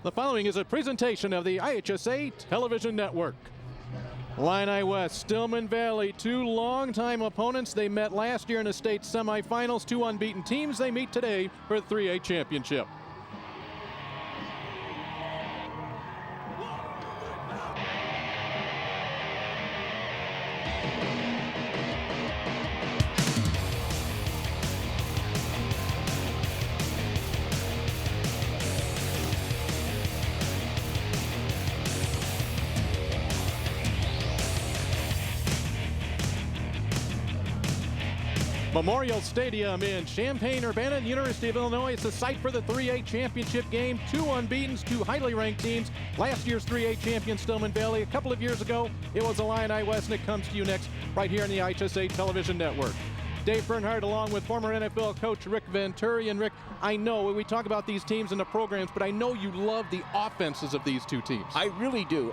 The following is a presentation of the IHSA Television Network. Illini West, Stillman Valley, two longtime opponents. They met last year in the state semifinals. Two unbeaten teams. They meet today for the 3A championship. Memorial Stadium in Champaign-Urbana, University of Illinois. It's the site for the 3A championship game. Two unbeatens, two highly ranked teams. Last year's 3A champion Stillman Valley. A couple of years ago, it was Illini West, and it comes to you next right here on the IHSA Television Network. Dave Bernhardt along with former NFL coach Rick Venturi. And Rick, I know we talk about these teams and the programs, but I know you love the offenses of these two teams. I really do.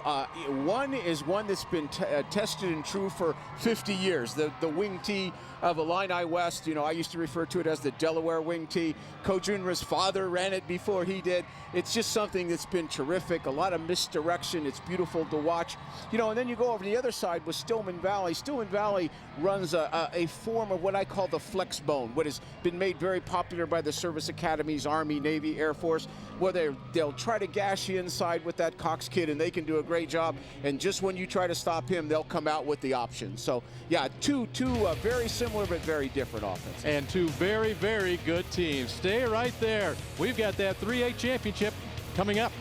One is one that's been tested and true for 50 years. The wing tee of Illini West, you know, I used to refer to it as the Delaware wing tee. Coach Unruh's father ran it before he did. It's just something that's been terrific. A lot of misdirection. It's beautiful to watch. You know, and then you go over to the other side with Stillman Valley. Stillman Valley runs a form of what I call the flex bone, what has been made very popular by the service academies, Army, Navy, Air Force, where they'll try to gash you inside with that Cox kid, and they can do a great job. And just when you try to stop him, they'll come out with the option. So, yeah, two very similar but very different offenses. And two very, very good teams. Stay right there. We've got that 3A championship coming up.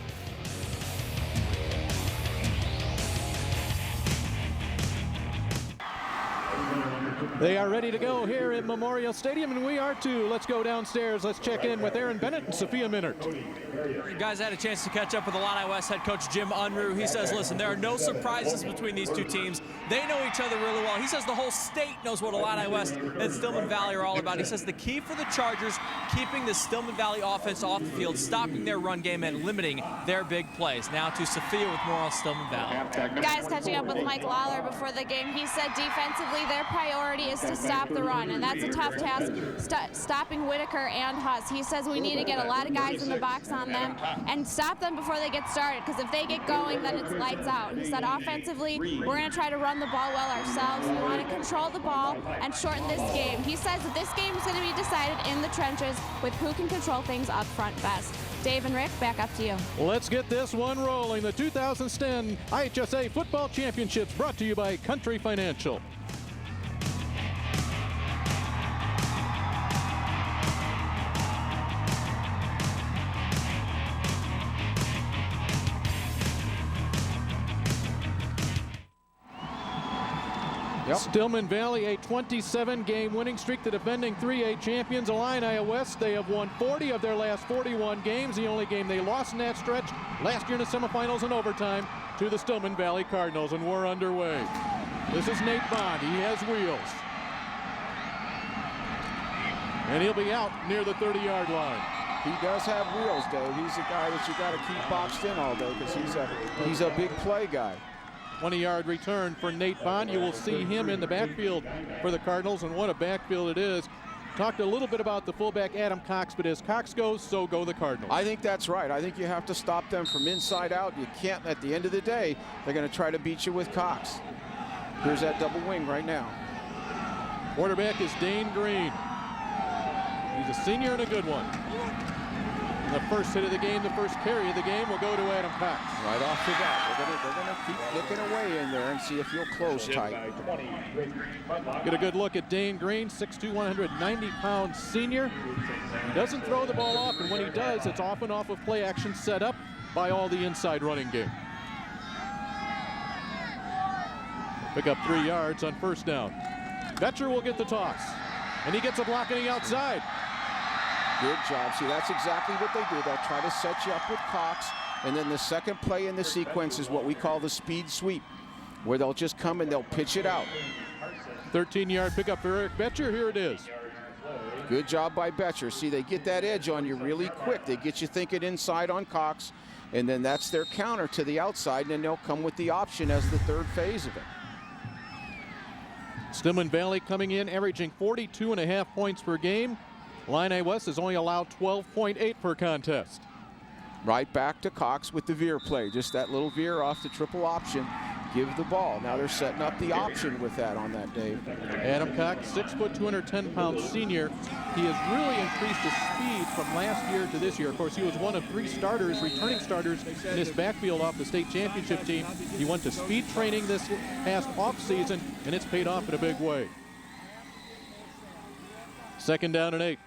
They are ready to go here at Memorial Stadium, and we are too. Let's go downstairs. Let's check in with Aaron Bennett and Sophia Minert. You guys had a chance to catch up with Illini West head coach Jim Unruh. He says, listen, there are no surprises between these two teams. They know each other really well. He says the whole state knows what Illini West and Stillman Valley are all about. He says the key for the Chargers, keeping the Stillman Valley offense off the field, stopping their run game, and limiting their big plays. Now to Sophia with more on Stillman Valley. Guys, catching up with Mike Lawler before the game, he said defensively their priority is to stop the run, and that's a tough task, stopping Whitaker and Huss. He says we need to get a lot of guys in the box on them and stop them before they get started, because if they get going, then it's lights out. He said offensively, we're going to try to run the ball well ourselves. We want to control the ball and shorten this game. He says that this game is going to be decided in the trenches with who can control things up front best. Dave and Rick, back up to you. Let's get this one rolling. The 2010 IHSA Football Championships brought to you by Country Financial. Yep. Stillman Valley, a 27-game winning streak, the defending 3A champions. Illini West, they have won 40 of their last 41 games. The only game they lost in that stretch last year in the semifinals and overtime to the Stillman Valley Cardinals, and we're underway. This is Nate Bond. He has wheels. And he'll be out near the 30-yard line. He does have wheels, Dave. He's a guy that you got to keep boxed in all day because he's a big play guy. 20-yard return for Nate Bond. You will see him in the backfield for the Cardinals, and what a backfield it is. Talked a little bit about the fullback Adam Cox, but as Cox goes, so go the Cardinals. I think that's right. I think you have to stop them from inside out. You can't, at the end of the day, they're going to try to beat you with Cox. Here's that double wing right now. Quarterback is Dane Green. He's a senior and a good one. The first hit of the game, the first carry of the game will go to Adam Cox. Right off the bat. They're going to keep looking away in there and see if you'll close tight. Get a good look at Dane Green, 6'2", 190-pound senior. He doesn't throw the ball off, and when he does, it's often off of play action set up by all the inside running game. Pick up 3 yards on first down. Betcher will get the toss, and he gets a block on the outside. Good job. See, that's exactly what they do. They'll try to set you up with Cox, and then the second play in the sequence is what we call the speed sweep, where they'll just come and they'll pitch it out. 13-yard pickup for Eric Betcher. Here it is. Good job by Betcher. See, they get that edge on you really quick. They get you thinking inside on Cox, and then that's their counter to the outside, and then they'll come with the option as the third phase of it. Stillman Valley coming in, averaging 42.5 points per game. Illini West has only allowed 12.8 per contest. Right back to Cox with the veer play. Just that little veer off the triple option. Give the ball. Now they're setting up the option with that on that, Dave. Adam Cox, 6 foot, 210-pound senior. He has really increased his speed from last year to this year. Of course, he was one of 3 starters, returning starters in this backfield off the state championship team. He went to speed training this past offseason, and it's paid off in a big way. 2nd down and 8.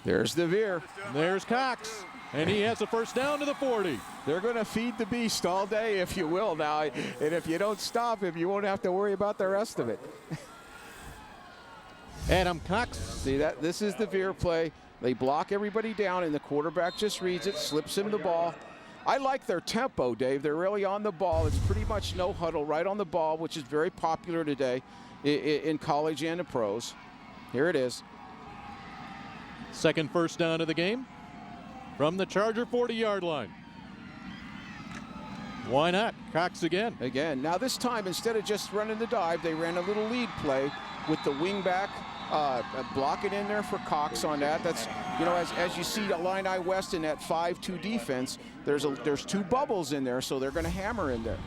There's the veer. There's Cox, and he has a first down to the 40. They're going to feed the beast all day, if you will, now. And if you don't stop him, you won't have to worry about the rest of it. Adam Cox. See that? This is the veer play. They block everybody down, and the quarterback just reads it, slips him the ball. I like their tempo, Dave. They're really on the ball. It's pretty much no huddle, right on the ball, which is very popular today in college and the pros. Here it is. 2nd first down of the game from the Charger 40-yard line. Why not? Cox again. Again. Now this time, instead of just running the dive, they ran a little lead play with the wingback blocking in there for Cox on that. That's, you know, as you see Illini West in that 5-2 defense, there's 2 bubbles in there, so they're going to hammer in there.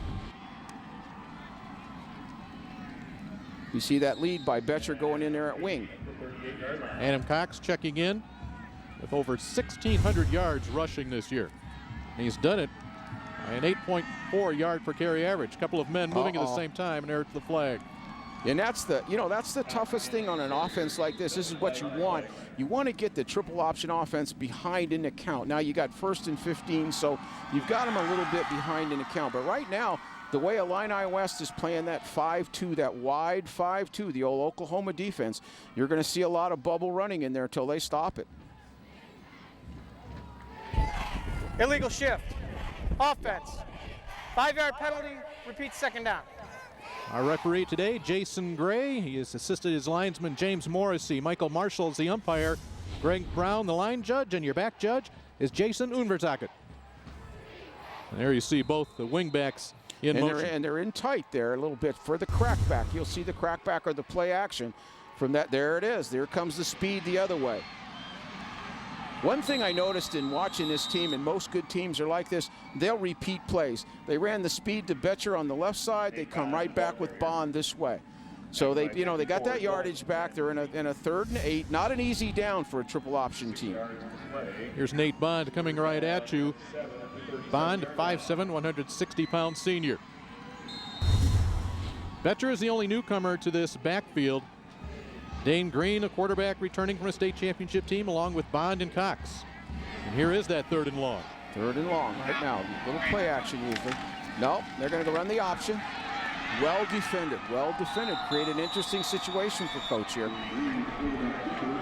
You see that lead by Betcher going in there at wing. Adam Cox checking in with over 1,600 yards rushing this year. And he's done it by an 8.4 yard per carry average. A couple of men moving at the same time, and there's the flag. And that's the toughest thing on an offense like this. This is what you want. You want to get the triple option offense behind in the count. Now you got 1st and 15, so you've got them a little bit behind in the count. But right now, the way Illini West is playing that 5-2, that wide 5-2, the old Oklahoma defense, you're going to see a lot of bubble running in there until they stop it. Illegal shift. Offense. 5-yard penalty. Repeat 2nd down. Our referee today, Jason Gray. He has assisted his linesman, James Morrissey. Michael Marshall is the umpire. Greg Brown, the line judge, and your back judge is Jason Unverzaket. And there you see both the wingbacks in motion. And they're in tight there a little bit for the crackback. You'll see the crackback or the play action from that. There it is. There comes the speed the other way. One thing I noticed in watching this team, and most good teams are like this, they'll repeat plays. They ran the speed to Betcher on the left side. They come right back with Bond this way. So they got that yardage back. They're in a 3rd and 8. Not an easy down for a triple option team. Here's Nate Bond coming right at you. Bond, 5'7", 160-pound senior. Betcher is the only newcomer to this backfield. Dane Green, a quarterback returning from a state championship team, along with Bond and Cox. And here is that 3rd and long. 3rd and long right now. Little play action usually. No, they're going to go run the option. Well defended. Well defended. Create an interesting situation for Coach here.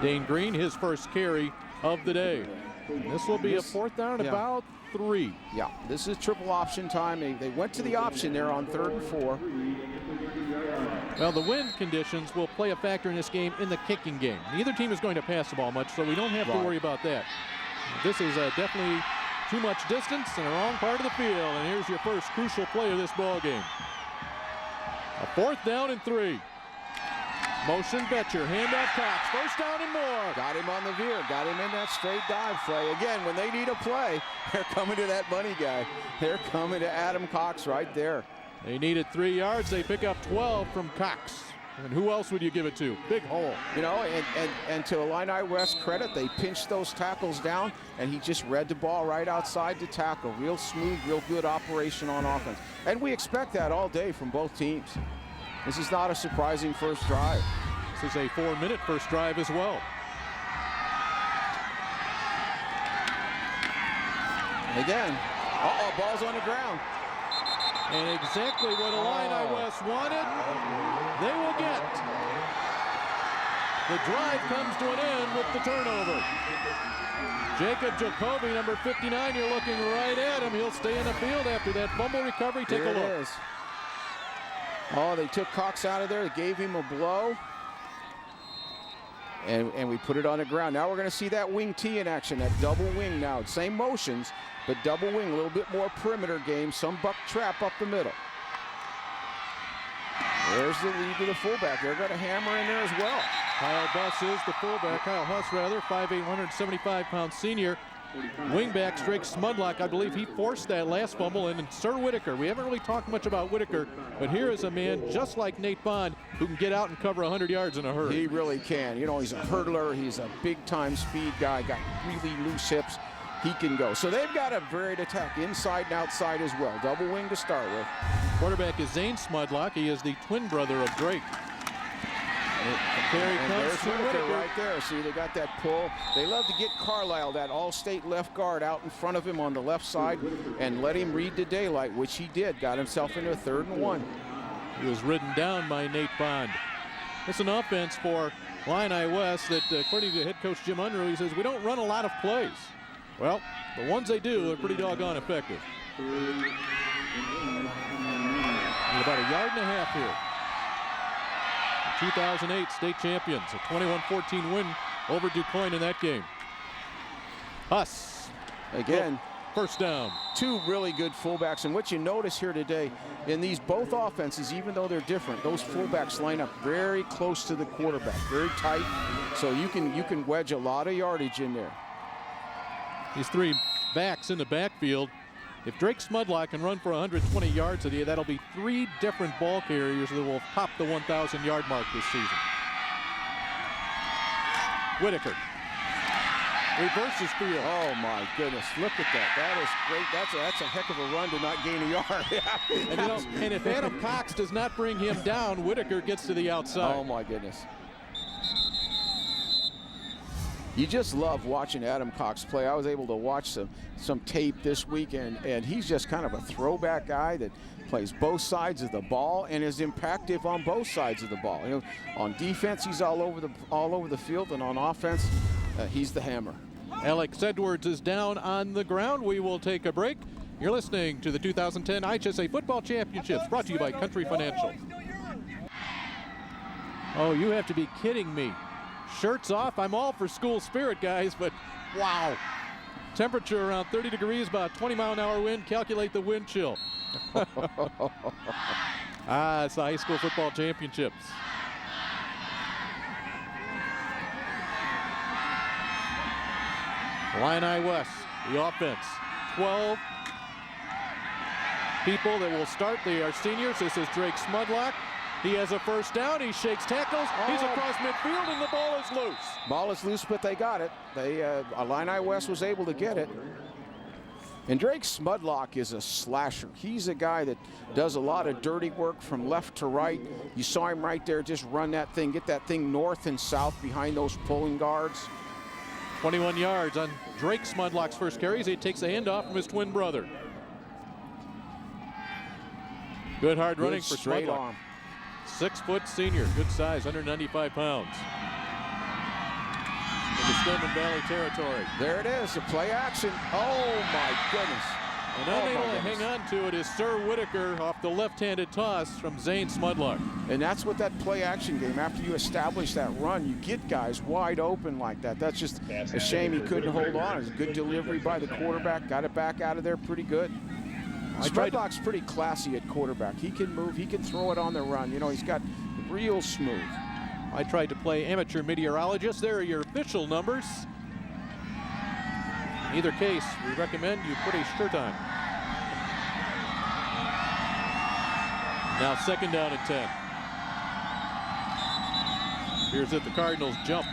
Dane Green, his first carry of the day. This will be a 4th down, about 3. Yeah, this is triple option time. They went to the option there on 3rd and 4. Well, the wind conditions will play a factor in this game in the kicking game. Neither team is going to pass the ball much, so we don't have to worry about that. This is definitely too much distance in the wrong part of the field, and here's your first crucial play of this ball game. A 4th down and 3. Motion Betcher, handoff Cox, 1st down and more. Got him on the veer, got him in that straight dive play. Again, when they need a play, they're coming to that money guy. They're coming to Adam Cox right there. They needed 3 yards. They pick up 12 from Cox. And who else would you give it to? Big hole. You know, and to Illini West credit, they pinched those tackles down, and he just read the ball right outside the tackle. Real smooth, real good operation on offense. And we expect that all day from both teams. This is not a surprising first drive. This is a 4-minute first drive as well. Again, ball's on the ground. And exactly what Illini West wanted, they will get. The drive comes to an end with the turnover. Jacob Jacoby, number 59, you're looking right at him. He'll stay in the field after that fumble recovery. Take a look. It is. Oh, they took Cox out of there. They gave him a blow. And we put it on the ground. Now we're going to see that wing T in action, that double wing now. Same motions, but double wing, a little bit more perimeter game. Some buck trap up the middle. There's the lead to the fullback. They're going to hammer in there as well. Kyle Huss is the fullback. Kyle Huss, rather, 5'8", 175-pound senior. wingbacks, Drake Smudlock, I believe he forced that last fumble. And Sir Whitaker, we haven't really talked much about Whitaker, but here is a man just like Nate Bond who can get out and cover 100 yards in a hurry. He really can. You know, he's a hurdler. He's a big-time speed guy, got really loose hips. He can go. So they've got a varied attack inside and outside as well. Double wing to start with. Quarterback is Zane Smudlock. He is the twin brother of Drake. There he comes. There's Whitaker right there. See, they got that pull. They love to get Carlisle, that all-state left guard, out in front of him on the left side and let him read the daylight, which he did. Got himself into a 3rd and 1. He was ridden down by Nate Bond. It's an offense for Illini West that, according to head coach Jim Unruh, he says, we don't run a lot of plays. Well, the ones they do are pretty doggone effective. About a yard and a half here. The 2008 state champions, a 21-14 win over DuQuoin in that game. Huss. Again. First down. 2 really good fullbacks, and what you notice here today in these both offenses, even though they're different, those fullbacks line up very close to the quarterback, very tight, so you can wedge a lot of yardage in there. These 3 backs in the backfield. If Drake Smudlock can run for 120 yards a day, that'll be 3 different ball carriers that will top the 1,000-yard mark this season. Whitaker. Reverses field. Oh my goodness! Look at that. That is great. That's a heck of a run to not gain a yard. And, you know, and if Adam Cox does not bring him down, Whitaker gets to the outside. Oh my goodness! You just love watching Adam Cox play. I was able to watch some tape this weekend, and he's just kind of a throwback guy that plays both sides of the ball and is impactful on both sides of the ball. You know, on defense, he's all over the field, and on offense, he's the hammer. Alex Edwards is down on the ground. We will take a break. You're listening to the 2010 IHSA Football Championships, brought to you by Country Financial. Oh, you have to be kidding me. Shirts off. I'm all for school spirit, guys, but wow. Temperature around 30 degrees, about 20-mile-an-hour wind. Calculate the wind chill. It's the high school football championships. Illini West, the offense. 12 people that will start. They are seniors. This is Drake Smudlock. He has a first down. He shakes tackles. He's across midfield, and the ball is loose. Ball is loose, but they got it. Illini West was able to get it. And Drake Smudlock is a slasher. He's a guy that does a lot of dirty work from left to right. You saw him right there just run that thing, get that thing north and south behind those pulling guards. 21 yards on Drake Smudlock's first carries. He takes a handoff from his twin brother. Good hard running for straight Smudlock. arm. 6-foot senior, good size, 195 pounds. In the Stillman Valley territory. There it is, the play action. Oh my goodness. And unable to hang on to it is Sir Whitaker off the left-handed toss from Zane Smudlock. And that's what that play action game, after you establish that run, you get guys wide open like that. That's just a shame he couldn't hold on. It was a good delivery by the quarterback, got it back out of there pretty good. Smudlock's pretty classy at quarterback. He can move, he can throw it on the run. You know, he's got real smooth. I tried to play amateur meteorologist. There are your official numbers. In either case, we recommend you put a shirt on. Now 2nd down and 10. Here's if the Cardinals jump.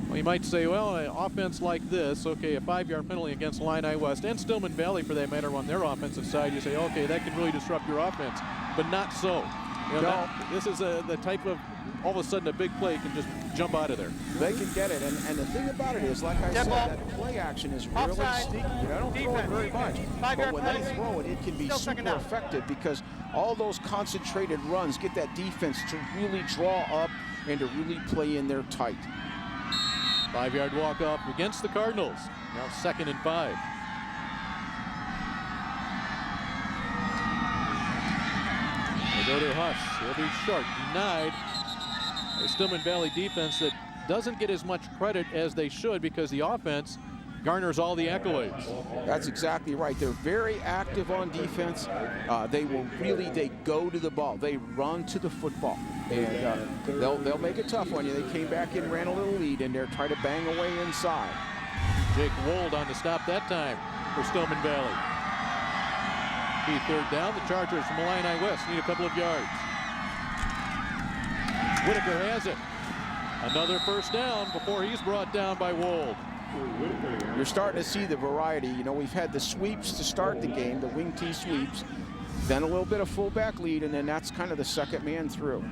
Well, you might say, well, an offense like this, okay, a 5-yard penalty against Illini West and Stillman Valley for that matter on their offensive side, you say, okay, that can really disrupt your offense, but not so. You know, this is the type of, all of a sudden a big play can just jump out of there. They can get it, and the thing about it is, like I said, that play action is really sneaky. You know, I don't throw it very much, but when they throw it, it can be super effective because all those concentrated runs get that defense to really draw up and to really play in there tight. 5-yard walk-off against the Cardinals. Now 2nd and 5. They go to Huss. He'll be short. Denied. A Stillman Valley defense that doesn't get as much credit as they should because the offense garners all the accolades. That's exactly right. They're very active on defense. They go to the ball. They run to the football. And they'll make it tough on you. They came back in, ran a little lead in there, tried to bang away inside. Jake Wold on the stop that time for Stillman Valley. Key third down. The Chargers from Illini West need a couple of yards. Whitaker has it. Another first down before he's brought down by Wold. You're starting to see the variety. You know, we've had the sweeps to start the game, the wing T sweeps, then a little bit of fullback lead, and then that's kind of the second man through.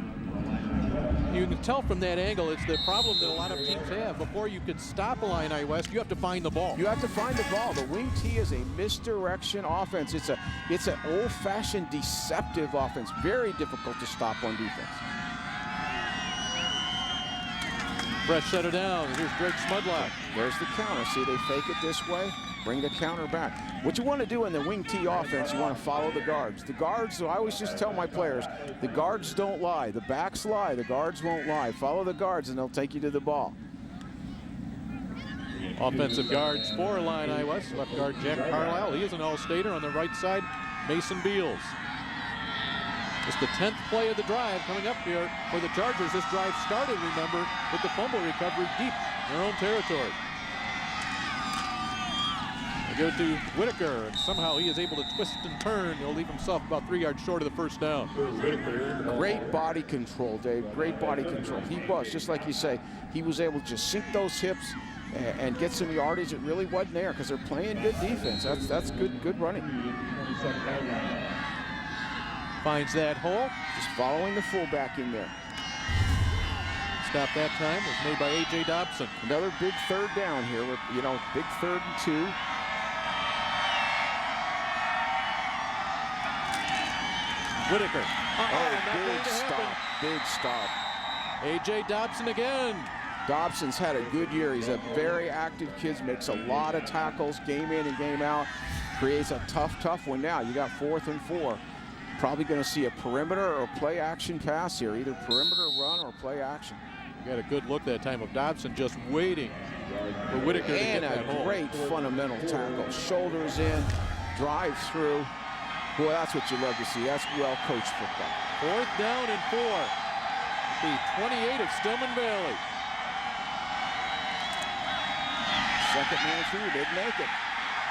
You can tell from that angle, it's the problem that a lot of teams have. Before you could stop Illini West, you have to find the ball. You have to find the ball. The wing T is a misdirection offense. It's an old-fashioned deceptive offense. Very difficult to stop on defense. Fresh setter down. Here's Greg Smudlock. There's the counter. See, they fake it this way, bring the counter back. What you want to do in the wing T offense, you want to follow the guards. The guards, I always just tell my players, the guards don't lie. The backs lie. The guards won't lie. Follow the guards, and they'll take you to the ball. Offensive guards for Illini West. Left guard Jack Carlisle. He is an all-stater. On the right side, Mason Beals. It's the 10th play of the drive coming up here for the Chargers. This drive started, remember, with the fumble recovery deep in their own territory. They go to Whitaker, and somehow he is able to twist and turn. He'll leave himself about 3 yards short of the first down. Great body control, Dave. Great body control. He was, just like you say, he was able to just sink those hips and get some yardage. It really wasn't there because they're playing good defense. That's good running. Finds that hole. Just following the fullback in there. Stop that time was made by A.J. Dobson. Another big third down here. Big 3rd and 2. Whitaker. Big stop. A.J. Dobson again. Dobson's had a good year. He's a very active kid, makes a lot of tackles, game in and game out. Creates a tough one now. You got 4th and 4. Probably going to see a perimeter or play action pass here, either perimeter run or play action. Got a good look that time of Dobson just waiting for Whitaker to get that hole. And a great fundamental tackle. Shoulders in, drive through. Boy, that's what you love to see. That's well-coached football. 4th down and 4. The 28 of Stillman Valley. Second man through, didn't make it.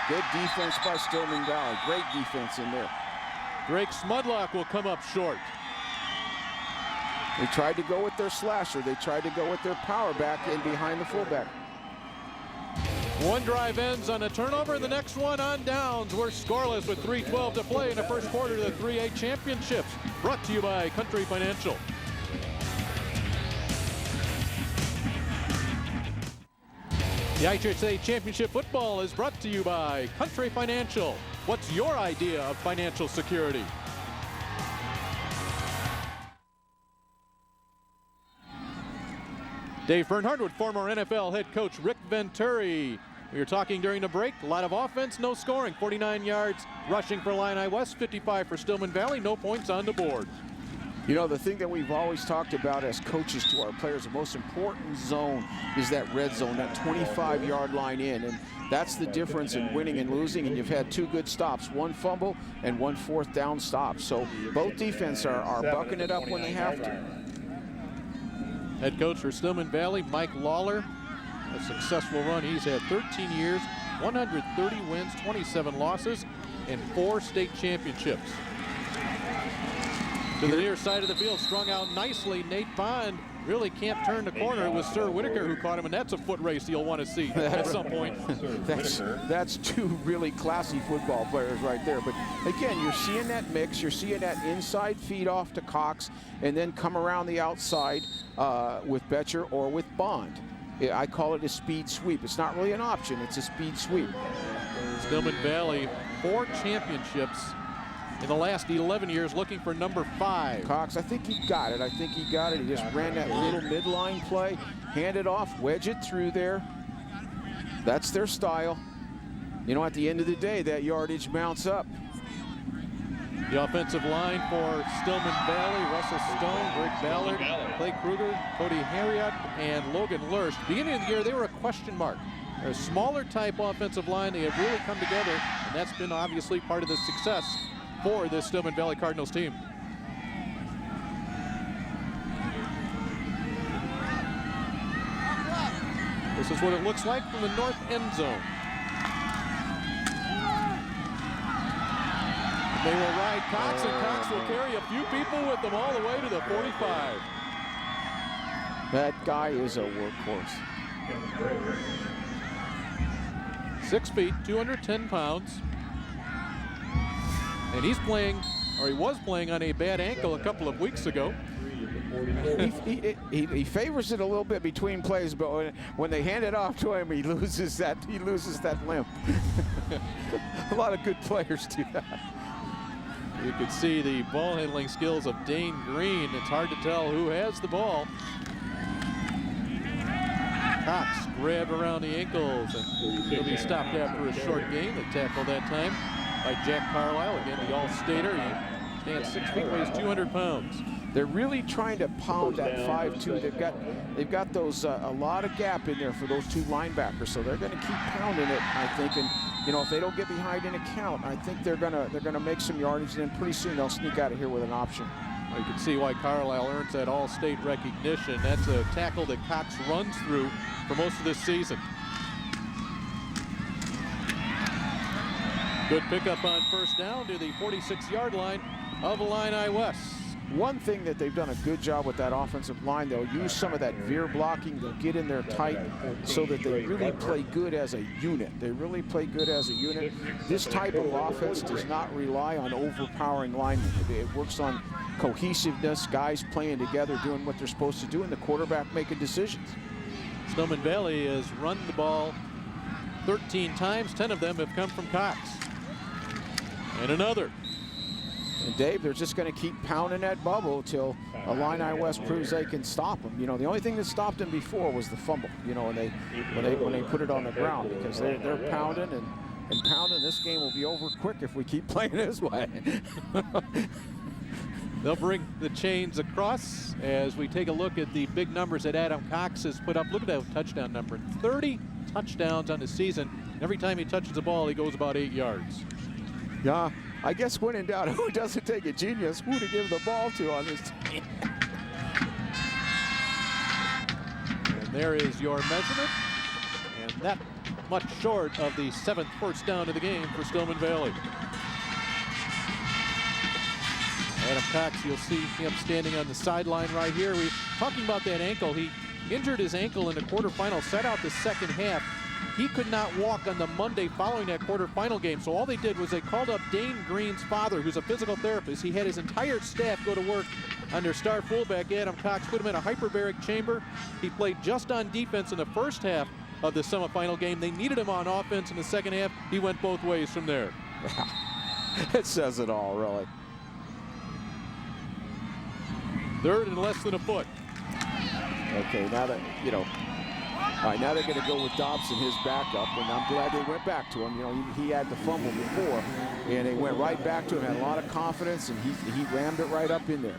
Good defense by Stillman Valley. Great defense in there. Greg Smudlock will come up short. They tried to go with their slasher. They tried to go with their power back in behind the fullback. One drive ends on a turnover. The next one on downs. We're scoreless with 3:12 to play in the first quarter of the 3A championships. Brought to you by Country Financial. The IHSA Championship Football is brought to you by Country Financial. What's your idea of financial security? Dave Bernhardt with former NFL head coach Rick Venturi. We were talking during the break. A lot of offense, no scoring. 49 yards rushing for Illini West, 55 for Stillman Valley. No points on the board. You know, the thing that we've always talked about as coaches to our players, the most important zone is that red zone, that 25-yard line in. And that's the difference in winning and losing. And you've had 2 good stops, 1 fumble and 1 4th down stop. So both defense are bucking it up when they have to. Head coach for Stillman Valley, Mike Lawler. A successful run. He's had 13 years, 130 wins, 27 losses, and 4 state championships. To the near side of the field, strung out nicely. Nate Bond really can't turn the corner. It was Sir Whitaker who caught him, and that's a foot race you'll want to see at some point. That's 2 really classy football players right there. But again, you're seeing that mix. You're seeing that inside feed off to Cox, and then come around the outside with Betcher or with Bond. I call it a speed sweep. It's not really an option. It's a speed sweep. Stillman Valley, 4 championships in the last 11 years, looking for number 5. Cox, I think he got it. He just ran that little midline play, hand it off, wedge it through there. That's their style. You know, at the end of the day, that yardage mounts up. The offensive line for Stillman Valley, Russell Stone, Greg Ballard, Clay Kruger, Cody Harriott, and Logan Lurst. Beginning of the year, they were a question mark. They're a smaller type offensive line. They have really come together, and that's been obviously part of the success for this Stillman Valley Cardinals team. This is what it looks like from the north end zone. They will ride Cox, and Cox will carry a few people with them all the way to the 45. That guy is a workhorse. 6 feet, 210 pounds. And he's playing, or he was playing on a bad ankle a couple of weeks ago. He favors it a little bit between plays, but when they hand it off to him, he loses that limp. A lot of good players do that. You could see the ball handling skills of Dane Green. It's hard to tell who has the ball. Cox grabbed around the ankles, and he'll be stopped after a short gain. The tackle that time by Jack Carlisle. Again, the All-Stater. He stands 6 feet, weighs 200 pounds. They're really trying to pound that 5-2. They've got those a lot of gap in there for those two linebackers, so they're going to keep pounding it, I think. And you know, if they don't get behind in a count, I think they're gonna make some yardage, and then pretty soon they'll sneak out of here with an option. You can see why Carlisle earns that All-State recognition. That's a tackle that Cox runs through for most of this season. Good pickup on first down to the 46-yard line of Illini West. One thing that they've done a good job with that offensive line, they'll use some of that veer blocking. They'll get in there tight so that they really play good as a unit. They really play good as a unit. This type of offense does not rely on overpowering linemen. It works on cohesiveness, guys playing together, doing what they're supposed to do, and the quarterback making decisions. Stillman Valley has run the ball 13 times. 10 of them have come from Cox. And another. And Dave, they're just going to keep pounding that bubble till Illini West proves they can stop them. You know, the only thing that stopped them before was the fumble. You know, when they put it on the ground, because they're pounding and pounding. This game will be over quick if we keep playing this way. They'll bring the chains across as we take a look at the big numbers that Adam Cox has put up. Look at that touchdown number: 30 touchdowns on the season. Every time he touches the ball, he goes about 8 yards. Yeah. I guess when in doubt, who doesn't take a genius, who to give the ball to on this team? And there is your measurement. And that much short of the 7th first down of the game for Stillman Valley. Adam Cox, you'll see him standing on the sideline right here. We're talking about that ankle. He injured his ankle in the quarterfinal, set out the second half. He could not walk on the Monday following that quarterfinal game, so all they did was they called up Dane Green's father, who's a physical therapist. He had his entire staff go to work on their star fullback, Adam Cox, put him in a hyperbaric chamber. He played just on defense in the first half of the semifinal game. They needed him on offense in the second half. He went both ways from there. It says it all, really. 3rd and less than a foot. Okay, now that, you know, all right, now they're going to go with Dobson, his backup, and I'm glad they went back to him. You know, he had the fumble before, and they went right back to him, had a lot of confidence, and he rammed it right up in there.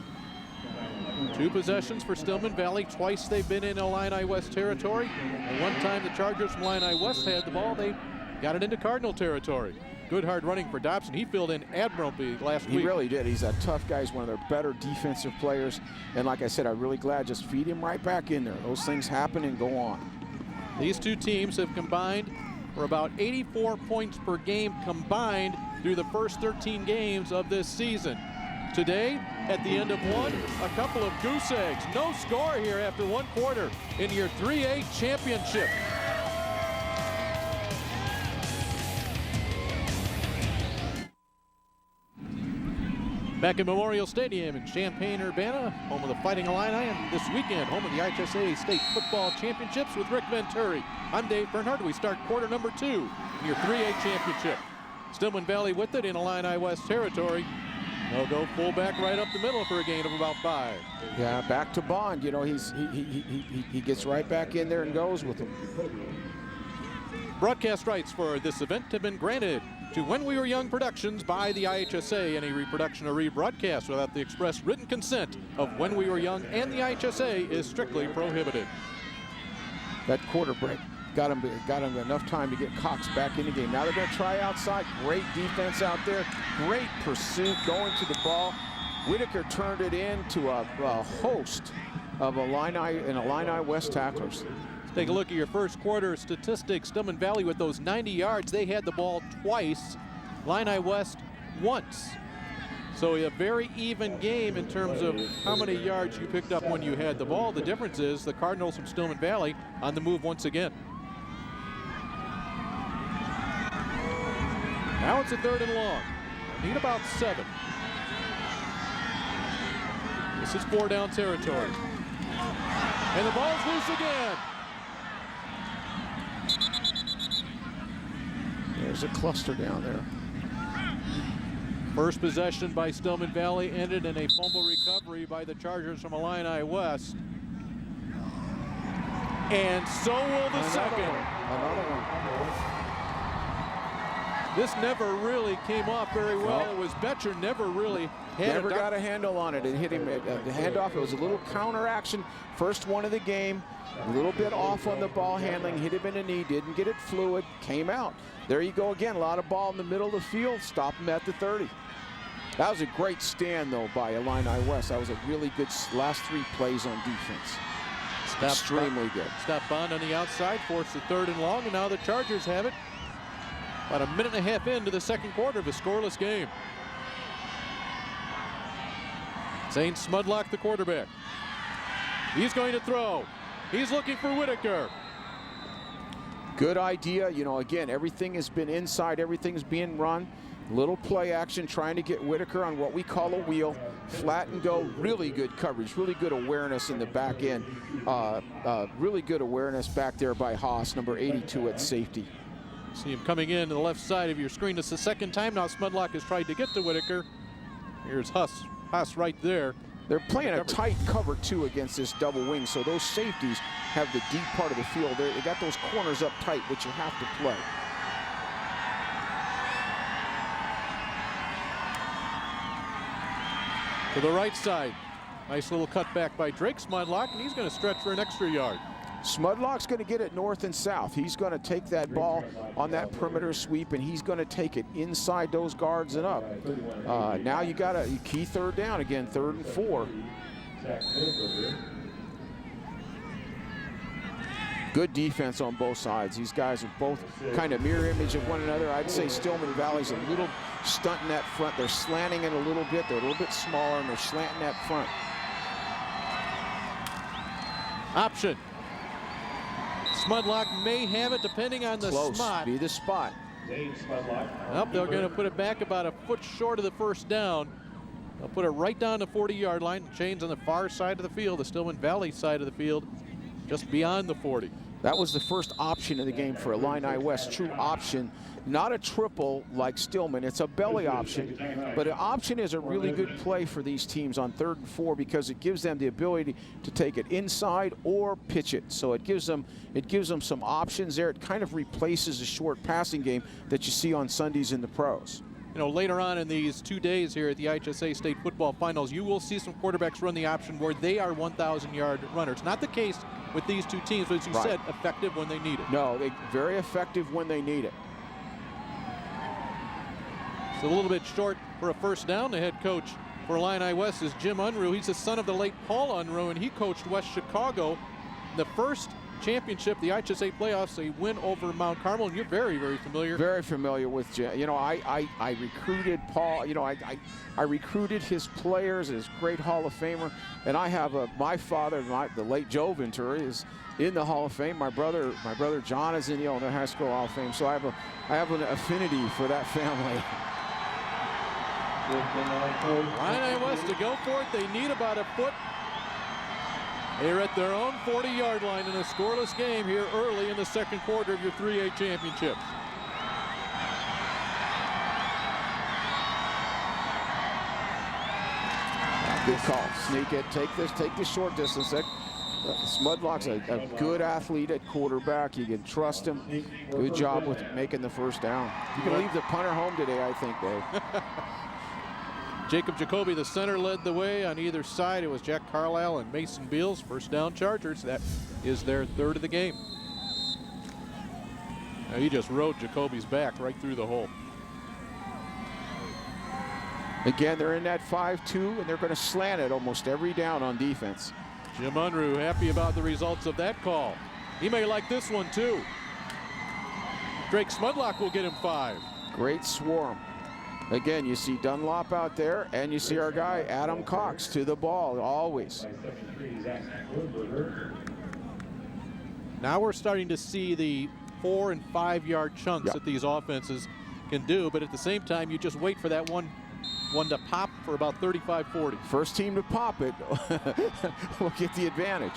2 possessions for Stillman Valley. Twice they've been in Illini West territory. And one time the Chargers from Illini West had the ball, they got it into Cardinal territory. Good hard running for Dobson. He filled in admirably last week. He really did. He's a tough guy. He's one of their better defensive players. And like I said, I'm really glad, just feed him right back in there. Those things happen and go on. These two teams have combined for about 84 points per game combined through the first 13 games of this season. Today, at the end of one, a couple of goose eggs. No score here after 1 quarter in your 3A championship. Back at Memorial Stadium in Champaign-Urbana, home of the Fighting Illini, and this weekend, home of the IHSA State Football Championships with Rick Venturi. I'm Dave Bernhardt. We start quarter number 2 in your 3A championship. Stillman Valley with it in Illini West territory. They'll go fullback right up the middle for a gain of about 5. Yeah, back to Bond. You know, he gets right back in there and goes with him. Broadcast rights for this event have been granted to When We Were Young Productions by the IHSA. Any reproduction or rebroadcast without the express written consent of When We Were Young and the IHSA is strictly prohibited. That quarter break got him enough time to get Cox back in the game. Now they're going to try outside. Great defense out there. Great pursuit going to the ball. Whitaker turned it into a host of Illini West tacklers. Let's take a look at your first quarter statistics. Stillman Valley with those 90 yards. They had the ball twice. Illini West once. So a very even game in terms of how many yards you picked up when you had the ball. The difference is the Cardinals from Stillman Valley on the move once again. Now it's a 3rd and long. Need about 7. This is 4-down territory. And the ball's loose again. There's a cluster down there. First possession by Stillman Valley ended in a fumble recovery by the Chargers from Illini West. And so will the second. Another one. This never really came off very well. No. It was Betcher never really had Never got a handle on it. It hit him the handoff. It was a little counter action. First one of the game. A little bit off on the ball handling. Hit him in the knee. Didn't get it fluid. Came out. There you go again. A lot of ball in the middle of the field. Stop him at the 30. That was a great stand, though, by Illini West. That was a really good last 3 plays on defense. Extremely good. Stop Bond on the outside, forced the 3rd and long, and now the Chargers have it. About a minute and a half into the second quarter of a scoreless game. Zane Smudlock, the quarterback. He's going to throw. He's looking for Whitaker. Good idea. You know, again, everything has been inside. Everything's being run. Little play action, trying to get Whitaker on what we call a wheel. Flat and go. Really good coverage. Really good awareness in the back end. Really good awareness back there by Haas, number 82 at safety. See him coming in to the left side of your screen. It's the second time now Smudlock has tried to get to Whitaker. Here's Haas right there. They're playing a tight cover, too, against this double wing, so those safeties have the deep part of the field. They got those corners up tight, which you have to play. To the right side. Nice little cutback by Drake Smudlock, and he's going to stretch for an extra yard. Smudlock's going to get it north and south. He's going to take that ball on that perimeter sweep, and he's going to take it inside those guards and up. Now you got a key 3rd down again, 3rd and 4. Good defense on both sides. These guys are both kind of mirror image of one another. I'd say Stillman Valley's a little stunting that front. They're slanting it a little bit. They're a little bit smaller, and they're slanting that front. Option. Smudlock may have it depending on the spot. Be the spot. Nope, they're going to put it back about a foot short of the first down. They'll put it right down the 40-yard line. Chains on the far side of the field, the Stillman Valley side of the field, just beyond the 40. That was the first option in the game for Illini West. True option, not a triple like Stillman. It's a belly option, but an option is a really good play for these teams on 3rd and 4 because it gives them the ability to take it inside or pitch it. So it gives them some options there. It kind of replaces the short passing game that you see on Sundays in the pros. You know, later on in these 2 days here at the IHSA State Football Finals, you will see some quarterbacks run the option where they are 1,000-yard runners. Not the case with these two teams, but as you said, effective when they need it. No, very effective when they need it. It's a little bit short for a first down. The head coach for Illini West is Jim Unruh. He's the son of the late Paul Unruh, and he coached West Chicago. The first championship, the IHSA playoffs, a win over Mount Carmel, and you're very, very familiar. Very familiar with Jim. You know, I recruited Paul. You know, I recruited his players as great Hall of Famer, and I have my father, the late Joe Ventura, is in the Hall of Fame. My brother John is in the Illinois High School Hall of Fame, so I have an affinity for that family. Illini West to go for it. They need about a foot. They're at their own 40-yard line in a scoreless game here early in the second quarter of your 3A championship. Good call. Sneak it. Take the short distance. Smudlock's a good athlete at quarterback. You can trust him. Good job with making the first down. You can leave the punter home today, I think, Dave. Jacob Jacoby, the center, led the way on either side. It was Jack Carlisle and Mason Beals. First down Chargers. That is their 3rd of the game. Now he just rode Jacoby's back right through the hole. Again, they're in that 5-2, and they're going to slant it almost every down on defense. Jim Unruh happy about the results of that call. He may like this one too. Drake Smudlock will get him 5. Great swarm. Again, you see Dunlop out there, and you see our guy Adam Cox to the ball always. Now we're starting to see the 4- and 5-yard chunks that these offenses can do, but at the same time, you just wait for that one to pop for about 35-40. First team to pop it will get the advantage.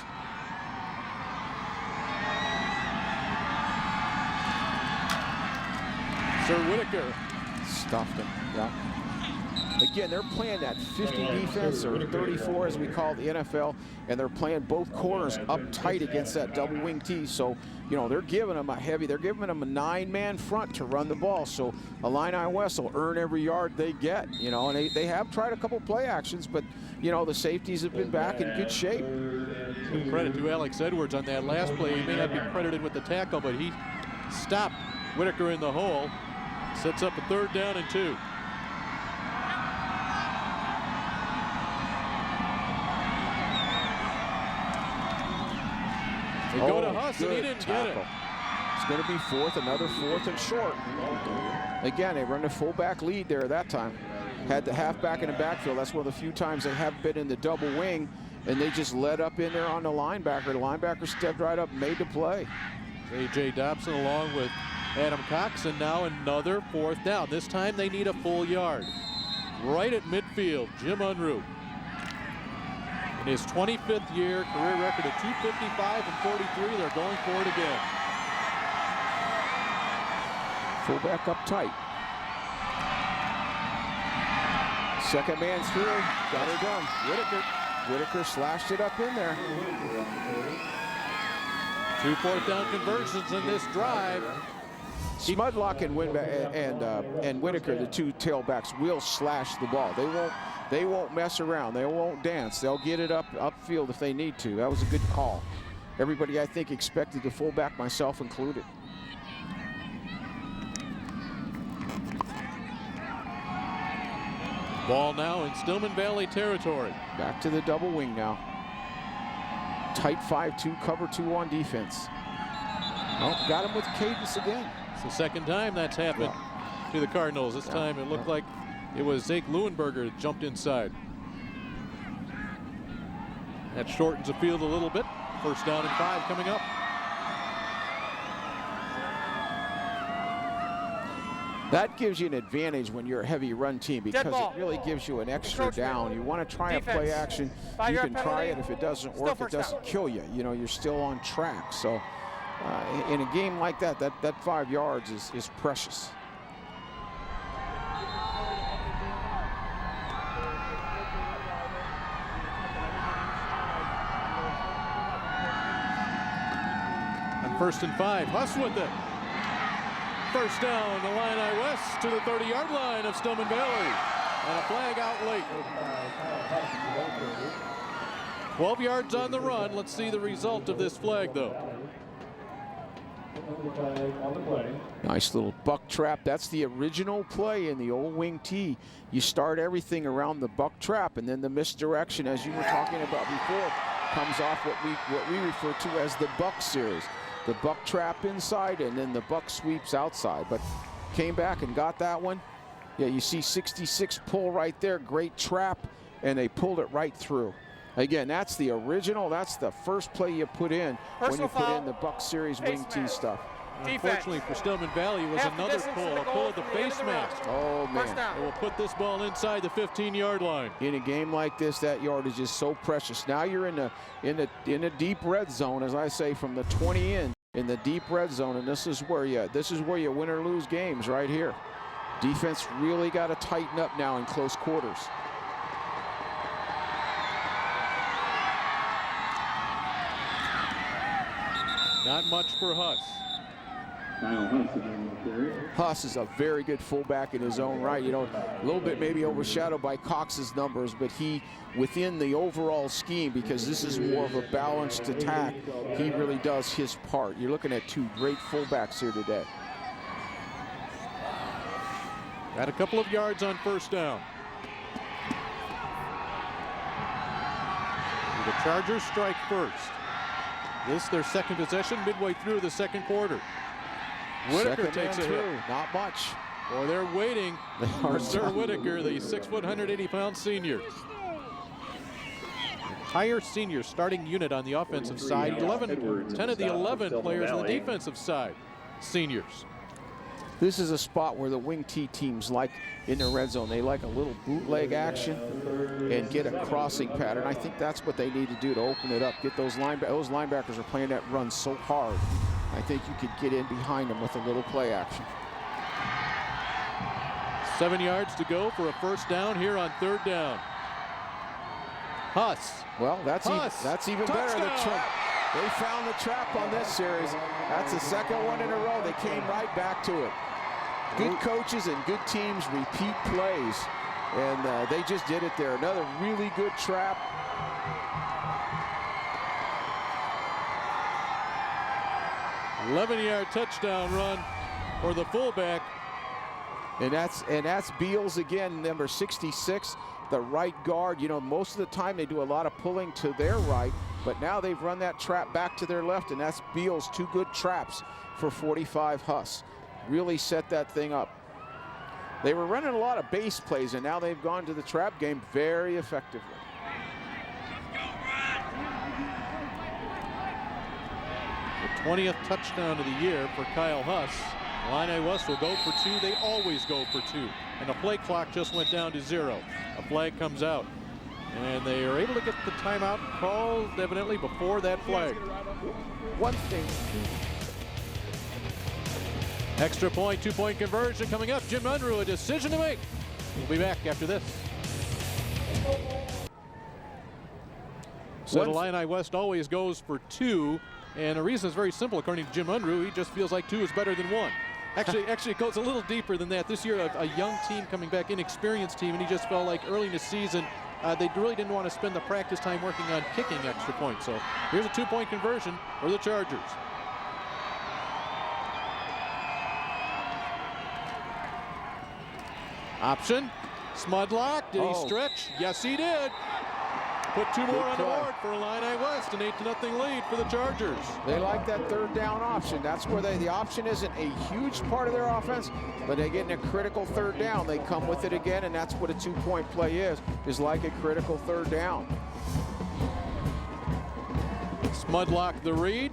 Sir Whitaker stuffed him. Yeah. Again, they're playing that 50 defense, or 34 as we call the NFL, and they're playing both corners up tight against that double wing T. So, you know, they're giving them a 9-man front to run the ball. So Illini West will earn every yard they get, you know, and they have tried a couple play actions, but, you know, the safeties have been back in good shape. Give credit to Alex Edwards on that last play. He may not be credited with the tackle, but he stopped Whitaker in the hole, sets up a 3rd down and 2. They go to Huss, and he didn't get it. It's going to be another 4th and short. Again, they run the fullback lead there that time. Had the halfback in the backfield. That's one of the few times they have been in the double wing, and they just led up in there on the linebacker. The linebacker stepped right up, made the play. J.J. Dobson along with Adam Cox, and now another 4th down. This time they need a full yard. Right at midfield, Jim Unruh. In his 25th year, career record of 255 and 43, they're going for it again. Fullback up tight. Second man through, got her done. Whitaker slashed it up in there. 2 4th down conversions in this drive. Smudlock and Whitaker, the 2 tailbacks, will slash the ball. They won't mess around. They won't dance. They'll get it upfield if they need to. That was a good call. Everybody, I think, expected the fullback, myself included. Ball now in Stillman Valley territory. Back to the double wing now. Tight 5-2, cover 2 on defense. Oh, got him with cadence again. It's the second time that's happened to the Cardinals. This time it looked like it was Zeke Leuenberger that jumped inside. That shortens the field a little bit. 1st down and 5 coming up. That gives you an advantage when you're a heavy run team, because it really gives you an extra down. You want to try a play action, you can try it. If it doesn't work, it doesn't kill you. You know, you're still on track. So in a game like that 5 yards is precious. On 1st and 5, Huss with it. 1st down, Illini West to the 30-yard line of Stillman Valley. And a flag out late. 12 yards on the run. Let's see the result of this flag, though. Nice little buck trap. That's the original play in the old wing T. You start everything around the buck trap, and then the misdirection, as you were talking about before, comes off what we refer to as the buck series. The buck trap inside, and then the buck sweeps outside. But came back and got that one. Yeah, you see 66 pull right there. Great trap, and they pulled it right through. Again, that's the original. That's the first play you put in when you put in the buck series wing T stuff. Unfortunately for Stillman Valley, was another pull, a pull of the face mask. Oh, man. It will put this ball inside the 15-yard line. In a game like this, that yardage is so precious. Now you're in the deep red zone, as I say, from the 20 in the deep red zone, and this is where you win or lose games right here. Defense really got to tighten up now in close quarters. Not much for Huss. Huss is a very good fullback in his own right. You know, a little bit maybe overshadowed by Cox's numbers, but he, within the overall scheme, because this is more of a balanced attack, he really does his part. You're looking at two great fullbacks here today. Got a couple of yards on first down. The Chargers strike first. This their second possession midway through the second quarter. Whitaker takes a hit. Not much. Or they're waiting for Sir Whitaker, the 6', 180-pound senior. Entire senior starting unit on the offensive side. 10 of the 11 players on the defensive side, seniors. This is a spot where the wing T teams like in the red zone. They like a little bootleg action and get a crossing pattern. I think that's what they need to do to open it up. Get those linebackers. Those linebackers are playing that run so hard. I think you could get in behind them with a little play action. 7 yards to go for a first down here on third down. Huss. Well, that's even better. Touchdown! They found the trap on this series. That's the second one in a row. They came right back to it. Good coaches and good teams repeat plays, and they just did it there. Another really good trap. $11-yard touchdown run for the fullback. And that's Beals again, number 66, the right guard. You know, most of the time they do a lot of pulling to their right, but now they've run that trap back to their left, and that's Beals. Two good traps for 45 Huss. Really set that thing up. They were running a lot of base plays, and now they've gone to the trap game very effectively. The 20th touchdown of the year for Kyle Huss. Illini West will go for two. They always go for two. And the play clock just went down to 0. A flag comes out. And they are able to get the timeout called evidently before that flag. One thing. Extra point, 2-point conversion coming up. Jim Unruh, a decision to make. We'll be back after this. So Illini West always goes for two. And the reason is very simple, according to Jim Unruh. He just feels like two is better than one. Actually, it goes a little deeper than that. This year, a young team coming back, inexperienced team, and he just felt like early in the season, they really didn't want to spend the practice time working on kicking extra points. So here's a 2-point conversion for the Chargers. Option, Smudlock, did he stretch? Yes, he did. Put two more on the board for Illini West, an 8-0 lead for the Chargers. They like that third down option. That's where the option isn't a huge part of their offense, but they get in a critical third down. They come with it again, and that's what a 2-point play is like a critical third down. Smudlock the read.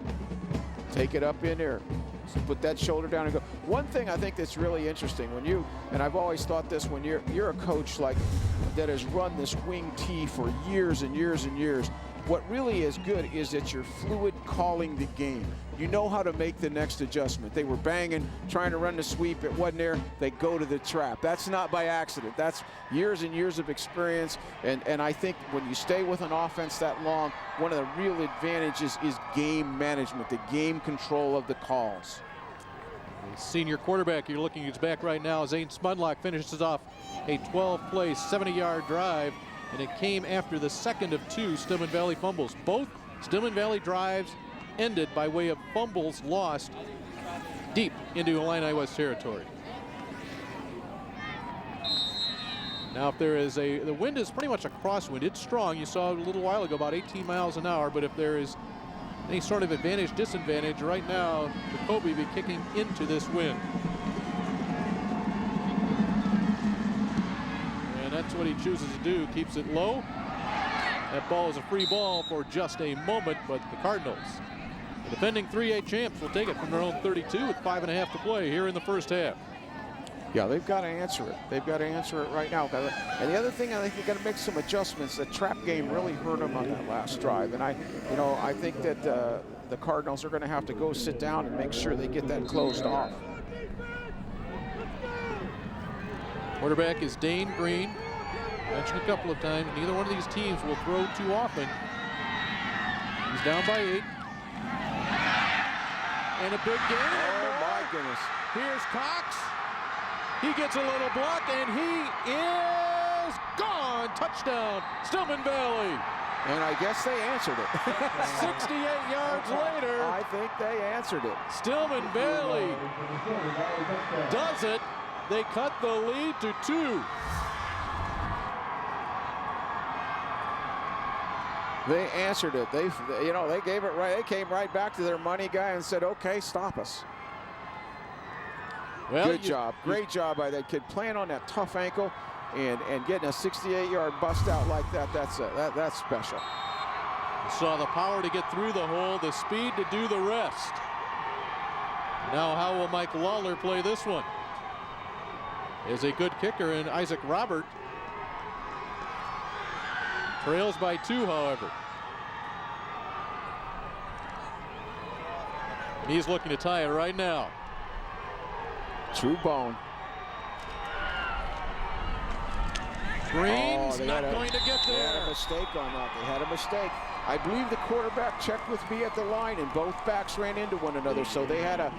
Take it up in there. Put that shoulder down and go. One thing I think that's really interesting when you, and I've always thought this, when you're a coach like that has run this wing T for years and years and years, what really is good is that you're fluid calling the game. You know how to make the next adjustment. They were banging, trying to run the sweep. It wasn't there. They go to the trap. That's not by accident. That's years and years of experience. And I think when you stay with an offense that long, one of the real advantages is game management, the game control of the calls. The senior quarterback you're looking at his back right now, Zane Smudlock, finishes off a 12-play, 70-yard drive, and it came after the second of two Stillman Valley fumbles. Both Stillman Valley drives ended by way of fumbles lost deep into Illini West territory. Now, if there is the wind is pretty much a crosswind. It's strong. You saw a little while ago about 18 miles an hour, but if there is any sort of advantage, disadvantage, right now, Jacoby be kicking into this wind. And that's what he chooses to do, keeps it low. That ball is a free ball for just a moment, but the Cardinals, the defending 3A champs, will take it from their own 32 with 5.5 to play here in the first half. Yeah, they've got to answer it. They've got to answer it right now. And the other thing, I think they've got to make some adjustments. The trap game really hurt them on that last drive. And I think that the Cardinals are going to have to go sit down and make sure they get that closed off. Quarterback is Dane Green. Mentioned a couple of times, neither one of these teams will throw too often. He's down by 8. And a big game. Oh my goodness. Here's Cox. He gets a little block, and he is gone. Touchdown, Stillman Valley. And I guess they answered it. 68 yards later. I think they answered it. Stillman Valley does it. They cut the lead to 2. They answered it. They gave it right. They came right back to their money guy and said, "Okay, stop us." Well, Good job. Great job by that kid playing on that tough ankle and getting a 68-yard bust out like that. That's special. You saw the power to get through the hole, the speed to do the rest. Now how will Mike Lawler play this one? Is a good kicker in Isaac Robert. Trails by 2, however. And he's looking to tie it right now. True bone. Green's not going to get They had there. a mistake on that. They had a mistake. I believe the quarterback checked with me at the line, and both backs ran into one another, so they had a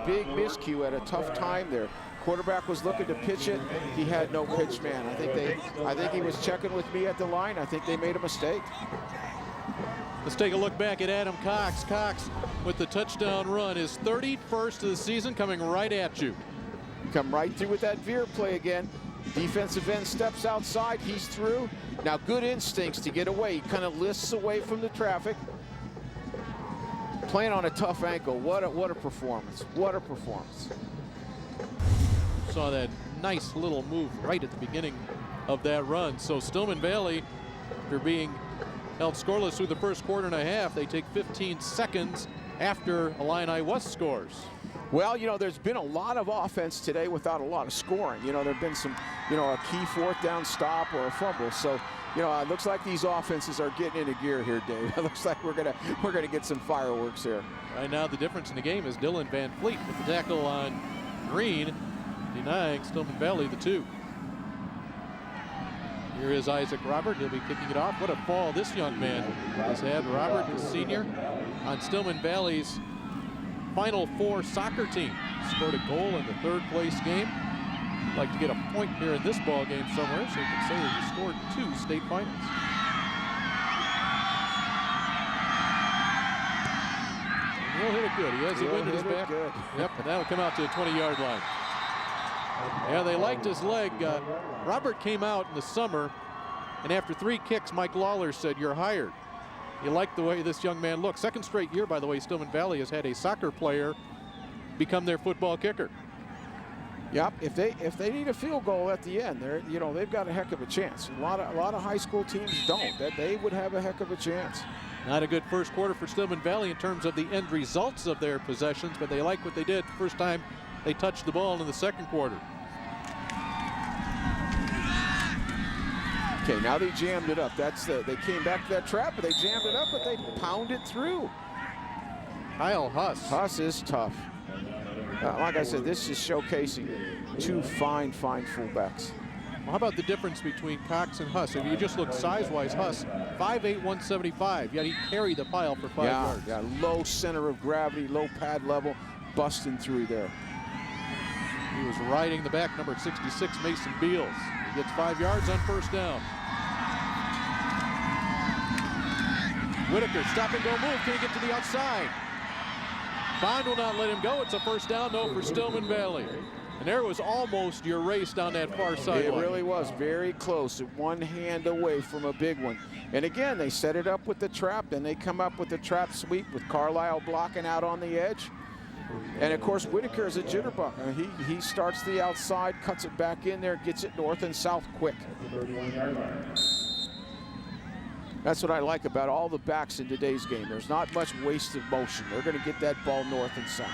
big miscue at a tough time there. Quarterback was looking to pitch it. He had no pitch man. I think he was checking with me at the line. I think they made a mistake. Let's take a look back at Adam Cox. Cox with the touchdown run, his 31st of the season, coming right at you. Come right through with that veer play again. Defensive end steps outside. He's through. Now good instincts to get away. He kind of lists away from the traffic. Playing on a tough ankle. What a performance. What a performance. Saw that nice little move right at the beginning of that run. So Stillman Valley, after being held scoreless through the first quarter and a half, they take 15 seconds after Illini West scores. Well, there's been a lot of offense today without a lot of scoring. There have been some, a key fourth down stop or a fumble. So, it looks like these offenses are getting into gear here, Dave. It looks like we're gonna get some fireworks here. Right now, the difference in the game is Dylan Van Fleet with the tackle on Green, denying Stillman Valley the 2. Here is Isaac Robert. He'll be kicking it off. What a fall this young man has had. Robert, the senior, on Stillman Valley's Final Four soccer team. Scored a goal in the 3rd place game. Like to get a point here in this ball game somewhere, so you can say that he scored 2 state finals. And he'll hit it good. He has the wind in his back. Good. Yep, and that'll come out to the 20-yard line. Yeah, they liked his leg. Robert came out in the summer, and after 3 kicks, Mike Lawler said, "You're hired." He liked the way this young man looks. 2nd straight year, by the way, Stillman Valley has had a soccer player become their football kicker. Yep. If they need a field goal at the end, they've got a heck of a chance. A lot of high school teams don't. That they would have a heck of a chance. Not a good first quarter for Stillman Valley in terms of the end results of their possessions, but they like what they did the first time they touched the ball in the 2nd quarter. Okay, now they jammed it up. They came back to that trap, but they jammed it up, but they pounded through. Kyle Huss. Huss is tough. Like I said, this is showcasing 2 fine fullbacks. Well, how about the difference between Cox and Huss? If you just look size-wise, Huss, 5'8", 175, yet he carried the pile for 5 yards. Yeah, low center of gravity, low pad level, busting through there. He was riding the back, number 66, Mason Beals. He gets 5 yards on first down. Whitaker, stop and go move. Can he get to the outside? Bond will not let him go. It's a first down, though, for Stillman Valley. And there was almost your race down that far sideline. It really was very close, 1 hand away from a big one. And again, they set it up with the trap, then they come up with the trap sweep with Carlisle blocking out on the edge. And of course, Whitaker is a jitterbug. He starts the outside, cuts it back in there, gets it north and south quick. That's what I like about all the backs in today's game. There's not much wasted motion. They're going to get that ball north and south.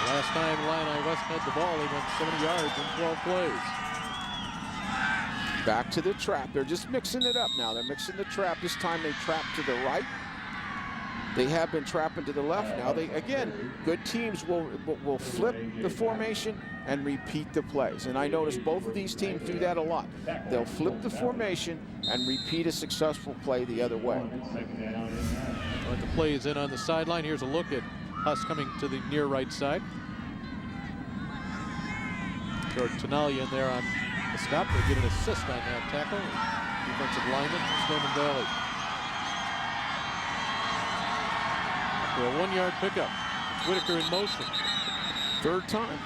The last time Illini West had the ball, they went 70 yards in 12 plays. Back to the trap. They're just mixing it up now. They're mixing the trap. This time they trap to the right. They have been trapping to the left. Now they, again, good teams will flip the formation and repeat the plays. And I notice both of these teams do that a lot. They'll flip the formation and repeat a successful play the other way. But the play is in on the sideline. Here's a look at Huss coming to the near right side. George Tenalia in there on the stop. They get an assist on that tackle. Defensive lineman from Stillman Valley. For a 1-yard pickup. It's Whitaker in motion. Third time.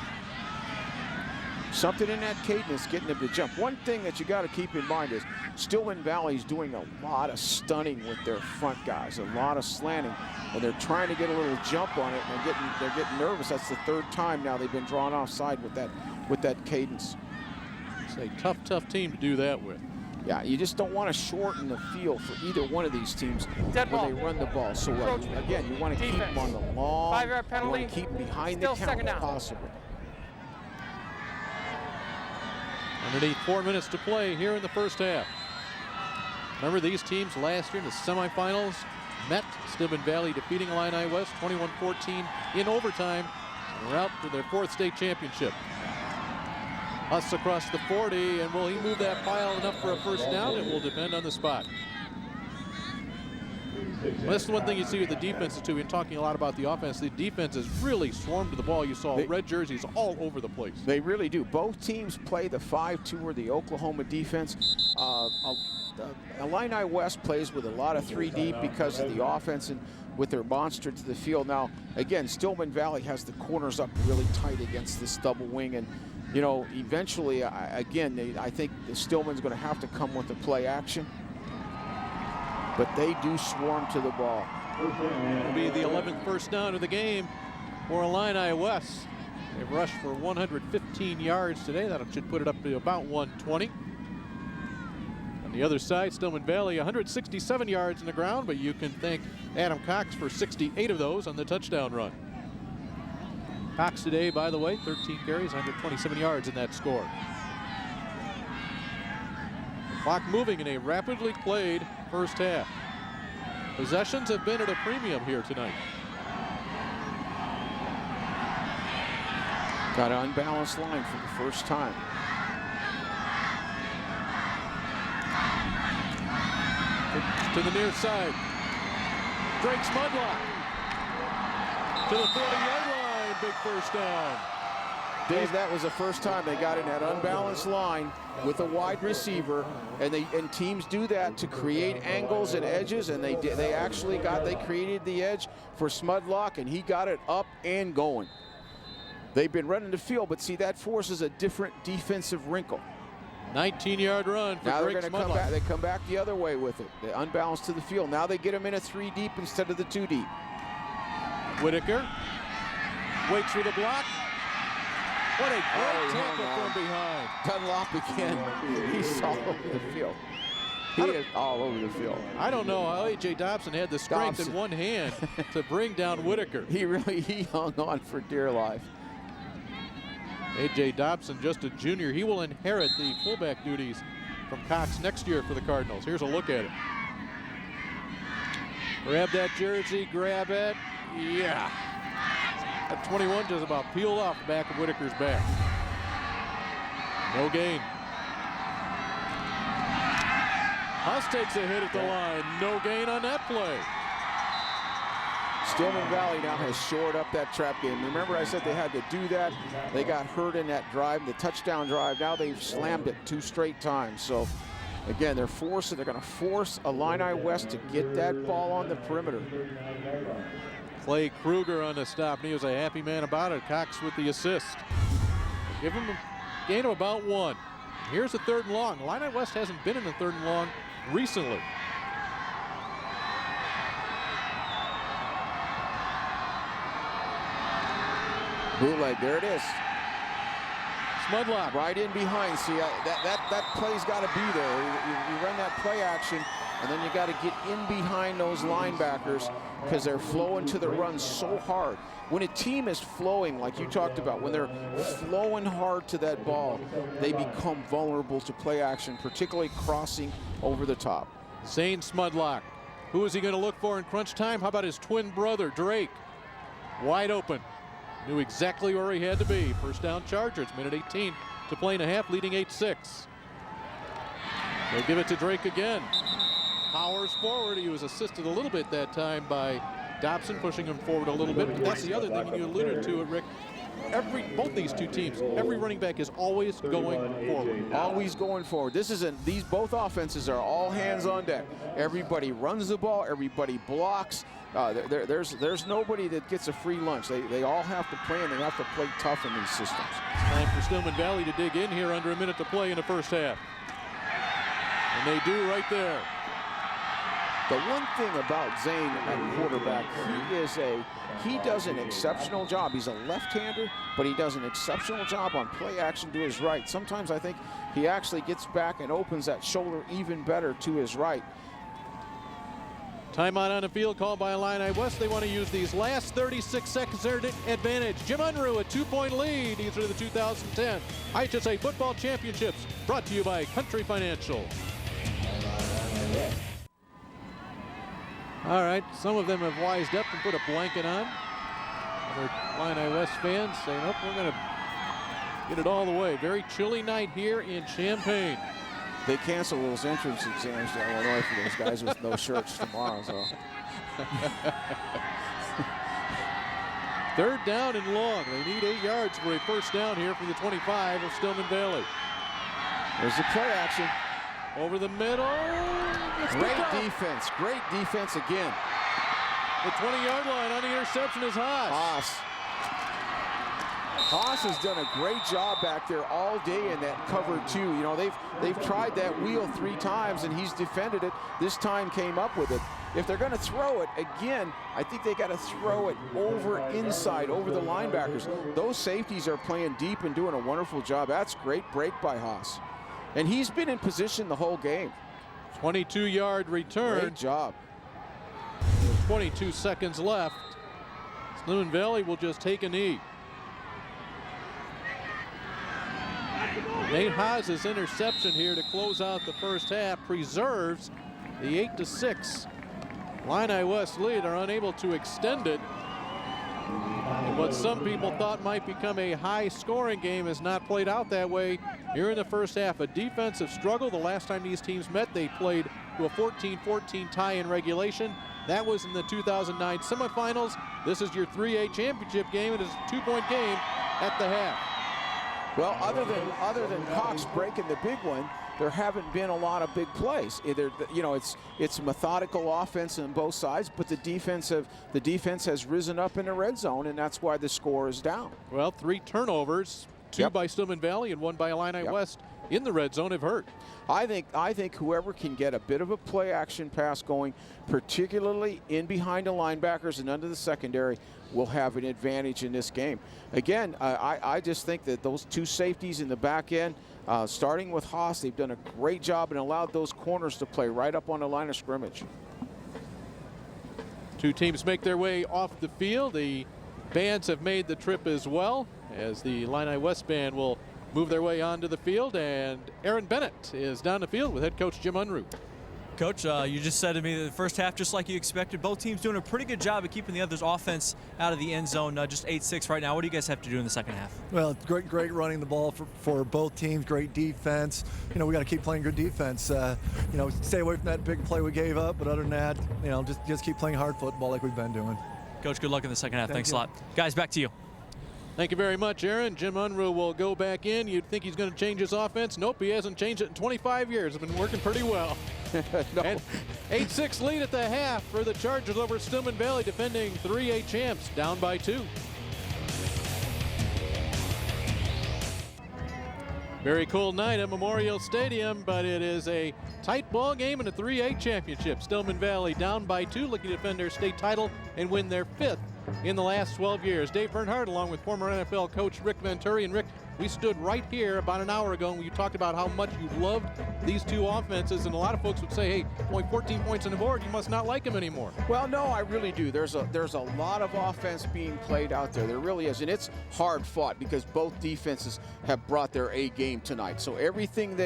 Something in that cadence getting him to jump. One thing that you got to keep in mind is Stillman Valley's doing a lot of stunning with their front guys, a lot of slanting, and they're trying to get a little jump on it, and they're getting nervous. That's the third time now they've been drawn offside with that cadence. It's a tough team to do that with. Yeah, you just don't want to shorten the field for either one of these teams Dead when ball. they run the ball. So again, you want to keep them on the long, 5-yard penalty. you want to keep them behind Still the count second down. if possible. Underneath 4 minutes to play here in the first half. Remember, these teams last year in the semifinals met Stillman Valley, defeating Illini West 21-14 in overtime. And we're out to their 4th state championship. Huss across the 40, and will he move that pile enough for a first down? It will depend on the spot. Well, that's the one thing you see with the defenses too. We've been talking a lot about the offense. The defense has really swarmed to the ball. You saw red jerseys all over the place. They really do. Both teams play the 5-2 or the Oklahoma defense. Illini West plays with a lot of 3 deep because of the offense and with their monster to the field. Now, again, Stillman Valley has the corners up really tight against this double wing, and you know, eventually, again, I think Stillman's going to have to come with the play action. But they do swarm to the ball. It'll be the 11th first down of the game for Illini West. They've rushed for 115 yards today. That should put it up to about 120. On the other side, Stillman Valley, 167 yards on the ground, but you can thank Adam Cox for 68 of those on the touchdown run. Cox today, by the way, 13 carries, 127 yards in that score. The clock moving in a rapidly played first half. Possessions have been at a premium here tonight. Got an unbalanced line for the first time. To the near side. Drake Smudlock to the 40-yard line. Big first down. Dave, that was the first time they got in that unbalanced line with a wide receiver, and teams do that to create angles and edges, and they created the edge for Smudlock, and he got it up and going. They've been running the field, but see, that forces a different defensive wrinkle. 19-yard run for now Drake they're going to come Smudlock. back. They come back the other way with it. They unbalance to the field. Now they get him in a 3 deep instead of the 2 deep. Whitaker waits for the block. What a great tackle from behind. Dunlop again. He's all over the field. He is all over the field. I don't know how A.J. Dobson had the strength in one hand to bring down Whitaker. He hung on for dear life. A.J. Dobson, just a junior. He will inherit the fullback duties from Cox next year for the Cardinals. Here's a look at it. Grab that jersey, grab it. Yeah. That 21 just about peeled off the back of Whitaker's back. No gain. Huss takes a hit at the line. No gain on that play. Stillman Valley now has shored up that trap game. Remember I said they had to do that. They got hurt in that drive, the touchdown drive. Now they've slammed it 2 straight times. So again, they're going to force Illini West to get that ball on the perimeter. Clay Kruger on the stop, and he was a happy man about it. Cox with the assist. Give him a gain of about 1. Here's the 3rd and long. Illini West hasn't been in the 3rd and long recently. Bootleg, there it is. Smudlock. Right in behind. See, that play's got to be there. You run that play action, and then you got to get in behind those linebackers because they're flowing to the run so hard. When a team is flowing, like you talked about, when they're flowing hard to that ball, they become vulnerable to play action, particularly crossing over the top. Zane Smudlock Who is he going to look for in crunch time? How about his twin brother, Drake? Wide open. Knew exactly where he had to be. First down Chargers, minute 18 to play and a half, leading 8-6. They'll give it to Drake again. Powers forward. He was assisted a little bit that time by Dobson, pushing him forward a little bit. But that's the other thing, and you alluded to it, Rick. Both these two teams, every running back is always going forward. Always going forward. Both offenses are all hands on deck. Everybody runs the ball. Everybody blocks. There's nobody that gets a free lunch. They all have to play, and they have to play tough in these systems. Time for Stillman Valley to dig in here, under a minute to play in the first half. And they do right there. The one thing about Zane at quarterback, he does an exceptional job. He's a left-hander, but he does an exceptional job on play action to his right. Sometimes I think he actually gets back and opens that shoulder even better to his right. Timeout on the field called by Illini West. They want to use these last 36 seconds their advantage. Jim Unruh, a 2-point lead. These are the 2010 IHSA Football Championships, brought to you by Country Financial. All right, some of them have wised up and put a blanket on. Other Illini West fans saying, "Nope, we're going to get it all the way." Very chilly night here in Champaign. They cancel those entrance exams to Illinois for those guys with no shirts tomorrow. So. Third down and long. They need 8 yards for a first down here from the 25 of Stillman Valley. There's the play action. Over the middle. Great defense again. The 20-yard line on the interception is Haas. Haas has done a great job back there all day in that cover 2. You know, they've tried that wheel 3 times, and he's defended it. This time came up with it. If they're going to throw it again, I think they got to throw it inside over the linebackers. Those safeties are playing deep and doing a wonderful job. That's great break by Haas. And he's been in position the whole game. 22-yard return. Great job. 22 seconds left. Stillman Valley will just take a knee. Nate Haas's interception here to close out the first half preserves the 8-6 Illini West lead. Are unable to extend it. And what some people thought might become a high-scoring game has not played out that way here in the first half. A defensive struggle. The last time these teams met, they played to a 14-14 tie in regulation. That was in the 2009 semifinals. This is your 3A championship game. It is a 2-point game at the half. Well, other than Cox breaking the big one, there haven't been a lot of big plays. Either, you know, it's methodical offense on both sides, but the defense has risen up in the red zone, and that's why the score is down. Well, 3 turnovers, 2 by Stillman Valley and 1 by Illini West in the red zone have hurt. I think whoever can get a bit of a play action pass going, particularly in behind the linebackers and under the secondary, will have an advantage in this game. Again, I just think that those 2 safeties in the back end, starting with Haas, they've done a great job and allowed those corners to play right up on the line of scrimmage. 2 teams make their way off the field. The bands have made the trip as well, as the Illini West band will move their way onto the field, and Aaron Bennett is down the field with head coach Jim Unruh. Coach, you just said to me that the first half, just like you expected, both teams doing a pretty good job of keeping the other's offense out of the end zone. Just 8-6 right now. What do you guys have to do in the second half? Well, great running the ball for both teams. Great defense. You know, we got to keep playing good defense. You know, stay away from that big play we gave up. But other than that, you know, just keep playing hard football like we've been doing. Coach, good luck in the second half. Thanks a lot. Guys, back to you. Thank you very much, Aaron. Jim Unruh will go back in. You'd think he's going to change his offense. Nope, he hasn't changed it in 25 years. It's been working pretty well. No. And 8-6 lead at the half for the Chargers over Stillman Valley, defending 3A champs, down by 2. Very cool night at Memorial Stadium, but it is a tight ball game in a 3A championship. Stillman Valley down by 2, looking to defend their state title and win their 5th in the last 12 years. Dave Bernhardt, along with former NFL coach Rick Venturi. And Rick, we stood right here about an hour ago and we talked about how much you loved these 2 offenses, and a lot of folks would say, hey, only 14 points on the board, you must not like them anymore. Well, no, I really do. There's a lot of offense being played out there. There really is, and it's hard fought because both defenses have brought their A game tonight. So everything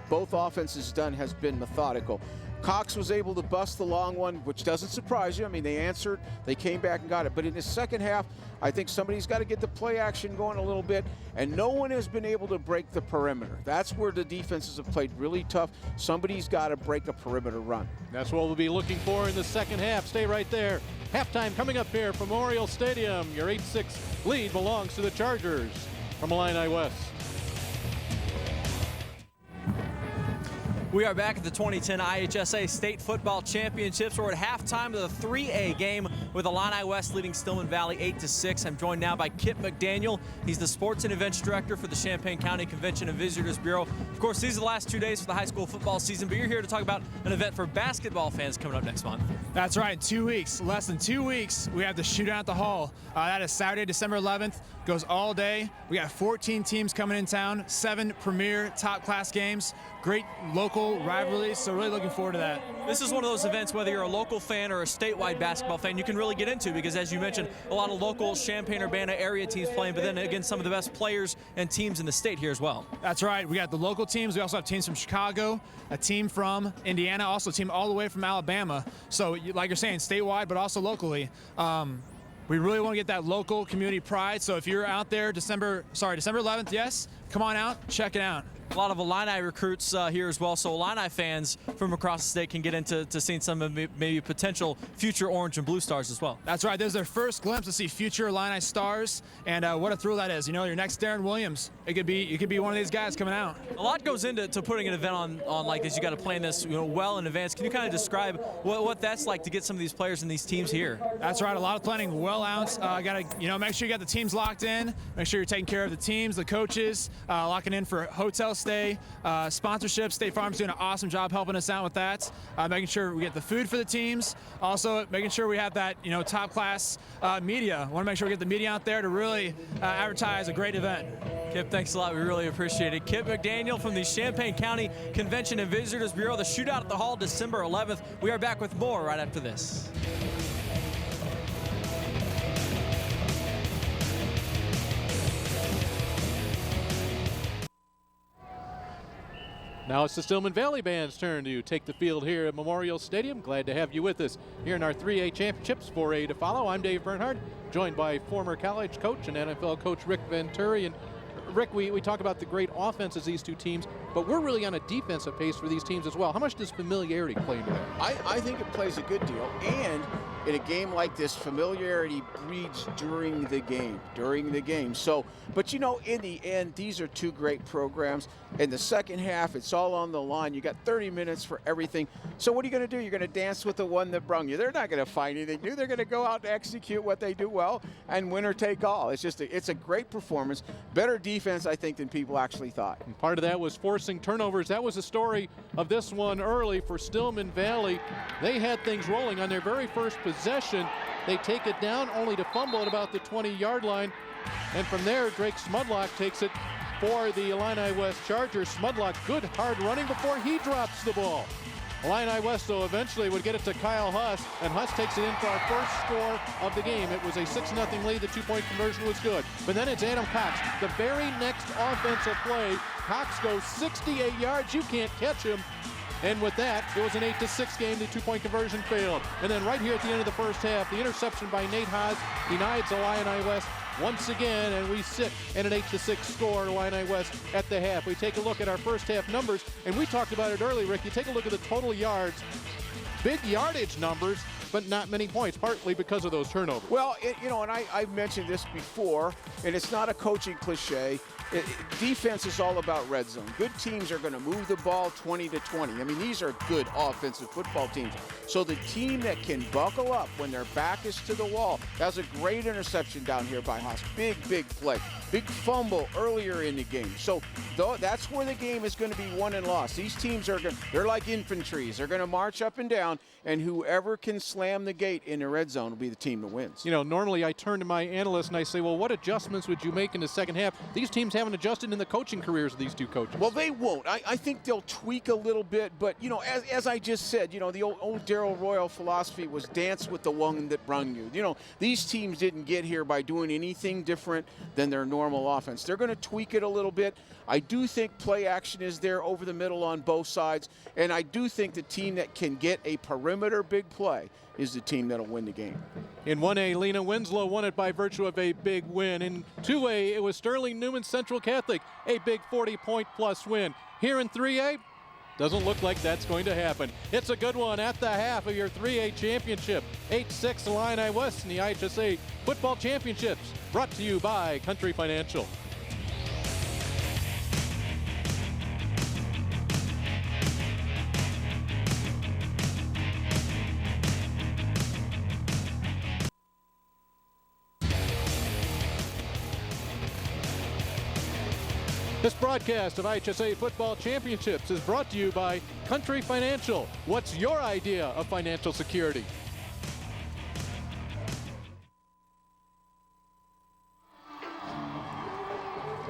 both offenses done has been methodical. Cox was able to bust the long one, which doesn't surprise you. I mean, they answered, they came back and got it. But in the second half, I think somebody's got to get the play action going a little bit, and no one has been able to break the perimeter. That's where the defenses have played really tough. Somebody's got to break a perimeter run. That's what we'll be looking for in the second half. Stay right there. Halftime coming up here from Memorial Stadium. Your 8-6 lead belongs to the Chargers from Illini West. We are back at the 2010 IHSA State Football Championships. We're at halftime of the 3A game with Illini West leading Stillman Valley 8-6. I'm joined now by Kip McDaniel. He's the Sports and Events Director for the Champaign County Convention and Visitors Bureau. Of course, these are the last 2 days for the high school football season, but you're here to talk about an event for basketball fans coming up next month. That's right, 2 weeks, less than 2 weeks, we have the shoodown at the Hall. That is Saturday, December 11th, goes all day. We got 14 teams coming in town, 7 premier top-class games, great local rivalries, so really looking forward to that. This is one of those events, whether you're a local fan or a statewide basketball fan, you can really get into because, as you mentioned, a lot of local Champaign-Urbana area teams playing, but then again, some of the best players and teams in the state here as well. That's right. We got the local teams. We also have teams from Chicago, a team from Indiana, also a team all the way from Alabama. So, like you're saying, statewide, but also locally. We really want to get that local community pride. So if you're out there December 11th, yes, come on out, check it out. A lot of Illini recruits here as well, so Illini fans from across the state can get into seeing some of maybe potential future orange and blue stars as well. That's right. There's their first glimpse to see future Illini stars, and what a thrill that is. You know, your next Darren Williams, you could be one of these guys coming out. A lot goes into putting an event on like this. You got to plan this well in advance. Can you kind of describe what that's like to get some of these players and these teams here? That's right. A lot of planning well out. Got to make sure you got the teams locked in. Make sure you're taking care of the teams, the coaches, locking in for hotel stay, sponsorship. State Farm's doing an awesome job helping us out with that. Making sure we get the food for the teams. Also making sure we have that top class media. Want to make sure we get the media out there to really advertise a great event. Kip, thanks a lot. We really appreciate it. Kip McDaniel from the Champaign County Convention and Visitors Bureau. The shootout at the Hall, December 11th. We are back with more right after this. Now it's the Stillman Valley Band's turn to take the field here at Memorial Stadium. Glad to have you with us here in our 3A championships, 4A to follow. I'm Dave Bernhardt, joined by former college coach and NFL coach Rick Venturi. And Rick, we talk about the great offenses these two teams, but we're really on a defensive pace for these teams as well. How much does familiarity play into that? I think it plays a good deal, and in a game like this, familiarity breeds during the game. So, but in the end, these are two great programs. In the second half, it's all on the line. You got 30 minutes for everything. So what are you going to do? You're going to dance with the one that brung you. They're not going to find anything new. They're going to go out and execute what they do well and win or take all. It's a great performance. Better defense, I think, than people actually thought. And part of that was forcing turnovers. That was the story of this one early for Stillman Valley. They had things rolling on their very first possession. They take it down only to fumble at about the 20-yard line. And from there, Drake Smudlock takes it for the Illini West Chargers. Smudlock, good hard running before he drops the ball. Illini West, though, eventually would get it to Kyle Huss, and Huss takes it in for our first score of the game. It was a 6-0 lead. The two-point conversion was good. But then it's Adam Cox. The very next offensive play, Cox goes 68 yards. You can't catch him. And with that, it was an 8-6 game. The two-point conversion failed. And then right here at the end of the first half, the interception by Nate Haas denies Illini West once again, and we sit at an 8-6 score, Illini West at the half. We take a look at our first half numbers, and we talked about it early, Rick. You take a look at the total yards, big yardage numbers, but not many points, partly because of those turnovers. Well, and I've mentioned this before, and it's not a coaching cliche. Defense is all about red zone. Good teams are going to move the ball 20-20. I mean, these are good offensive football teams. So the team that can buckle up when their back is to the wall, that was a great interception down here by Haas. Big play. Big fumble earlier in the game. So that's where the game is going to be won and lost. These teams they're like infantry. They're going to march up and down, and whoever can slam the gate in the red zone will be the team that wins. Normally I turn to my analyst and I say, well, what adjustments would you make in the second half? These teams haven't adjusted in the coaching careers of these two coaches. Well, they won't. I think they'll tweak a little bit, but, you know, as I just said, you know, the old Darrell Royal philosophy was dance with the one that brung you. You know, these teams didn't get here by doing anything different than their normal offense. They're going to tweak it a little bit. I do think play action is there over the middle on both sides, and I do think the team that can get a perimeter big play is the team that'll win the game. In 1A, Lena Winslow won it by virtue of a big win. In 2A, it was Sterling Newman Central Catholic, a big 40-point-plus win. Here in 3A, doesn't look like that's going to happen. It's a good one at the half of your 3A championship. 8-6 Illini West in the IHSA Football Championships, brought to you by Country Financial. This broadcast of IHSA Football Championships is brought to you by Country Financial. What's your idea of financial security?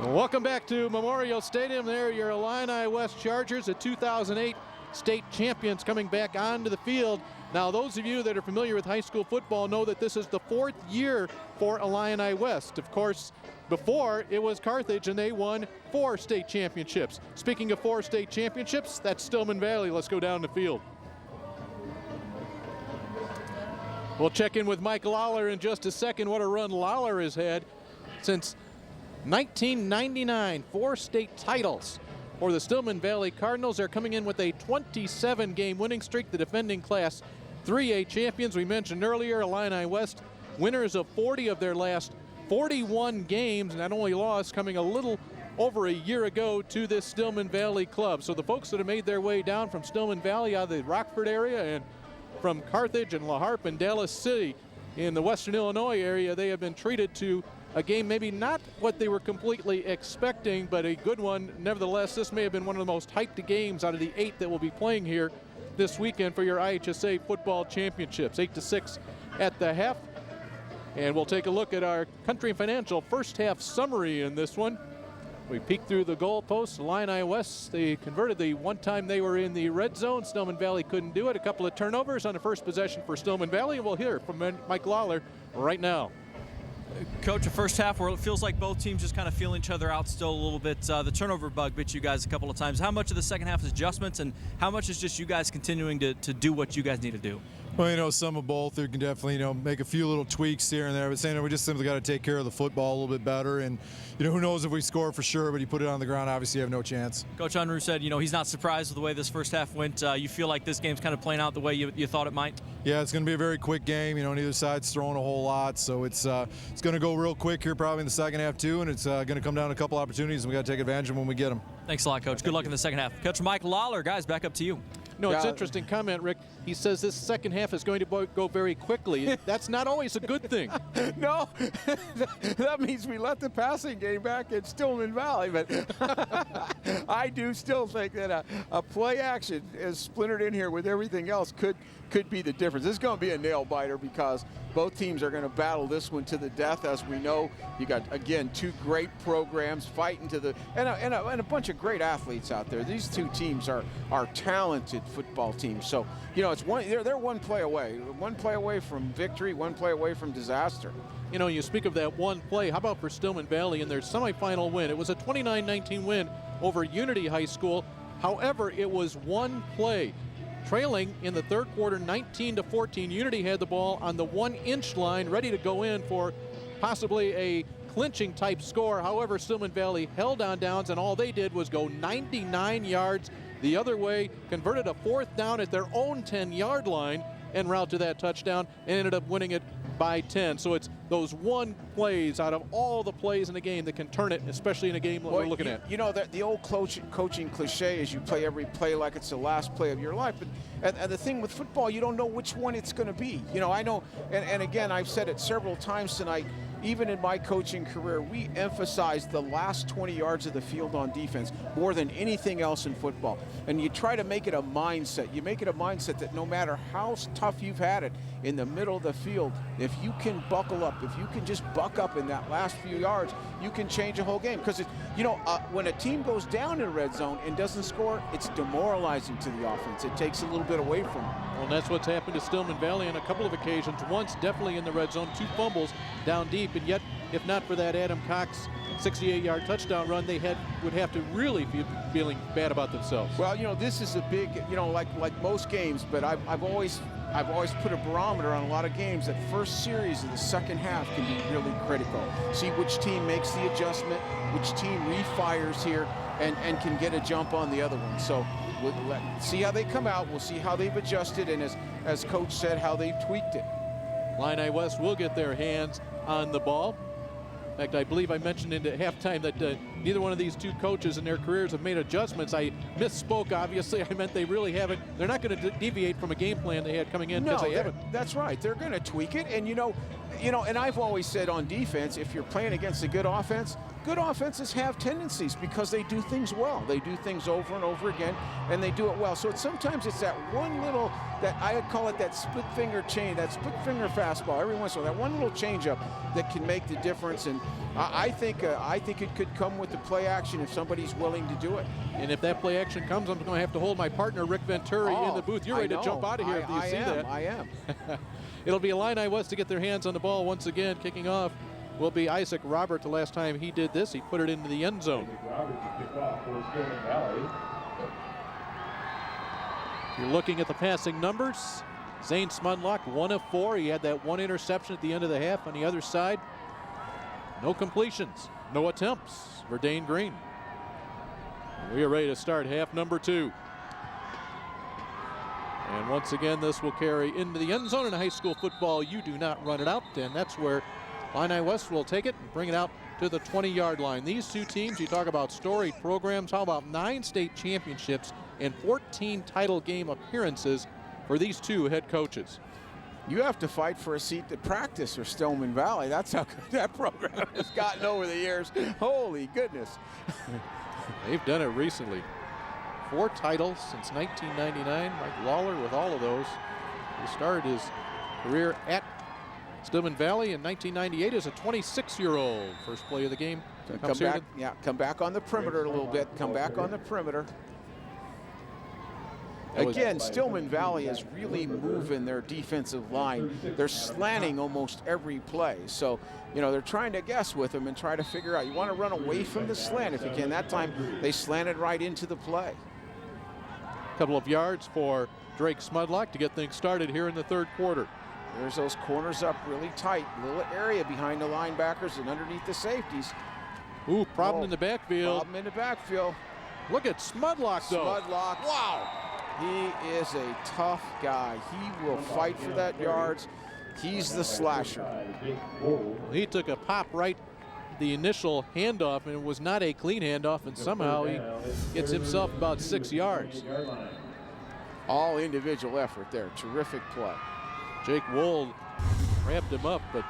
Welcome back to Memorial Stadium. There, your Illini West Chargers, the 2008 state champions, coming back onto the field. Now, those of you that are familiar with high school football know that this is the 4th year for Illini West. Of course, before it was Carthage, and they won 4 state championships. Speaking of 4 state championships, that's Stillman Valley. Let's go down the field. We'll check in with Mike Lawler in just a second. What a run Lawler has had since 1999. 4 state titles for the Stillman Valley Cardinals. They're coming in with a 27-game winning streak. The defending Class 3A champions, we mentioned earlier, Illini West, winners of 40 of their last 41 games, and that only loss coming a little over a year ago to this Stillman Valley club. So the folks that have made their way down from Stillman Valley out of the Rockford area and from Carthage and La Harpe and Dallas City in the Western Illinois area, they have been treated to a game maybe not what they were completely expecting, but a good one. Nevertheless, this may have been one of the most hyped games out of the 8 that will be playing here this weekend for your IHSA football championships. 8-6 at the half. And we'll take a look at our Country Financial first half summary in this one. We peeked through the goalposts. Illini West, they converted the one time they were in the red zone. Stillman Valley couldn't do it. A couple of turnovers on the first possession for Stillman Valley. And we'll hear from Mike Lawler right now. Coach, the first half where it feels like both teams just kind of feeling each other out still a little bit. The turnover bug bit you guys a couple of times. How much of the second half is adjustments, and how much is just you guys continuing to do what you guys need to do? Well, you know, some of both. You can definitely, you know, make a few little tweaks here and there. But saying we just simply got to take care of the football a little bit better. And, you know, who knows if we score for sure, but you put it on the ground, obviously you have no chance. Coach Unruh said, you know, he's not surprised with the way this first half went. You feel like this game's kind of playing out the way you thought it might? Yeah, it's going to be a very quick game. You know, neither side's throwing a whole lot. So it's going to go real quick here probably in the second half, too. And it's going to come down to a couple opportunities, and we got to take advantage of them when we get them. Thanks a lot, Coach. Good luck in the second half. Coach Mike Lawler, guys, back up to you. No, it's interesting comment, Rick. He says this second half is going to go very quickly. That's not always a good thing. No, that means we let the passing game back at Stillman Valley. But I do still think that a play action is splintered in here with everything else could be the difference. This is going to be a nail biter because both teams are going to battle this one to the death. As we know, you got, again, 2 great programs fighting to the and a bunch of great athletes out there. These 2 teams are talented football teams. So, you know, it's they're one play away from victory, one play away from disaster. You know, you speak of that one play. How about for Stillman Valley in their semifinal win? It was a 29-19 win over Unity High School. However, it was one play. Trailing in the third quarter 19-14, Unity had the ball on the 1-inch line, ready to go in for possibly a clinching type score. However, Stillman Valley held on downs, and all they did was go 99 yards the other way, converted a 4th down at their own 10-yard line en route to that touchdown, and ended up winning it by 10. So it's those one plays out of all the plays in the game that can turn it, especially in a game we're looking at. You know, the old coaching cliche is you play every play like it's the last play of your life. But and the thing with football, you don't know which one it's going to be. You know, I know, and again, I've said it several times tonight, even in my coaching career, we emphasize the last 20 yards of the field on defense more than anything else in football. And you try to make it a mindset. You make it a mindset that no matter how tough you've had it in the middle of the field, if you can buckle up, if you can just buck up in that last few yards, you can change a whole game. Because, when a team goes down in red zone and doesn't score, it's demoralizing to the offense. It takes a little bit away from them. Well, and that's what's happened to Stillman Valley on a couple of occasions. Once definitely in the red zone, 2 fumbles down deep, and yet if not for that Adam Cox 68-yard touchdown run, they would have to really be feeling bad about themselves. Well, this is a big, like most games, but I've always put a barometer on a lot of games. That first series of the second half can be really critical. See which team makes the adjustment, which team refires here, and can get a jump on the other one. So we'll see how they come out. We'll see how they've adjusted, and as Coach said, how they've tweaked it. Illini West will get their hands on the ball. In fact, I believe I mentioned into halftime that neither one of these two coaches in their careers have made adjustments. I misspoke, obviously. I meant they really haven't. They're not going to deviate from a game plan they had coming in, because they haven't. That's right. They're going to tweak it. And, and I've always said on defense, if you're playing against a good offenses have tendencies because they do things well. They do things over and over again, and they do it well. So sometimes it's that one little, that I call it that split finger change, that split finger fastball every once in a while, that one little changeup that can make the difference. And I think it could come with the play action if somebody's willing to do it. And if that play action comes, I'm going to have to hold my partner Rick Venturi in the booth. You're ready to jump out of here if you see that. I am. It'll be Illini West to get their hands on the ball once again. Kicking off will be Isaac Robert. The last time he did this, he put it into the end zone. If you're looking at the passing numbers, Zane Smudlock, 1 of 4. He had that 1 interception at the end of the half. On the other side, no completions, no attempts for Dane Green. We are ready to start half number 2. And once again, this will carry into the end zone. In high school football, you do not run it out, and that's where Illini West will take it and bring it out to the 20-yard line. These two teams, you talk about storied programs. How about 9 state championships and 14 title game appearances for these two head coaches? You have to fight for a seat to practice for Stillman Valley. That's how good that program has gotten over the years. Holy goodness. They've done it recently. 4 titles since 1999. Mike Lawler with all of those. He started his career at Stillman Valley in 1998 as a 26-year-old. First play of the game. Come back on the perimeter a little bit. Come back on the perimeter. Again, Stillman Valley is really moving their defensive line. They're slanting almost every play. So, they're trying to guess with them and try to figure out. You want to run away from the slant if you can. That time, they slanted right into the play. Couple of yards for Drake Smudlock to get things started here in the third quarter. There's those corners up really tight. Little area behind the linebackers and underneath the safeties. Ooh, problem in the backfield. Problem in the backfield. Look at Smudlock, though. Smudlock. Wow. He is a tough guy. He will fight for that yards. He's the slasher. He took a pop right the initial handoff, and it was not a clean handoff, and somehow he gets himself about 6 yards. All individual effort there. Terrific play. Jake Wold wrapped him up, but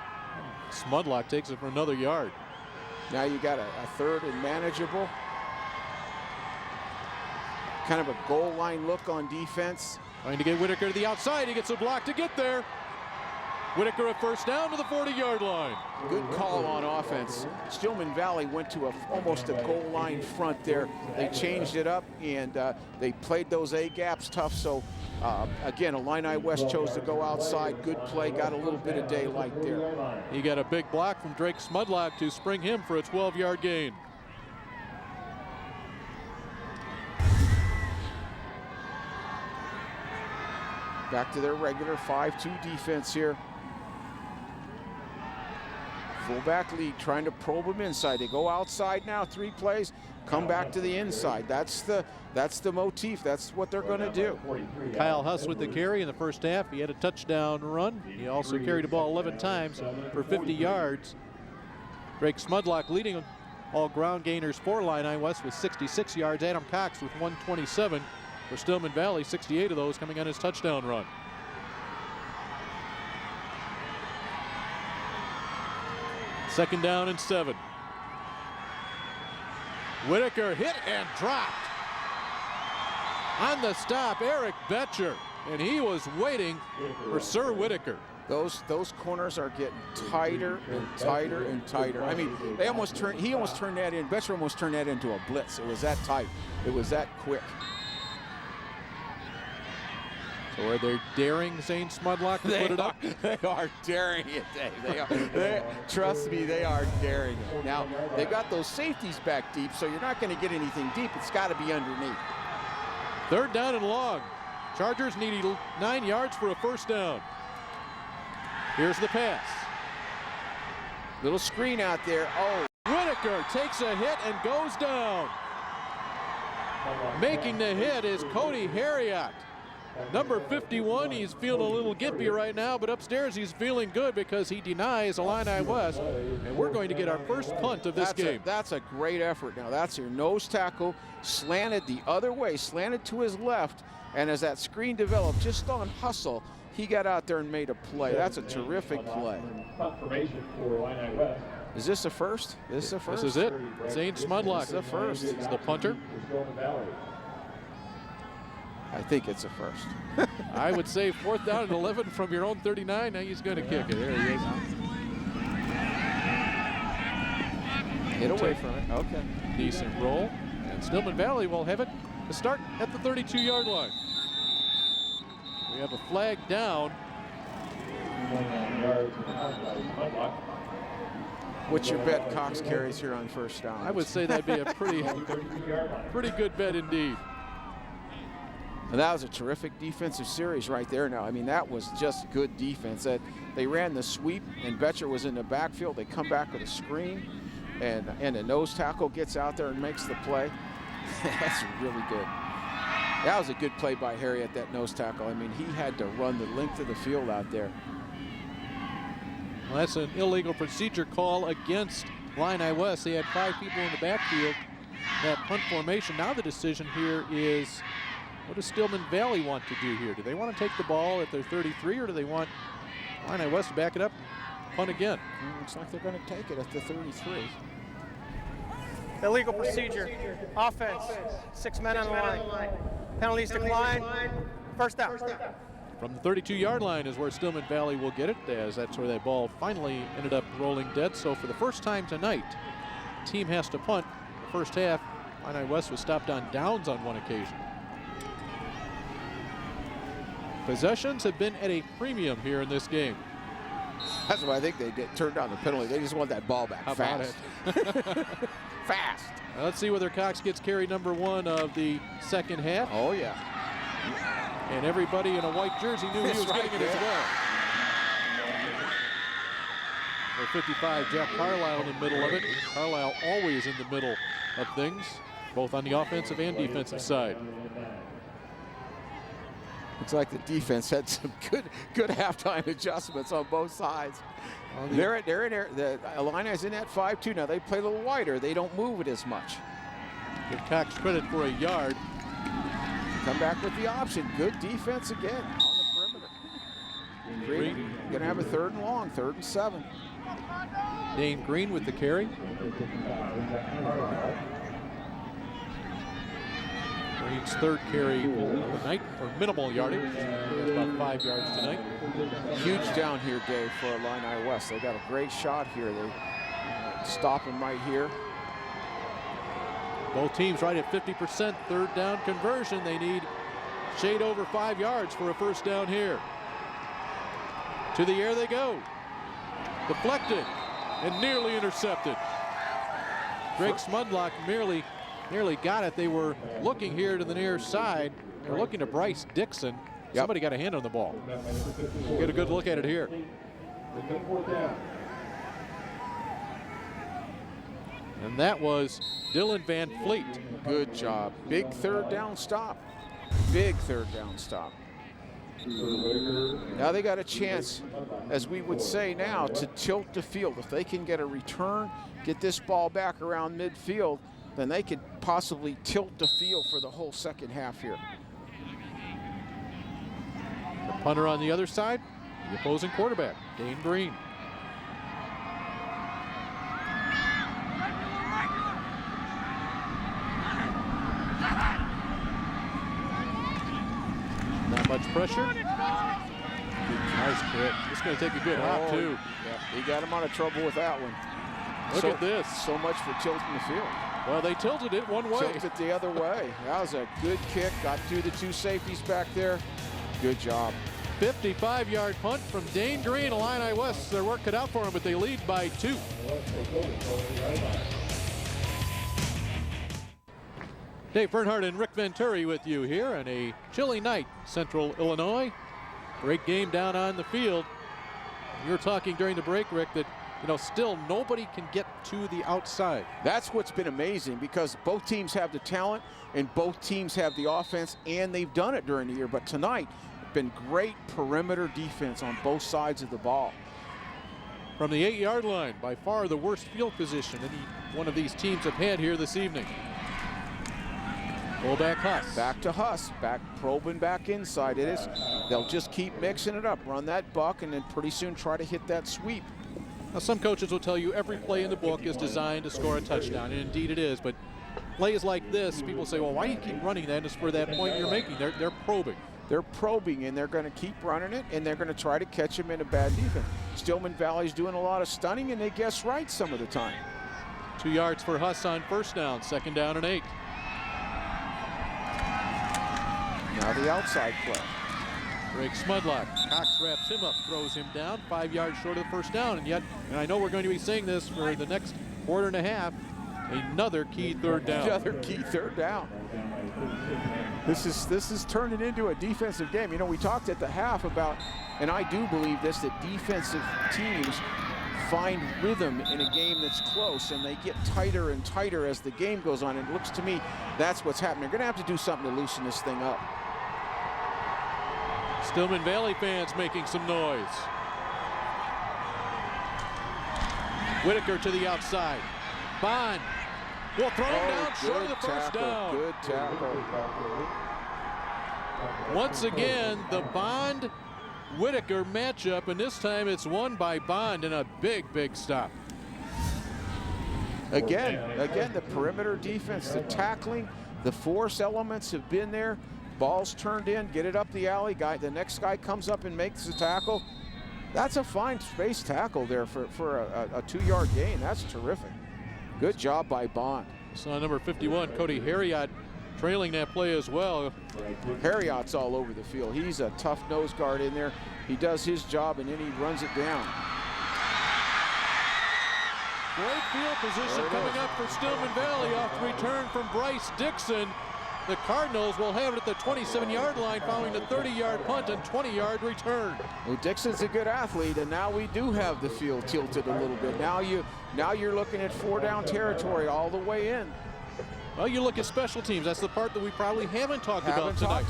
Smudlock takes it for another yard. Now you got a third and manageable. Kind of a goal line look on defense. Trying to get Whitaker to the outside. He gets a block to get there. Whitaker a first down to the 40-yard line. Good call on offense. Stillman Valley went to almost a goal line front there. They changed it up, and they played those A-gaps tough. So, again, Illini West chose to go outside. Good play. Got a little bit of daylight there. He got a big block from Drake Smudlock to spring him for a 12-yard gain. Back to their regular 5-2 defense here. Fullback lead, trying to probe them inside. They go outside now, 3 plays, come back to the inside. That's the motif. That's what they're going to do. Kyle Huss with the carry in the first half. He had a touchdown run. He also carried the ball 11 times for 50 yards. Drake Smudlock leading all ground gainers for Illini West with 66 yards. Adam Cox with 127 for Stillman Valley, 68 of those coming on his touchdown run. Second down and 7. Whitaker hit and dropped. On the stop, Eric Betcher, and he was waiting for Sir Whitaker. Those corners are getting tighter and tighter and tighter. I mean, he almost turned that in. Betcher almost turned that into a blitz. It was that tight. It was that quick. So are they daring Zane Smudlock to put it up? They are daring it, Dave. Trust me, they are daring it. Now, they've got those safeties back deep, so you're not going to get anything deep. It's got to be underneath. Third down and long. Chargers need 9 yards for a first down. Here's the pass. Little screen out there. Oh. Whitaker takes a hit and goes down. Making the hit is Cody Harriott. Number 51, he's feeling a little gimpy right now, but upstairs he's feeling good because he denies Illini West. And we're going to get our first punt of this game. That's a great effort. Now that's your nose tackle, slanted the other way, slanted to his left, and as that screen developed, just on hustle, he got out there and made a play. That's a terrific play. Is this a first? This is a first? This is it. Zane Smudlock. This is a first. He's the punter. I think it's a first. I would say 4th down and 11 from your own 39. Now he's going to kick it. There he is. Get away from it. Okay. Decent roll. And Stillman Valley will have it to start at the 32-yard line. We have a flag down. What's your bet Cox carries here on first down? I would say that'd be a pretty good bet indeed. And that was a terrific defensive series right there now. I mean, that was just good defense. They ran the sweep, and Betcher was in the backfield. They come back with a screen, and the nose tackle gets out there and makes the play. That's really good. That was a good play by Harry at that nose tackle. I mean, he had to run the length of the field out there. Well, that's an illegal procedure call against Illini West. They had 5 people in the backfield, that punt formation. Now the decision here is, what does Stillman Valley want to do here? Do they want to take the ball at their 33, or do they want Illini West to back it up, punt again? Looks like they're going to take it at the 33. Illegal procedure. Offense. 6 men on the line. Penalties decline. First down. From the 32-yard line is where Stillman Valley will get it, as that's where that ball finally ended up rolling dead. So for the first time tonight, the team has to punt. The first half, Illini West was stopped on downs on one occasion. Possessions have been at a premium here in this game. That's why I think they turned down the penalty. They just want that ball back fast. Fast. Now let's see whether Cox gets carry number 1 of the second half. Oh, yeah. And everybody in a white jersey knew he was getting it as well. Or 55, Jeff Carlisle in the middle of it. Carlisle always in the middle of things, both on the offensive and defensive side. Looks like the defense had some good halftime adjustments on both sides. They're in there. The Illini's in that 5-2 now. They play a little wider. They don't move it as much. Give Cox credit for a yard. Come back with the option. Good defense again on the perimeter. Green gonna have a 3rd and long, 3rd and 7. Dane Green with the carry. Green's 3rd carry of the night for minimal yardage. He has about 5 yards tonight. Huge down here, Dave, for Illini West. They got a great shot here. They stop him right here. Both teams right at 50%. 3rd down conversion. They need shade over 5 yards for a first down here. To the air they go. Deflected and nearly intercepted. Greg Smudlock nearly got it. They were looking here to the near side. They're looking to Bryce Dixon. Yep. Somebody got a hand on the ball. Get a good look at it here. And that was Dylan Van Fleet. Good job. Big 3rd down stop. Big 3rd down stop. Now they got a chance, as we would say now, to tilt the field. If they can get a return, get this ball back around midfield, then they could possibly tilt the field for the whole second half here. The punter on the other side, the opposing quarterback, Dane Green. pressure. Nice hit. It's going to take a good hop, too. Yeah, he got him out of trouble with that one. Look at this. So much for tilting the field. Well, they tilted it one way. Tilted it the other way. That was a good kick. Got through the two safeties back there. Good job. 55-yard punt from Dane Green. Illini West, their work cut out for them, but they lead by 2. Dave Bernhardt and Rick Venturi with you here on a chilly night, Central Illinois. Great game down on the field. You were talking during the break, Rick, that still nobody can get to the outside. That's what's been amazing, because both teams have the talent and both teams have the offense, and they've done it during the year. But tonight, been great perimeter defense on both sides of the ball. From the 8-yard line, by far the worst field position any one of these teams have had here this evening. Fullback Huss. Back to Huss, back probing back inside. It is. They'll just keep mixing it up, run that buck, and then pretty soon try to hit that sweep. Now, some coaches will tell you every play in the book is designed to score a touchdown, and indeed it is. But plays like this, people say, well, why do you keep running that? It's for that point you're making. They're probing. They're probing, and they're going to keep running it, and they're going to try to catch him in a bad defense. Stillman Valley's doing a lot of stunning, and they guess right some of the time. 2 yards for Huss on first down, 2nd down and 8. Now the outside play. Greg Smudlock. Cox wraps him up, throws him down, 5 yards short of the first down, and yet, and I know we're going to be saying this for the next quarter and a half, another key third down. Another key third down. This is turning into a defensive game. We talked at the half about, and I do believe this, that defensive teams find rhythm in a game that's close, and they get tighter and tighter as the game goes on. And it looks to me that's what's happening. They're going to have to do something to loosen this thing up. Stillman Valley fans making some noise. Whitaker to the outside. Bond will throw him down short of the first down. Good tackle. Once again, the Bond-Whitaker matchup, and this time it's won by Bond in a big stop. Again, the perimeter defense, the tackling, the force elements have been there. Ball's turned in, get it up the alley. The next guy comes up and makes the tackle. That's a fine space tackle there for a 2-yard gain. That's terrific. Good job by Bond. So number 51, Cody Harriott, trailing that play as well. Harriott's all over the field. He's a tough nose guard in there. He does his job, and then he runs it down. Great field position coming up for Stillman Valley off the return from Bryce Dixon. The Cardinals will have it at the 27-yard line following the 30-yard punt and 20-yard return. Well, Dixon's a good athlete, and now we do have the field tilted a little bit. Now you're looking at 4-down territory all the way in. Well, you look at special teams. That's the part that we probably haven't talked about tonight.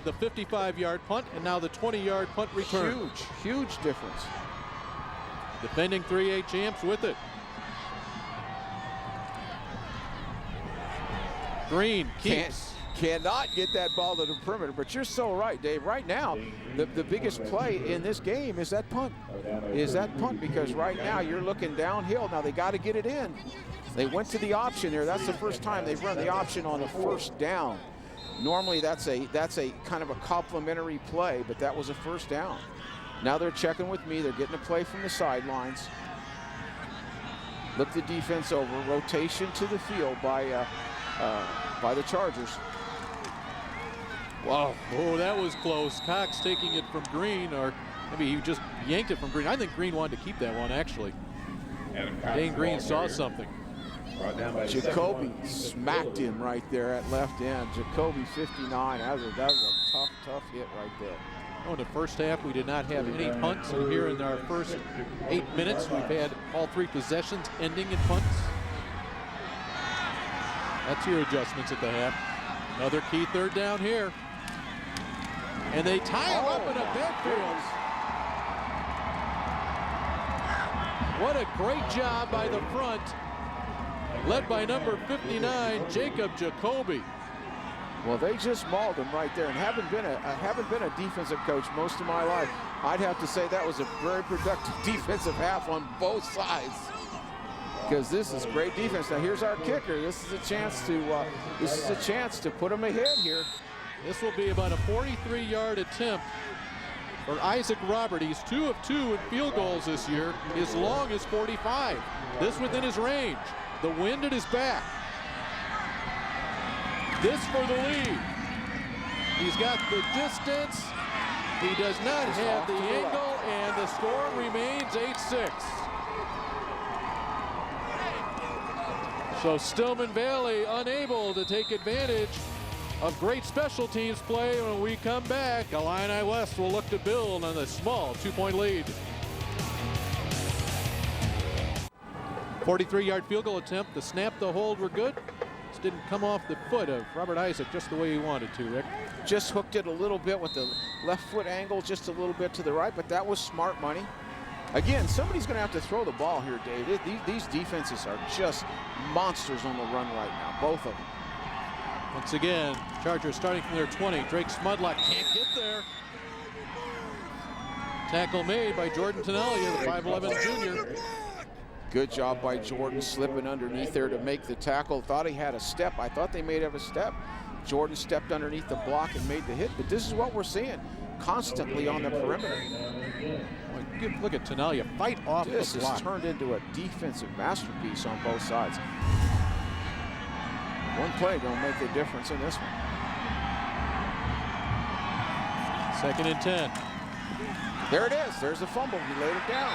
The 55-yard punt and now the 20-yard punt return. Huge difference. Defending 3A champs with it. Green keeps. Cannot get that ball to the perimeter, but you're so right, Dave. Right now, the biggest play in this game is that punt. Because right now you're looking downhill. Now they got to get it in. They went to the option there. That's the first time they've run the option on a first down. Normally that's a kind of a complimentary play, but that was a first down. Now they're checking with me. They're getting a play from the sidelines. Look the defense over. Rotation to the field by the Chargers. Wow. Oh, that was close. Cox taking it from Green, or maybe he just yanked it from Green. I think Green wanted to keep that one, actually. Dane Green saw something. Jacoby smacked him right there at left end. Jacoby 59. That was a tough hit right there. Oh, in the first half, we did not have any punts. And here in our first 8 minutes, we've had all 3 possessions ending in punts. That's your adjustments at the half. Another key third down here. And they tie him up in a backfield. What a great job by the front, led by number 59, Jacob Jacoby. Well, they just mauled him right there, and haven't been a defensive coach most of my life. I'd have to say that was a very productive defensive half on both sides, because this is great defense. Now here's our kicker. This is a chance to put him ahead here. This will be about a 43-yard attempt for Isaac Robert. He's 2 of 2 in field goals this year. His long is 45. This within his range. The wind at his back. This for the lead. He's got the distance. He does not have the angle, and the score remains 8-6. So Stillman Valley unable to take advantage of great special teams play. When we come back, Illini West will look to build on a small 2-point lead. 43-yard field goal attempt. The snap, the hold were good. Just didn't come off the foot of Robert Isaac just the way he wanted to, Rick. Just hooked it a little bit with the left foot angle, just a little bit to the right, but that was smart money. Again, somebody's going to have to throw the ball here, Dave. These defenses are just monsters on the run right now, both of them. Once again, Chargers starting from their 20. Drake Smudlock can't get there. Tackle made by Jordan Tenelia, the 5'11 junior. Good job by Jordan slipping underneath there to make the tackle. Thought he had a step. I thought they may have a step. Jordan stepped underneath the block and made the hit, but this is what we're seeing constantly on the perimeter. Look at Tenelia fight off the block. This has turned into a defensive masterpiece on both sides. One play gonna make the difference in this one. 2nd and 10. There it is. There's the fumble. He laid it down.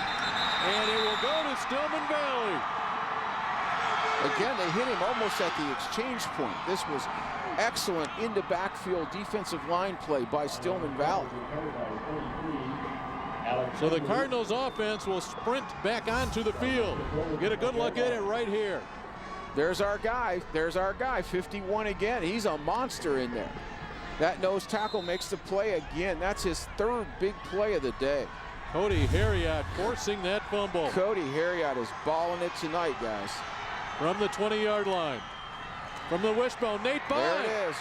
And it will go to Stillman Valley. Again, they hit him almost at the exchange point. This was excellent into backfield defensive line play by Stillman Valley. So the Cardinals offense will sprint back onto the field. We'll get a good look at it right here. There's our guy. There's our guy, 51 again. He's a monster in there. That nose tackle makes the play again. That's his 3rd big play of the day. Cody Harriott forcing that fumble. Cody Harriott is balling it tonight, guys. From the 20-yard line. From the wishbone, Nate Bond. There it is.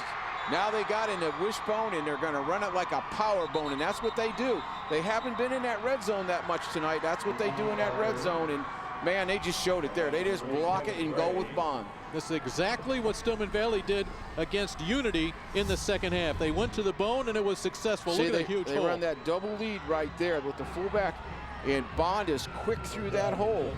Now they got in the wishbone, and they're going to run it like a power bone, and that's what they do. They haven't been in that red zone that much tonight. That's what they do in that red zone, and man, they just showed it there. They just block it and go with Bond. This is exactly what Stillman Valley did against Unity in the 2nd half. They went to the bone, and it was successful. See, look at that huge hole. They run that double lead right there with the fullback, and Bond is quick through that hole.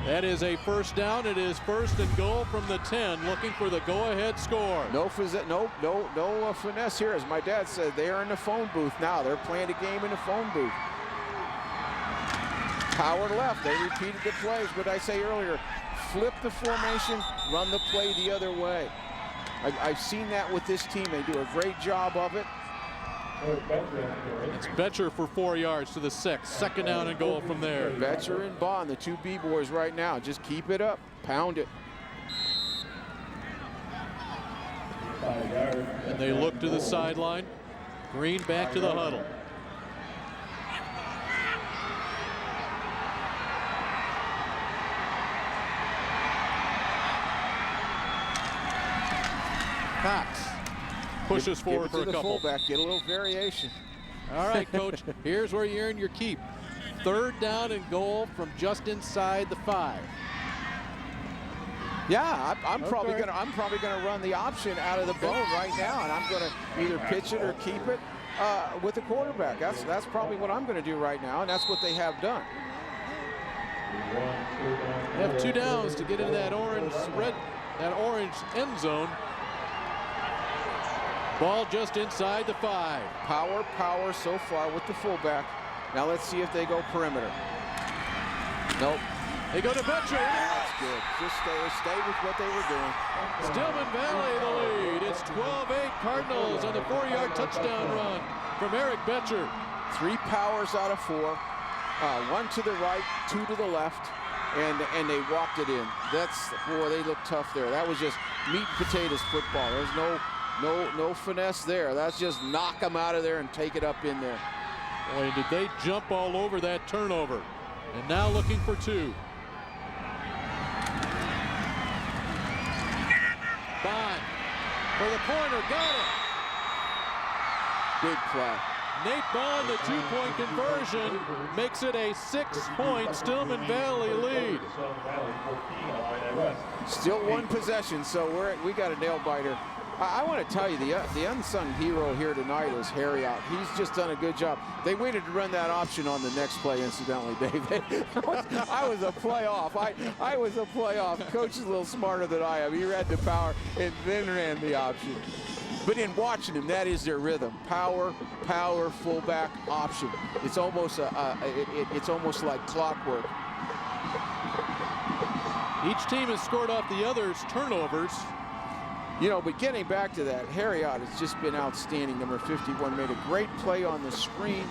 That is a 1st down. It is 1st and goal from the 10, looking for the go-ahead score. No finesse here. As my dad said, they are in the phone booth now. They're playing a game in the phone booth. Power left. They repeated the plays. What I say earlier, flip the formation, run the play the other way. I've seen that with this team. They do a great job of it. It's Betcher for 4 yards to the 6. 2nd down and goal from there. Betcher and Bond, the 2 B-boys right now. Just keep it up. Pound it. And they look to the sideline. Green back to the huddle. Cox pushes forward for a couple. Fullback, get a little variation. All right, Coach. Here's where you earn your keep. 3rd down and goal from just inside the 5. Yeah, I'm probably gonna run the option out of the bone right now, and I'm gonna either pitch it or keep it with the quarterback. That's probably what I'm gonna do right now, and that's what they have done. They have 2 downs to get into that orange end zone. Ball just inside the 5. Power so far with the fullback. Now let's see if they go perimeter. Nope. They go to Betcher. That's good. Just stay with what they were doing. Stillman Valley the lead. It's 12-8 Cardinals on the 4-yard touchdown run from Eric Betcher. 3 powers out of 4. 1 to the right, 2 to the left, and they walked it in. Boy, they look tough there. That was just meat and potatoes football. There's no finesse there. That's just knock them out of there and take it up in there. Boy, did they jump all over that turnover. And now looking for 2. Bond for the corner, got it. Big play. Nate Bond, the 2-point conversion, makes it a 6-point Stillman Valley lead. Still 1 possession, so we got a nail biter. I want to tell you, the unsung hero here tonight is Harriot. He's just done a good job. They waited to run that option on the next play, incidentally, Dave. I was a playoff. I was a playoff. Coach is a little smarter than I am. He read the power and then ran the option. But in watching him, that is their rhythm. Power, power, fullback, option. It's almost it's almost like clockwork. Each team has scored off the other's turnovers. You know, but getting back to that, Harriot has just been outstanding. Number 51 made a great play on the screen.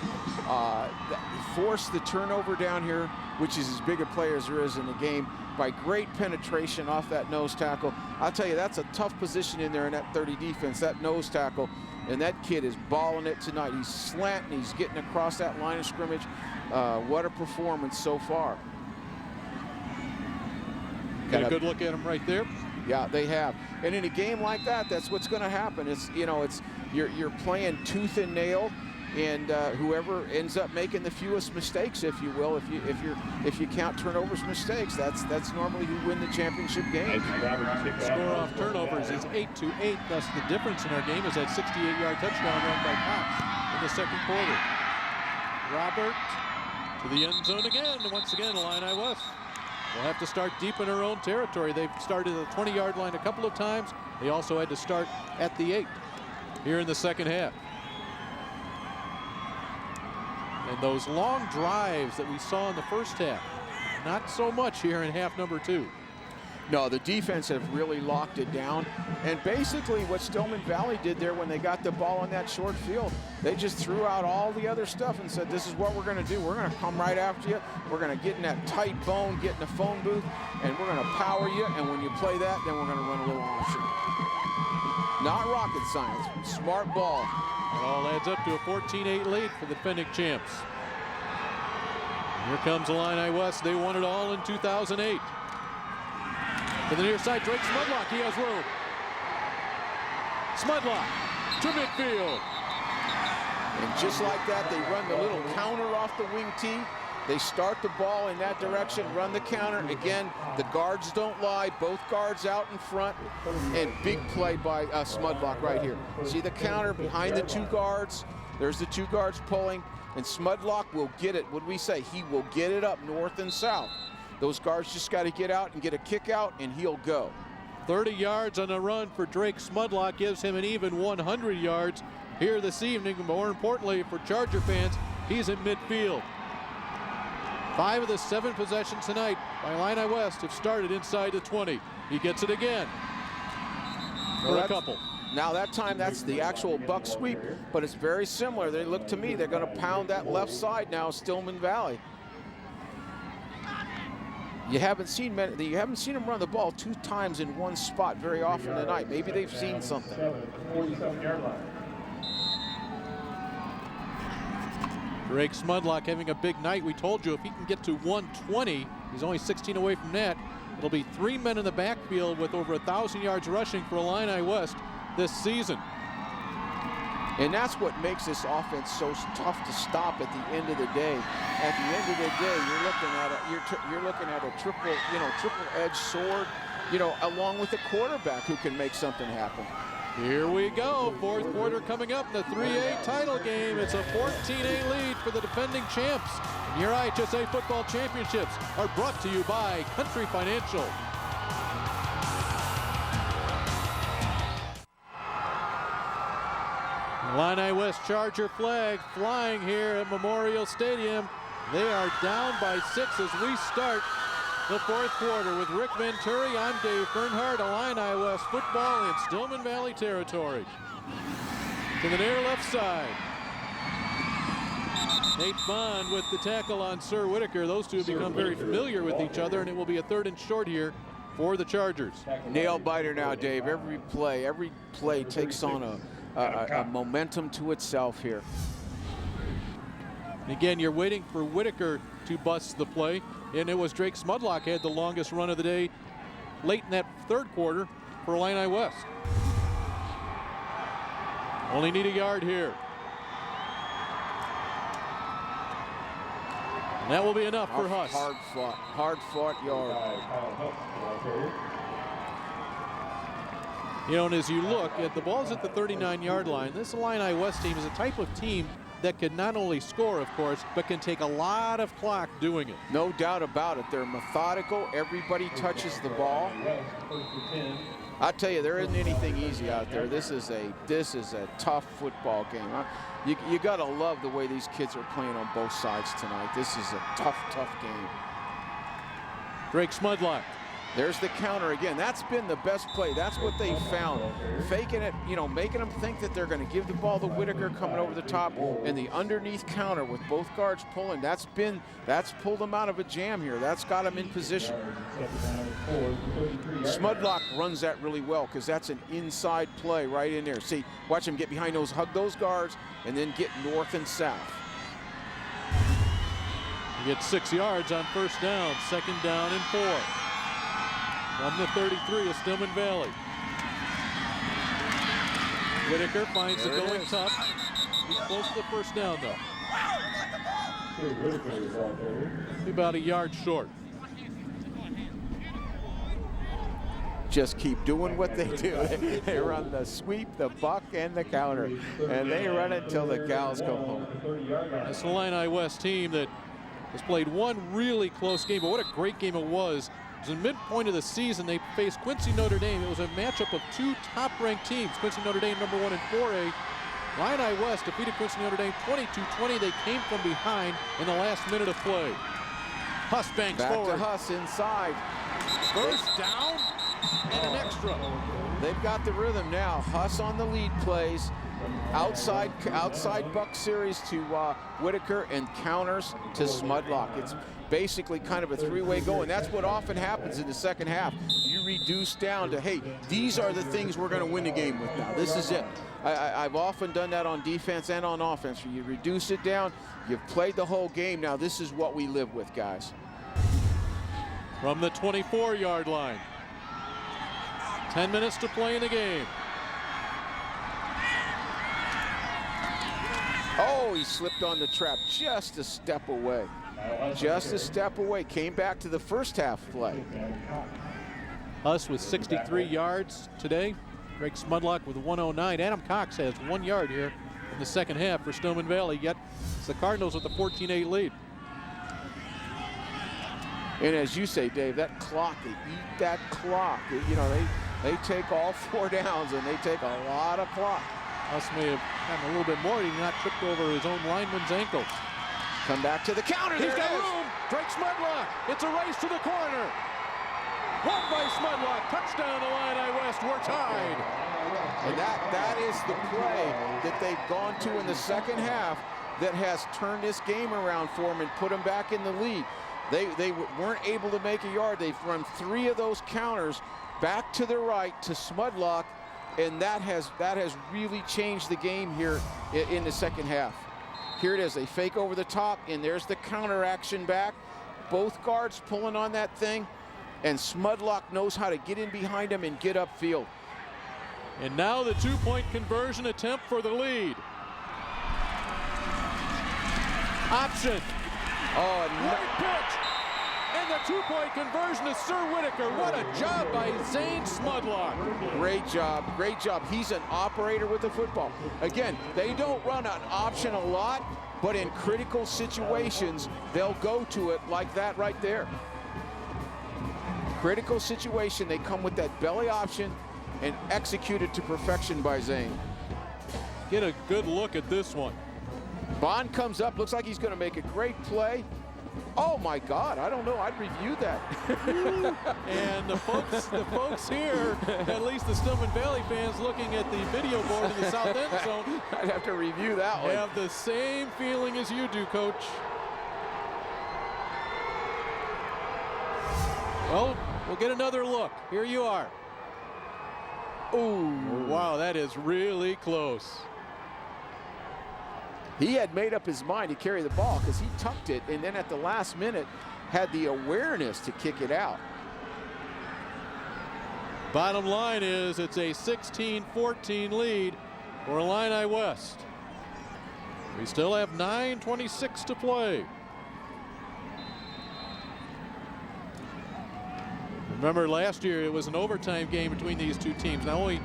Forced the turnover down here, which is as big a play as there is in the game, by great penetration off that nose tackle. I'll tell you, that's a tough position in there in that 30 defense, that nose tackle. And that kid is balling it tonight. He's slanting, he's getting across that line of scrimmage. What a performance so far. Got a good look at him right there. Yeah, they have. And in a game like that, that's what's going to happen. It's, you know, it's you're playing tooth and nail, and whoever ends up making the fewest mistakes, if you will, if you count turnovers mistakes, that's normally who win the championship game. Score off turnovers is 8-8. Thus the difference in our game is that 68-yard touchdown run by Cox in the second quarter. Robert to the end zone again, and once again, Illini West will have to start deep in their own territory. They've started at the 20-yard line a couple of times. They also had to start at the 8 here in the second half. And those long drives that we saw in the first half, not so much here in half number 2. No, the defense have really locked it down. And basically what Stillman Valley did there when they got the ball on that short field, they just threw out all the other stuff and said, this is what we're going to do. We're going to come right after you. We're going to get in that tight bone, get in the phone booth, and we're going to power you. And when you play that, then we're going to run a little option. Not rocket science, smart ball. It all adds up to a 14-8 lead for the defending champs. Here comes Illini West. They won it all in 2008. To the near side, Drake Smudlock, he has room. Smudlock to midfield. And just like that, they run the little counter off the wing tee. They start the ball in that direction, run the counter. Again, the guards don't lie. Both guards out in front. And big play by Smudlock right here. See the counter behind the 2 guards. There's the 2 guards pulling. And Smudlock will get it. What do we say? He will get it up north and south. Those guards just got to get out and get a kick out, and he'll go. 30 yards on the run for Drake Smudlock gives him an even 100 yards here this evening. More importantly for Charger fans, he's in midfield. 5 of the 7 possessions tonight by Illini West have started inside the 20. He gets it again for a couple. Now that time, that's the actual buck sweep, but it's very similar. They look to me, they're going to pound that left side now, Stillman Valley. You haven't seen them run the ball 2 times in one spot very often tonight. Maybe they've seen something. Drake Smudlock having a big night. We told you if he can get to 120, he's only 16 away from that. It'll be 3 men in the backfield with over 1,000 yards rushing for Illini West this season. And that's what makes this offense so tough to stop at the end of the day. At the end of the day, you're looking at a triple-edged sword, along with a quarterback who can make something happen. Here we go, 4th quarter coming up in the 3A title game. It's a 14-8 lead for the defending champs. And your IHSA football championships are brought to you by Country Financial. Illini West Charger flag flying here at Memorial Stadium. They are down by 6 as we start the 4th quarter with Rick Venturi. I'm Dave Bernhardt, Illini West football in Stillman Valley territory. To the near left side. Nate Bond with the tackle on Sir Whitaker. Those two have become very familiar with each other, and it will be a 3rd and short here for the Chargers. Nail biter now, Dave. Every play takes on a momentum to itself here. And again, you're waiting for Whitaker to bust the play, and it was Drake Smudlock had the longest run of the day late in that 3rd quarter for Illini West. Only need a yard here. And that will be enough for Huss. Hard fought yard. You know, and as you look at the balls at the 39-yard line, this Illini West team is a type of team that can not only score, of course, but can take a lot of clock doing it. No doubt about it. They're methodical. Everybody touches the ball. I'll tell you, there isn't anything easy out there. This is a tough football game. You got to love the way these kids are playing on both sides tonight. This is a tough game. Drake Smudlock. There's the counter again. That's been the best play. That's what they found. Faking it, you know, making them think that they're going to give the ball to Whitaker coming over the top, and the underneath counter with both guards pulling. That's pulled them out of a jam here. That's got them in position. Smudlock runs that really well because that's an inside play right in there. See, watch him get behind those, hug those guards, and then get north and south. He gets 6 yards on first down, 2nd down and 4. From the 33 of Stillman Valley. Whitaker finds it going tough. He's close to the first down, though. About a yard short. Just keep doing what they do. They run the sweep, the buck, and the counter. And they run it until the cows come home. This Illini West team that has played one really close game, but what a great game it was. It was in midpoint of the season. They faced Quincy Notre Dame. It was a matchup of two top-ranked teams. Quincy Notre Dame #1 in 4A. Illini West defeated Quincy Notre Dame 22-20. They came from behind in the last minute of play. Huss banks forward. Back to Huss inside. First down and an extra. They've got the rhythm now. Huss on the lead plays. Outside buck series to Whitaker and counters to Smudlock. It's basically kind of a three-way go, and that's what often happens in the second half. You reduce down to, hey, these are the things we're going to win the game with now. This is it. I've often done that on defense and on offense. You reduce it down. You've played the whole game. Now this is what we live with, guys. From the 24-yard line. 10 minutes to play in the game. Oh, he slipped on the trap just a step away. Just a step away. Came back to the first half play. Huss with 63 yards today. Drake Smudlock with 109. Adam Cox has 1 yard here in the second half for Stillman Valley, yet it's the Cardinals with a 14-8 lead. And as you say, Dave, that clock, they eat that clock. You know, they take all 4 downs and they take a lot of clock. Huss may have gotten a little bit more. He not tripped over his own lineman's ankle. Come back to the counter. He's got room. Drake Smudlock. It's a race to the corner. Run by Smudlock. Touchdown, Illini West. We're tied. And that is the play that they've gone to in the second half that has turned this game around for them and put them back in the lead. They weren't able to make a yard. They've run 3 of those counters back to the right to Smudlock, and that has really changed the game here in the second half. Here it is. They fake over the top, and there's the counter action back. Both guards pulling on that thing, and Smudlock knows how to get in behind him and get upfield. And now the 2-point conversion attempt for the lead. Option. Oh, great pitch. And the 2-point conversion to Sir Whitaker. What a job by Zane Smudlock. Great job, great job. He's an operator with the football. Again, they don't run an option a lot, but in critical situations, they'll go to it like that right there. Critical situation, they come with that belly option and execute it to perfection by Zane. Get a good look at this one. Bond comes up, looks like he's going to make a great play. Oh my God, I don't know, I'd review that. And the folks here, at least the Stillman Valley fans looking at the video board in the south end zone, I'd have to review that one. Have the same feeling as you do, Coach. Well, we'll get another look. Here you are. Ooh, wow, that is really close. He had made up his mind to carry the ball because he tucked it, and then at the last minute had the awareness to kick it out. Bottom line is it's a 16-14 lead for Illini West. We still have 9:26 to play. Remember last year it was an overtime game between these two teams. Now only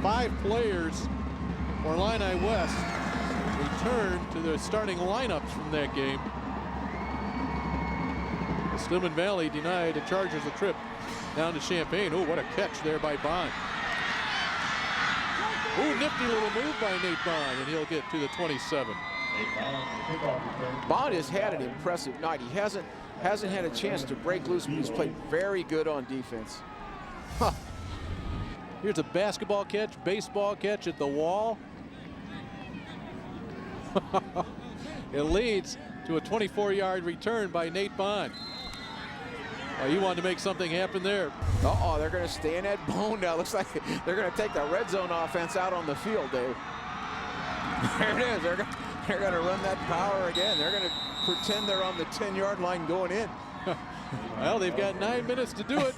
5 players for Illini West returned to their starting lineups from that game. The Stillman Valley denied the Chargers a trip down to Champaign. Oh, what a catch there by Bond. Oh, nifty little move by Nate Bond, and he'll get to the 27. Bond has had an impressive night. He hasn't had a chance to break loose, but he's played very good on defense. Huh. Here's a basketball catch, baseball catch at the wall. It leads to a 24-yard return by Nate Bond. Oh, you wanted to make something happen there. Uh-oh, they're going to stay in that bone now. Looks like they're going to take the red zone offense out on the field, Dave. There it is. They're going to run that power again. They're going to pretend they're on the 10-yard line going in. Well, they've got 9 minutes to do it.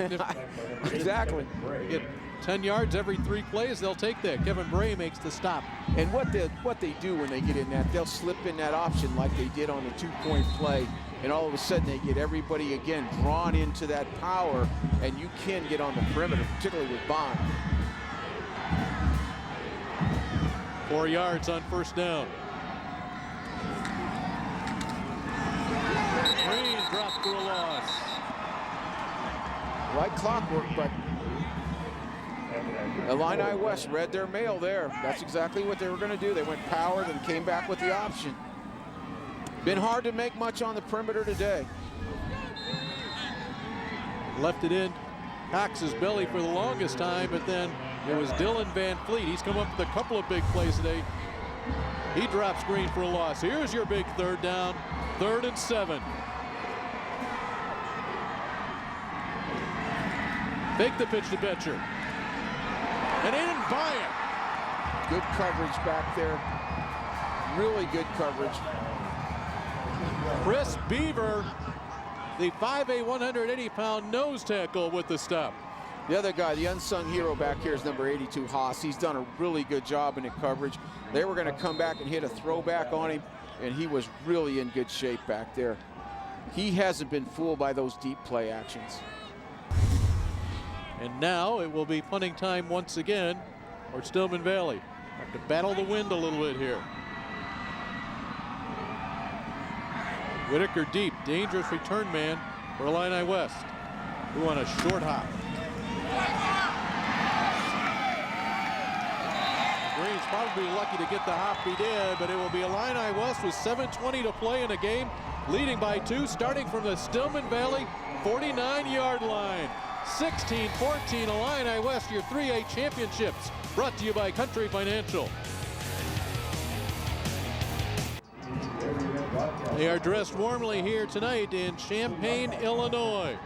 Exactly. Get 10 yards every 3 plays, they'll take that. Kevin Bray makes the stop. And what they do when they get in that, they'll slip in that option like they did on the 2-point play, and all of a sudden they get everybody again drawn into that power, and you can get on the perimeter, particularly with Bond. 4 yards on first down. Green dropped for a loss. Like clockwork, but Illini West read their mail there. That's exactly what they were going to do. They went power, then came back with the option. Been hard to make much on the perimeter today. Left it in Cox's belly for the longest time, but then it was Dylan Van Fleet. He's come up with a couple of big plays today. He drops Green for a loss. Here's your big third down, 3rd and 7. Fake the pitch to Betcher. And they didn't buy it. Good coverage back there. Really good coverage. Chris Beaver, the 5'8", 180-pound nose tackle with the stop. The other guy, the unsung hero back here is number 82, Haas. He's done a really good job in the coverage. They were going to come back and hit a throwback on him, and he was really in good shape back there. He hasn't been fooled by those deep play actions. And now it will be punting time once again for Stillman Valley. Have to battle the wind a little bit here. Whitaker deep, dangerous return man for Illini West, who on a short hop. Green's probably lucky to get the hop he did, but it will be Illini West with 7:20 to play in a game, leading by 2, starting from the Stillman Valley 49-yard line. 16-14 Illini West, your 3A championships, brought to you by Country Financial. They are dressed warmly here tonight in Champaign, Illinois.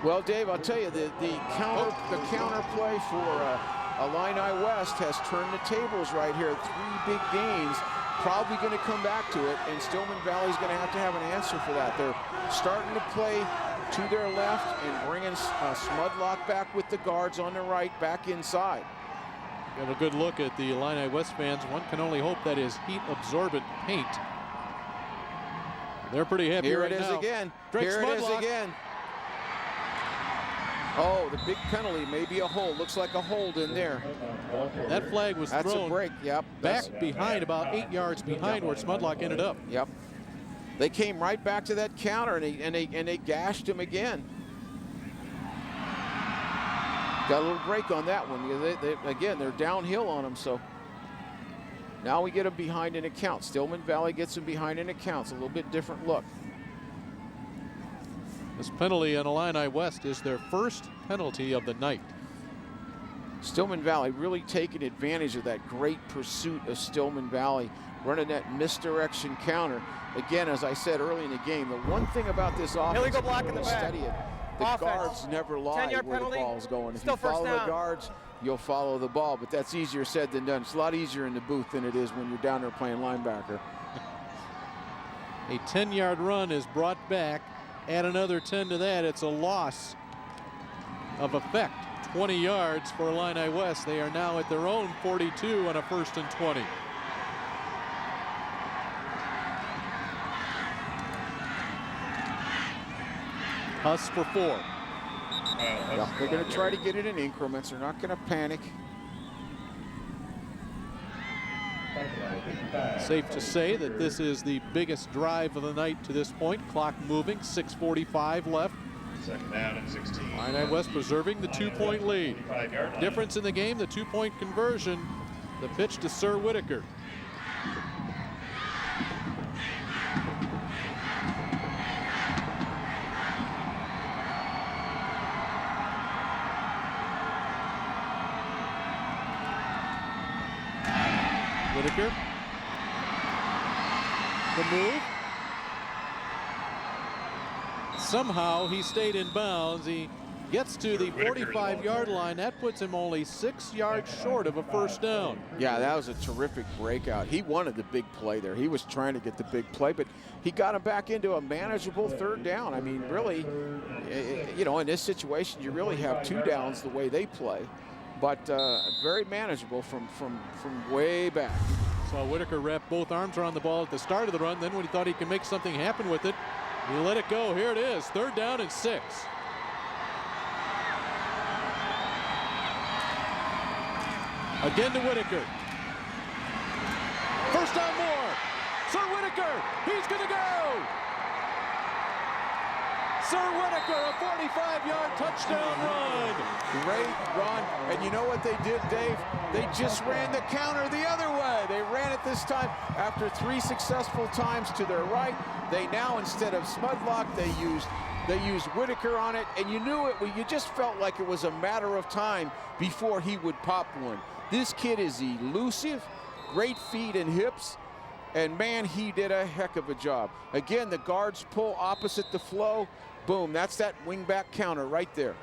Well, Dave, I'll tell you, the counter play for Illini West has turned the tables right here. 3 big gains, probably going to come back to it, and Stillman Valley's going to have an answer for that. They're starting to play to their left and bringing Smudlock back with the guards on the right, back inside. Got a good look at the Illini West fans. One can only hope that is heat-absorbent paint. They're pretty happy Here right it is now. again. Drake Here Smudlock. it is again. Oh, the big penalty, maybe a hold. Looks like a hold in there. That flag was That's thrown a break, yep. back behind, about 8 yards behind where Smudlock ended up. Yep. They came right back to that counter, and they gashed him again. Got a little break on that one. Again, they're downhill on him, so now we get them behind an account. Stillman Valley gets them behind an account. It's a little bit different look. This penalty on Illini West is their first penalty of the night. Stillman Valley really taking advantage of that great pursuit of Stillman Valley, running that misdirection counter. Again, as I said early in the game, the one thing about this offense, Illegal block in the back. study it, the Offense. guards never lie 10-yard where penalty. the ball's going. If Still you follow first the down. guards, you'll follow the ball, but that's easier said than done. It's a lot easier in the booth than it is when you're down there playing linebacker. A 10-yard run is brought back. Add another 10 to that. It's a loss of effect. 20 yards for Illini West. They are now at their own 42 on a 1st and 20. Huss for 4. Yeah, they're going to try to get it in increments. They're not going to panic. Safe to say that this is the biggest drive of the night to this point. Clock moving, 6:45 left. Second down and 16. Illini West preserving the 2-point lead. Difference in the game, the 2-point conversion. The pitch to Sir Whitaker. Whitaker. The move. Somehow he stayed in bounds. He gets to the 45-yard line. That puts him only 6 yards short of a first down. Yeah, that was a terrific breakout. He wanted the big play there. He was trying to get the big play, but he got him back into a manageable third down. I mean, really, you know, in this situation, you really have 2 downs the way they play, but very manageable from way back. So Whitaker wrapped both arms around the ball at the start of the run. Then when he thought he could make something happen with it, he let it go. Here it is, 3rd down and 6. Again to Whitaker. First down more. Sir Whitaker, he's going to go. Sir Whitaker, a 45-yard touchdown run. Great run. And you know what they did, Dave? They just ran the counter the other way. They ran it this time after 3 successful times to their right. They now, instead of Smudlock, they used Whitaker on it, and you knew it. You just felt like it was a matter of time before he would pop one. This kid is elusive, great feet and hips, and man, he did a heck of a job. Again, the guards pull opposite the flow. Boom, that's that wingback counter right there.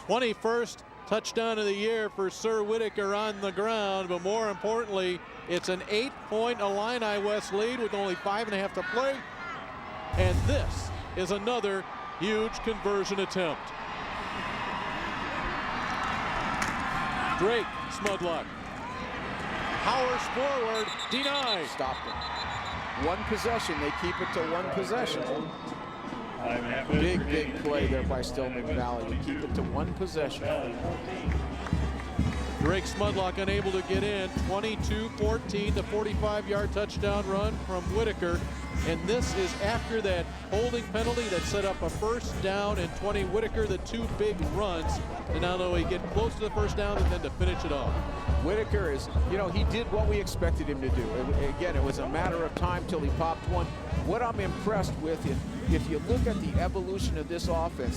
21st touchdown of the year for Sir Whitaker on the ground, but more importantly, it's an 8-point Illini West lead with only 5.5 to play. And this is another huge conversion attempt. Drake, Smudlock. Powers forward, denied. Stopped it. One possession, they keep it to one possession. Big play there by Stillman Valley to keep it to one possession. Drake Smudlock unable to get in. 22-14, the 45-yard touchdown run from Whitaker. And this is after that holding penalty that set up a first down and 20. Whitaker, the 2 big runs to not only get close to the first down and then to finish it off. Whitaker is, you know, he did what we expected him to do. Again, it was a matter of time till he popped one. What I'm impressed with, if you look at the evolution of this offense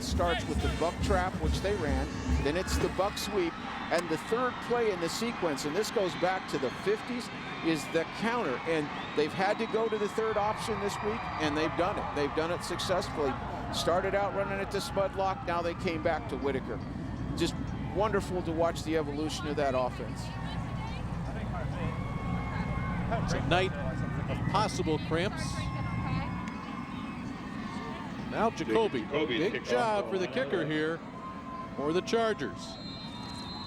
starts with the buck trap, which they ran, then it's the buck sweep, and the third play in the sequence, and this goes back to the 50s, is the counter. And they've had to go to the third option this week, and they've done it. They've done it successfully. Started out running it to Smudlock, now they came back to Whitaker. Just wonderful to watch the evolution of that offense. It's a night of possible cramps. Now Jacoby, big job for the kicker here for the Chargers.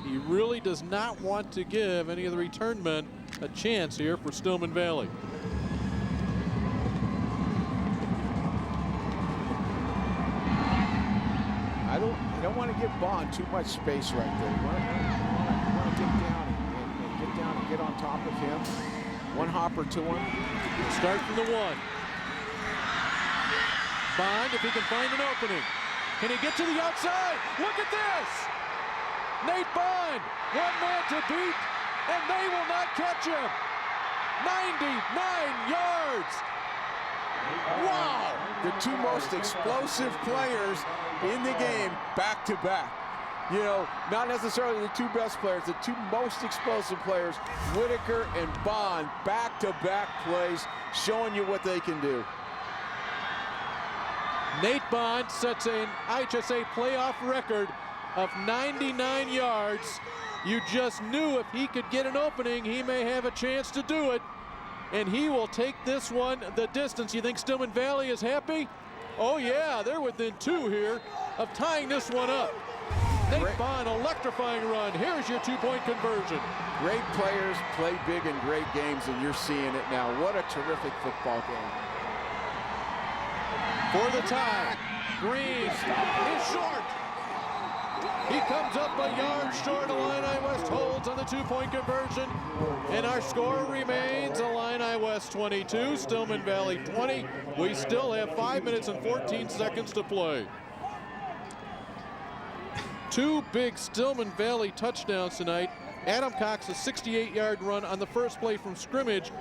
He really does not want to give any of the return men a chance here for Stillman Valley. I don't want to give Bond too much space right there. You want to get down and get on top of him. One hopper to him. Start from the 1. Bond, if he can find an opening. Can he get to the outside? Look at this! Nate Bond, 1 man to beat, and they will not catch him. 99 yards. Wow! The 2 most explosive players in the game back to back. You know, not necessarily the 2 best players, the 2 most explosive players, Whitaker and Bond, back-to-back plays, showing you what they can do. Nate Bond sets an IHSA playoff record of 99 yards. You just knew if he could get an opening, he may have a chance to do it. And he will take this one the distance. You think Stillman Valley is happy? Oh yeah, they're within 2 here of tying this one up. Nate Bond, electrifying run. Here's your 2-point conversion. Great players play big in great games, and you're seeing it now. What a terrific football game. For the tie, Green is short. He comes up a yard short. Illini West holds on the 2-point conversion. And our score remains Illini West 22, Stillman Valley 20. We still have 5 minutes and 14 seconds to play. Two big Stillman Valley touchdowns tonight. Adam Cox, a 68-yard run on the first play from scrimmage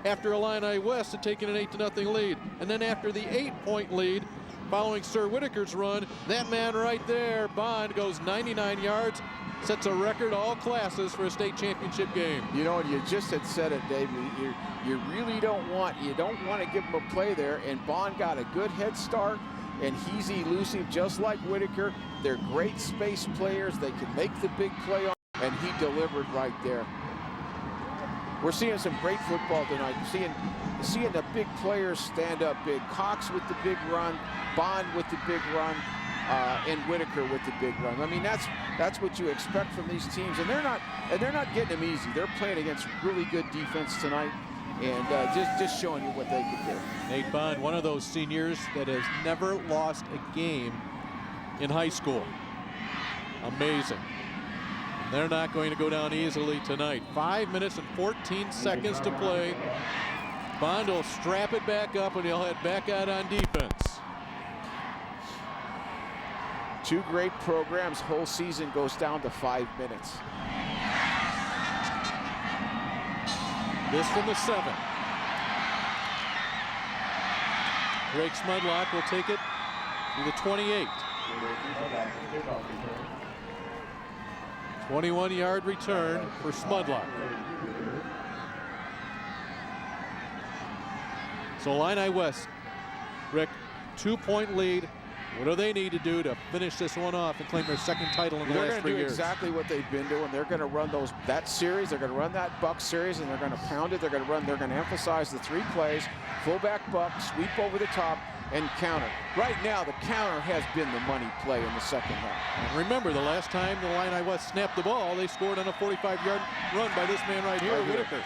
after Illini West had taken an 8-0 lead. And then after the 8-point lead, following Sir Whitaker's run, that man right there, Bond, goes 99 yards, sets a record all classes for a state championship game. You know, you just had said it, Dave. You really don't want to give him a play there, and Bond got a good head start, and he's elusive just like Whitaker. They're great space players. They can make the big play on, and he delivered right there. We're seeing some great football tonight. Seeing the big players stand up big. Cox with the big run, Bond with the big run, and Whitaker with the big run. I mean, that's what you expect from these teams, and they're not getting them easy. They're playing against really good defense tonight, and just showing you what they can do. Nate Bond, one of those seniors that has never lost a game in high school. Amazing. They're not going to go down easily tonight. 5 minutes and 14 seconds to play. Bond will strap it back up and he'll head back out on defense. Two great programs. Whole season goes down to 5 minutes. This from the 7. Drake Smudlock will take it to the 28. 21-yard return for Smudlock. So Illini West, Rick, 2-point lead. What do they need to do to finish this one off and claim their second title in the last 3 years? They're going to do exactly what they've been doing. They're going to run that series. They're going to run that buck series, and they're going to pound it. They're going to emphasize the 3 plays, fullback buck, sweep over the top, and counter. Right now, the counter has been the money play in the second half. And remember, the last time the Illini West snapped the ball, they scored on a 45-yard run by this man right here, Whitaker.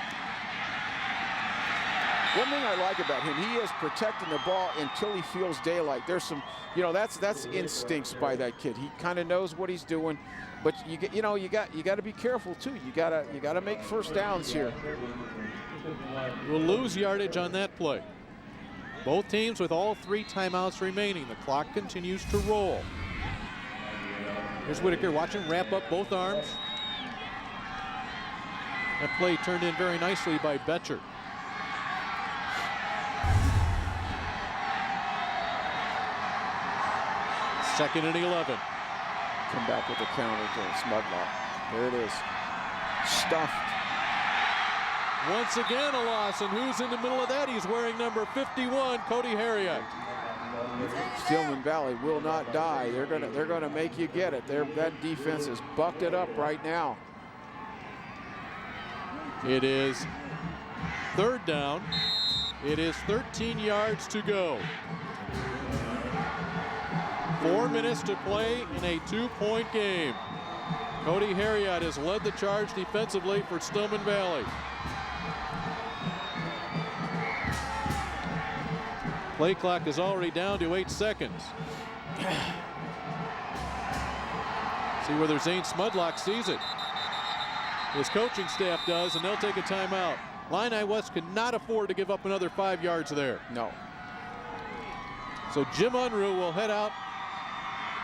One thing I like about him, he is protecting the ball until he feels daylight. There's some, that's instincts by that kid. He kind of knows what he's doing, but you got to be careful too. You got to make first downs here. We'll lose yardage on that play. Both teams with all 3 timeouts remaining. The clock continues to roll. Here's Whitaker, watch him wrap up both arms. That play turned in very nicely by Betcher. Second and 11. Come back with a counter to Smudlock. There it is. Stuffed. Once again a loss, and who's in the middle of that? He's wearing number 51, Cody Harriott. Stillman Valley will not die. They're gonna make you get it. That defense is bucked it up right now. It is 3rd down. It is 13 yards to go. 4 minutes to play in a 2-point game. Cody Harriott has led the charge defensively for Stillman Valley. Play clock is already down to 8 seconds. See whether Zane Smudlock sees it. His coaching staff does, and they'll take a timeout. Illini West cannot afford to give up another 5 yards there. No. So Jim Unruh will head out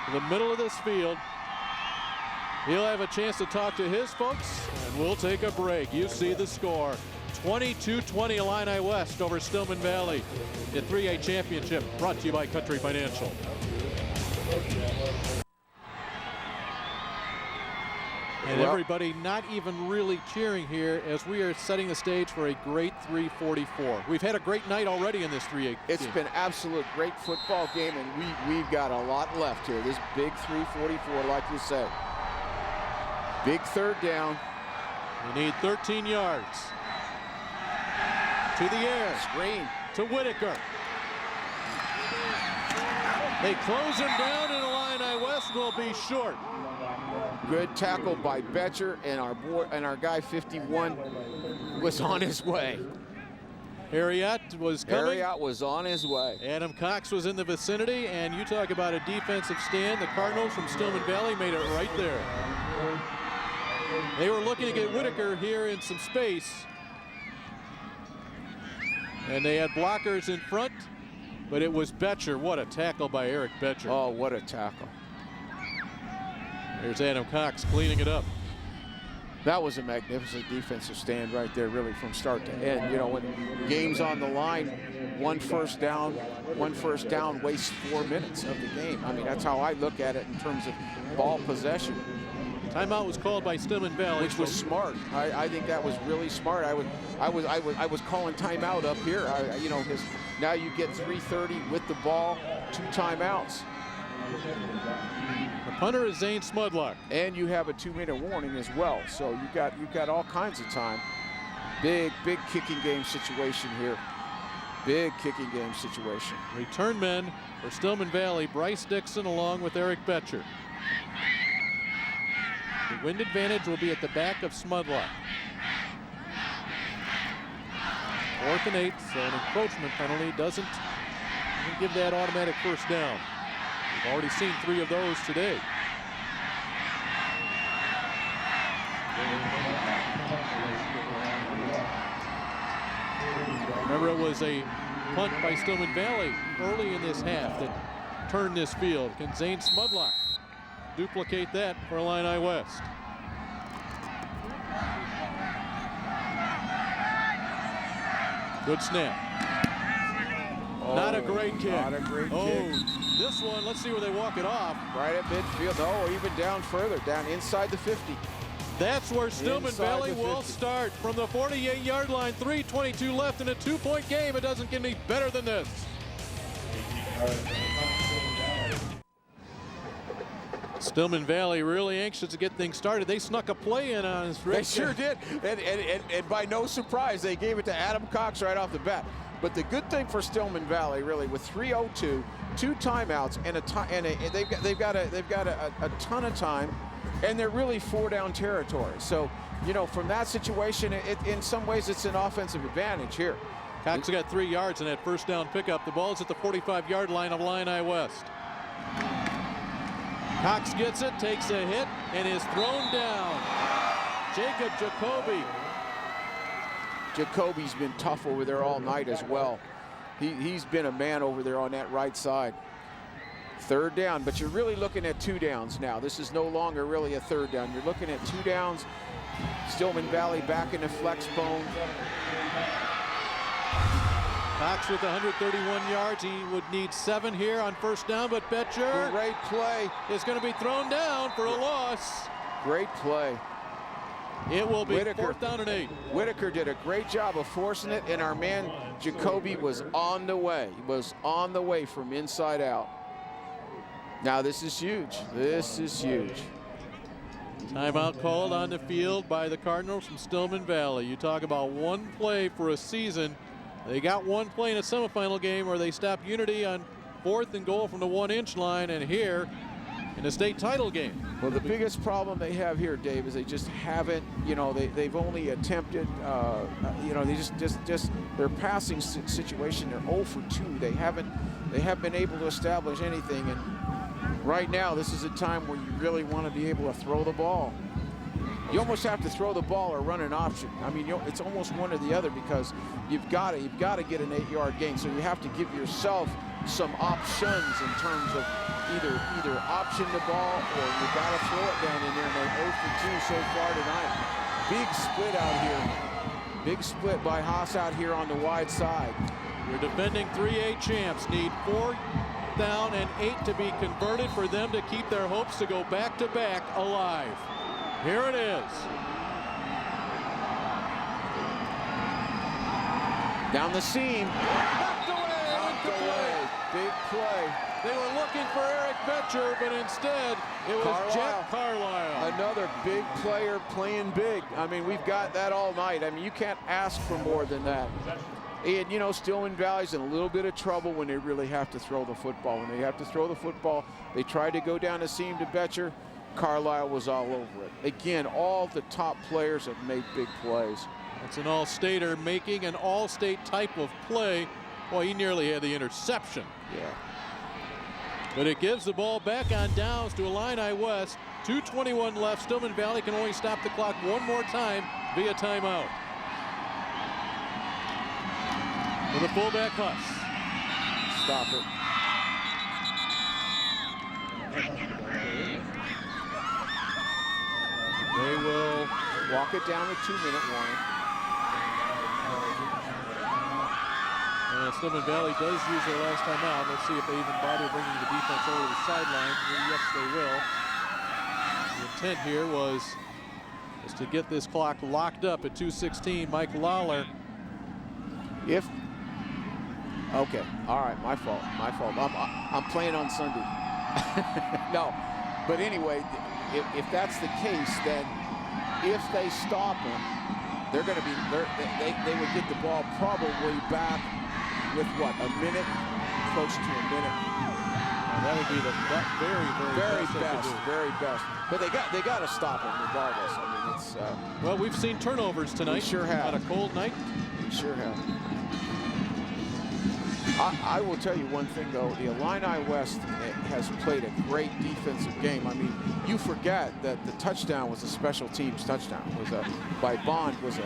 to the middle of this field. He'll have a chance to talk to his folks, and we'll take a break. You see the score. 22-20 Illini West over Stillman Valley. The 3A championship brought to you by Country Financial. And everybody not even really cheering here as we are setting the stage for a great 344. We've had a great night already in this 3A. It's been absolute great football game, and we've got a lot left here. This big 344, like you said. Big 3rd down. You need 13 yards. To the air. Screen. To Whitaker. They close him down, and Illini West will be short. Good tackle by Betcher, and our guy 51 was on his way. Ariat was coming. Ariat was on his way. Adam Cox was in the vicinity, and you talk about a defensive stand. The Cardinals from Stillman Valley made it right there. They were looking to get Whitaker here in some space. And they had blockers in front, but it was Betcher. What a tackle by Eric Betcher. Oh, what a tackle. There's Adam Cox cleaning it up. That was a magnificent defensive stand right there, really, from start to end. You know, when game's on the line, one first down wastes 4 minutes of the game. I mean, that's how I look at it in terms of ball possession. Timeout was called by Stillman Valley, which was smart. I think that was really smart. I was calling timeout up here. You know, because now you get 3:30 with the ball, 2 timeouts. The punter is Zane Smudlock, and you have a 2-minute warning as well. So you've got all kinds of time. Big kicking game situation here. Big kicking game situation. Return men for Stillman Valley, Bryce Dixon along with Eric Betcher. The wind advantage will be at the back of Smudlock. 4th and 8, so an encroachment penalty doesn't give that automatic first down. We've already seen 3 of those today. Remember, it was a punt by Stillman Valley early in this half that turned this field. Can Zane Smudlock duplicate that for Illini West? Good snap. Oh, not a great kick. Not a great kick. This one, let's see where they walk it off. Right at midfield. Oh, even down further, down inside the 50. That's where Stillman Valley will start from the 48-yard line. 3:22 left in a 2-point game. It doesn't get any better than this. Stillman Valley really anxious to get things started. They snuck a play in on us. They sure did. And by no surprise, they gave it to Adam Cox right off the bat. But the good thing for Stillman Valley, really, with 3:02, 2 timeouts, and they've got a ton of time, and they're really 4-down territory. So, you know, from that situation, in some ways, it's an offensive advantage here. Cox got 3 yards in that first down pickup. The ball's at the 45-yard line of Illini West. Cox gets it, takes a hit, and is thrown down. Jacob Jacoby. Jacoby's been tough over there all night as well. He's been a man over there on that right side. 3rd down, but you're really looking at 2 downs now. This is no longer really a 3rd down. You're looking at 2 downs. Stillman Valley back in the flex bone. Cox with 131 yards. He would need 7 here on first down, but Betcher, great play, is going to be thrown down for a loss. Great play. It will be 4th down and 8. Whitaker did a great job of forcing it, and our man Jacoby was on the way. He was on the way from inside out. Now this is huge. This is huge. Timeout called on the field by the Cardinals from Stillman Valley. You talk about one play for a season. They got one play in a semifinal game where they stopped Unity on 4th and goal from the 1-inch line, and here in a state title game. Well, the biggest problem they have here, Dave, is they just haven't, you know, they've only attempted, you know, they just their passing situation, they're 0 for 2. They haven't been able to establish anything, and right now this is a time where you really want to be able to throw the ball. You almost have to throw the ball or run an option. I mean, it's almost one or the other, because you've got to get an 8-yard gain. So you have to give yourself some options in terms of either option the ball, or you got to throw it down in there. And they're 0 for 2 so far tonight. Big split out here. Big split by Haas out here on the wide side. Your defending 3A champs need 4th down and 8 to be converted for them to keep their hopes to go back-to-back alive. Here it is. Down the seam. Knocked away. Big play. They were looking for Eric Betcher, but instead it was Jack Carlisle. Another big player playing big. I mean, we've got that all night. I mean, you can't ask for more than that. And, you know, Stillman Valley's in a little bit of trouble when they really have to throw the football. When they have to throw the football, they tried to go down the seam to Betcher. Carlisle was all over it. Again, all the top players have made big plays. It's an all-stater making an all-state type of play. Well, he nearly had the interception. Yeah. But it gives the ball back on downs to Illini West. 2:21 left. Stillman Valley can only stop the clock one more time via timeout. With a fullback Huss. Stop it. They will walk it down to 2-minute warning. And Stillman Valley does use their last time out. Let's see if they even bother bringing the defense over to the sideline. Yes, they will. The intent here was to get this clock locked up at 2:16. Mike Lawler. Okay, all right, my fault. I'm playing on Sunday. No, but anyway, if that's the case, then if they stop him, they're going to be. They would get the ball probably back with what, a minute, close to a minute. That would be the very best. But they got to stop him regardless. I mean, it's. Well, we've seen turnovers tonight. We sure have. On a cold night. We sure have. I will tell you one thing, though. The Illini West has played a great defensive game. I mean, you forget that the touchdown was a special teams touchdown. By Bond was a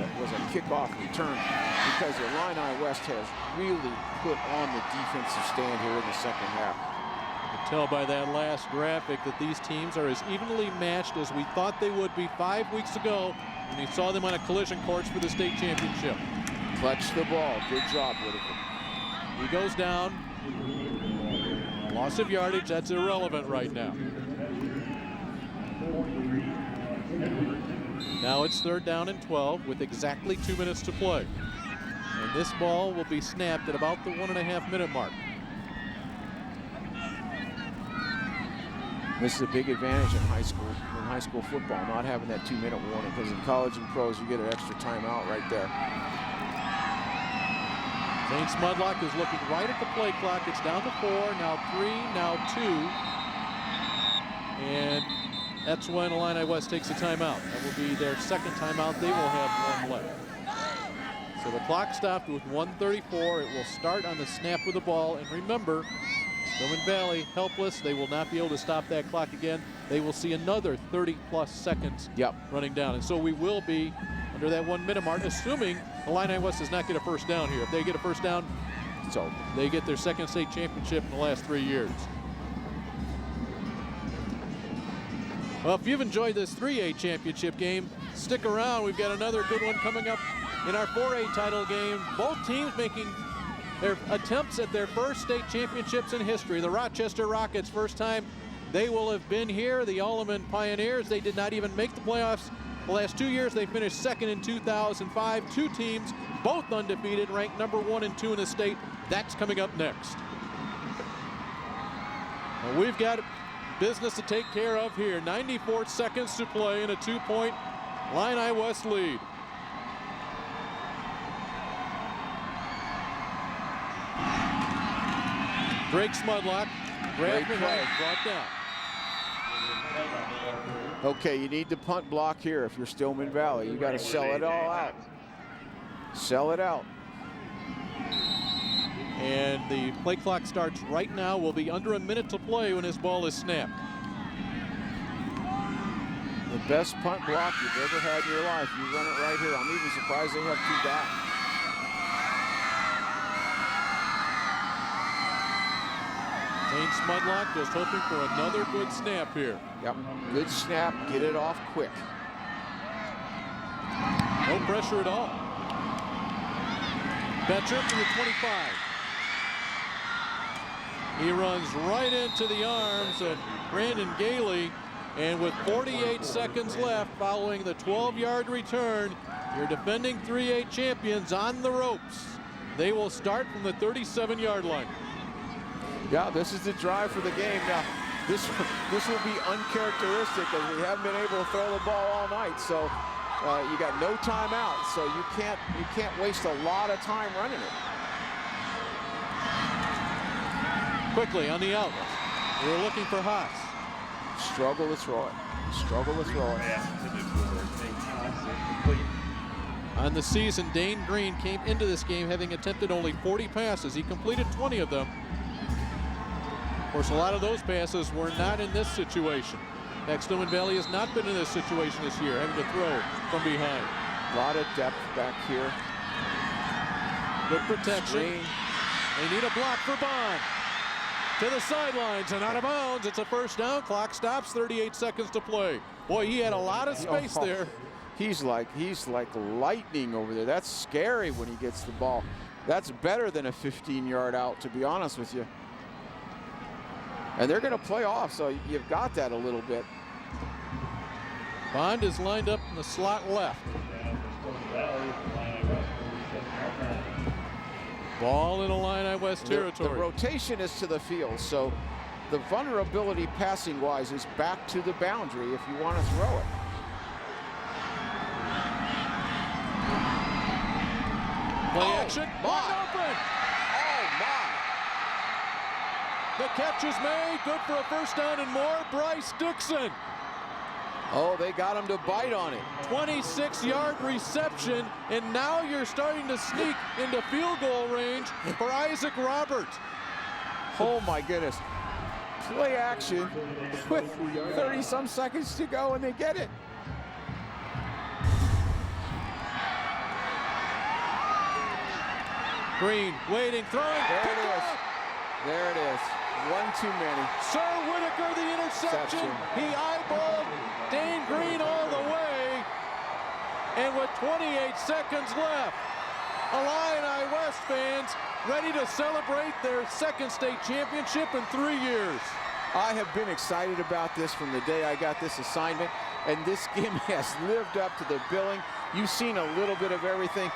kickoff return, because the Illini West has really put on the defensive stand here in the second half. You can tell by that last graphic that these teams are as evenly matched as we thought they would be 5 weeks ago when you saw them on a collision course for the state championship. Clutch the ball. Good job, Whitaker. He goes down. Loss of yardage, that's irrelevant right now. Now it's 3rd down and 12 with exactly 2 minutes to play. And this ball will be snapped at about the 1.5-minute mark. This is a big advantage in high school football, not having that 2-minute warning, because in college and pros you get an extra timeout right there. Zane Smudlock is looking right at the play clock. It's down to 4, now 3, now 2. And that's when Illini West takes a timeout. That will be their second timeout. They will have 1 left. So the clock stopped with 1:34. It will start on the snap of the ball. And remember, Stillman Valley helpless. They will not be able to stop that clock again. They will see another 30+ seconds running down. And so we will be under that 1-minute mark, assuming Illini West does not get a first down here. If they get a first down, so they get their second state championship in the last 3 years. Well, if you've enjoyed this 3A championship game, stick around. We've got another good one coming up in our 4A title game. Both teams making their attempts at their first state championships in history. The Rochester Rockets, first time they will have been here. The Alleman Pioneers, they did not even make the playoffs. The last 2 years, they finished second in 2005. 2 teams, both undefeated, ranked number 1 and 2 in the state. That's coming up next. Well, we've got business to take care of here. 94 seconds to play in a 2-point Illini West lead. Drake Smudlock, grabbed and brought down. Okay, you need the punt block here if you're Stillman Valley. You got to sell it all out. Sell it out. And the play clock starts right now. Will be under a minute to play when this ball is snapped. The best punt block you've ever had in your life. You run it right here. I'm even surprised they have 2 back. Zane Smudlock just hoping for another good snap here. Yep, good snap, get it off quick. No pressure at all. Betcher from the 25. He runs right into the arms of Brandon Gailey, and with 48 seconds left following the 12-yard return, your defending 3A champions on the ropes. They will start from the 37-yard line. Yeah, this is the drive for the game. Now, this will be uncharacteristic, as we haven't been able to throw the ball all night. So you got no timeout, so you can't waste a lot of time running it. Quickly on the outlet, we're looking for Haas. Struggle to throw it. Struggle to throw it. On the season, Dane Green came into this game having attempted only 40 passes. He completed 20 of them. Of course, a lot of those passes were not in this situation. In fact, Stillman Valley has not been in this situation this year, having to throw from behind. A lot of depth back here. Good protection. They need a block for Bond. To the sidelines and out of bounds. It's a first down. Clock stops. 38 seconds to play. Boy, he had a lot of space there. He's like lightning over there. That's scary when he gets the ball. That's better than a 15-yard out, to be honest with you. And they're going to play off, so you've got that a little bit. Bond is lined up in the slot left. Ball in Illini West territory. The rotation is to the field, so the vulnerability passing-wise is back to the boundary if you want to throw it. Play action, wide open. Oh, my. The catch is made, good for a first down and more. Bryce Dixon. Oh, they got him to bite on it. 26-yard reception, and now you're starting to sneak into field goal range for Isaac Roberts. Oh, my goodness. Play action with 30-some seconds to go, and they get it. Green waiting, throwing. There it is. There it is. One too many. Sir Whitaker, the interception. He eyeballed Dane Green all the way. And with 28 seconds left, Illini West fans ready to celebrate their second state championship in 3 years. I have been excited about this from the day I got this assignment, and this game has lived up to the billing. You've seen a little bit of everything.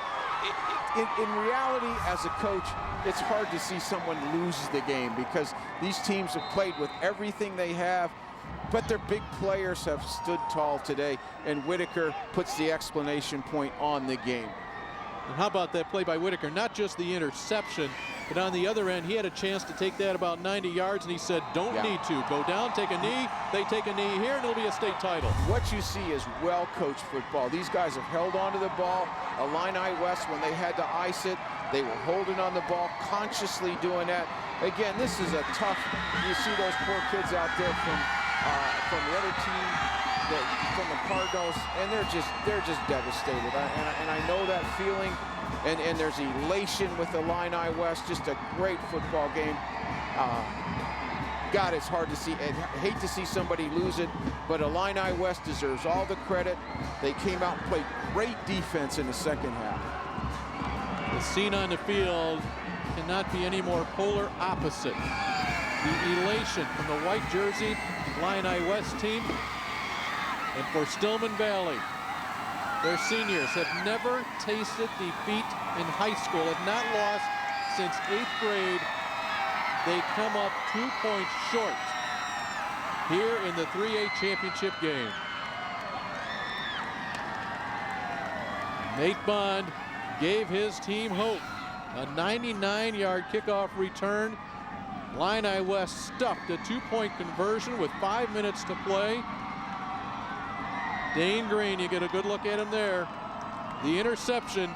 In reality, as a coach, it's hard to see someone lose the game because these teams have played with everything they have, but their big players have stood tall today, and Whitaker puts the exclamation point on the game. And how about that play by Whitaker? Not just the interception, but on the other end, he had a chance to take that about 90 yards, and he said, don't need to. Go down, take a knee. They take a knee here, and it'll be a state title. What you see is well-coached football. These guys have held on to the ball. Illini West, when they had to ice it, they were holding on the ball, consciously doing that. Again, this is a tough, you see those poor kids out there from the other team, from the Cardinals, and they're just devastated. And I know that feeling, and there's elation with Illini West. Just a great football game. God, it's hard to see. I hate to see somebody lose it, but Illini West deserves all the credit. They came out and played great defense in the second half. The scene on the field cannot be any more polar opposite. The elation from the white jersey Illini West team. And for Stillman Valley, their seniors have never tasted defeat in high school, have not lost since 8th grade. They come up 2 points short here in the 3A championship game. Nate Bond gave his team hope. A 99-yard kickoff return. Illini West stuffed a 2-point conversion with 5 minutes to play. Dane Green, you get a good look at him there. The interception.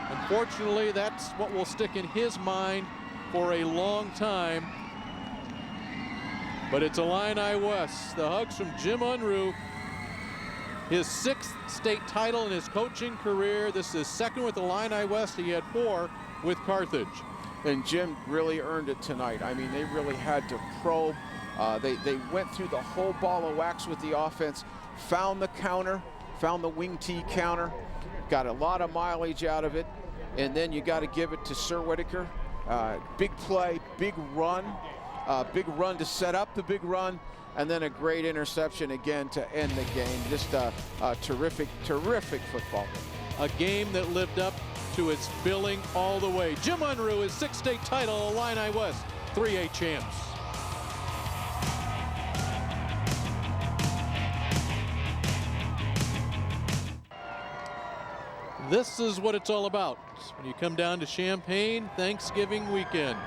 Unfortunately, that's what will stick in his mind for a long time. But it's Illini West. The hugs from Jim Unruh. His 6th state title in his coaching career. This is second with Illini West. He had 4 with Carthage. And Jim really earned it tonight. I mean, they really had to probe. They went through the whole ball of wax with the offense, found the counter, found the wing T counter, got a lot of mileage out of it, and then you got to give it to Sir Whitaker. Big play, big run to set up the big run, and then a great interception again to end the game. Just a terrific, terrific football game. A game that lived up to its billing all the way. Jim Unruh, his 6th state title, Illini West, 3A champs. This is what it's all about. When you come down to Champaign, Thanksgiving weekend.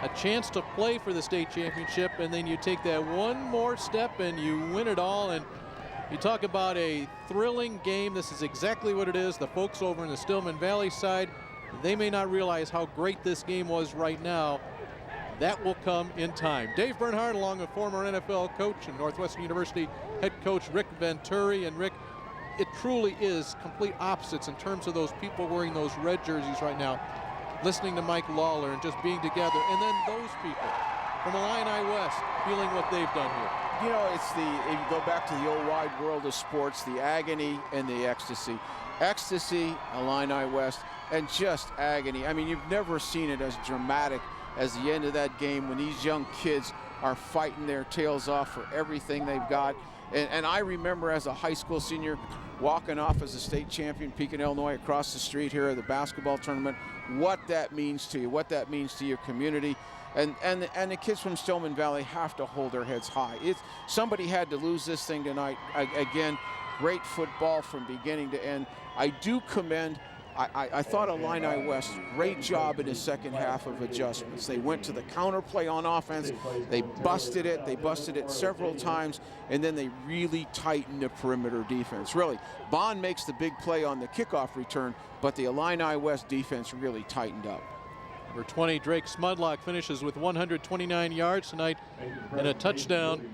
A chance to play for the state championship, and then you take that one more step and you win it all. And You talk about a thrilling game. This is exactly what it is. The folks over in the Stillman Valley side, they may not realize how great this game was right now. That will come in time. Dave Bernhardt, along with former NFL coach and Northwestern University head coach Rick Venturi. And Rick, it truly is complete opposites in terms of those people wearing those red jerseys right now, listening to Mike Lawler and just being together. And then those people from Illini West feeling what they've done here. You know, it's if you go back to the old wide world of sports, the agony and the ecstasy. Ecstasy, Illini West, and just agony. I mean, you've never seen it as dramatic as the end of that game when these young kids are fighting their tails off for everything they've got. And I remember as a high school senior walking off as a state champion, Pekin, Illinois, across the street here at the basketball tournament, what that means to you, what that means to your community. And the kids from Stillman Valley have to hold their heads high. Somebody had to lose this thing tonight. Again, great football from beginning to end. I do commend, I thought Illini West, great job in the second half of adjustments. They went to the counter play on offense. They busted it. They busted it several times, and then they really tightened the perimeter defense. Really, Bond makes the big play on the kickoff return, but the Illini West defense really tightened up. Number 20, Drake Smudlock, finishes with 129 yards tonight and a touchdown.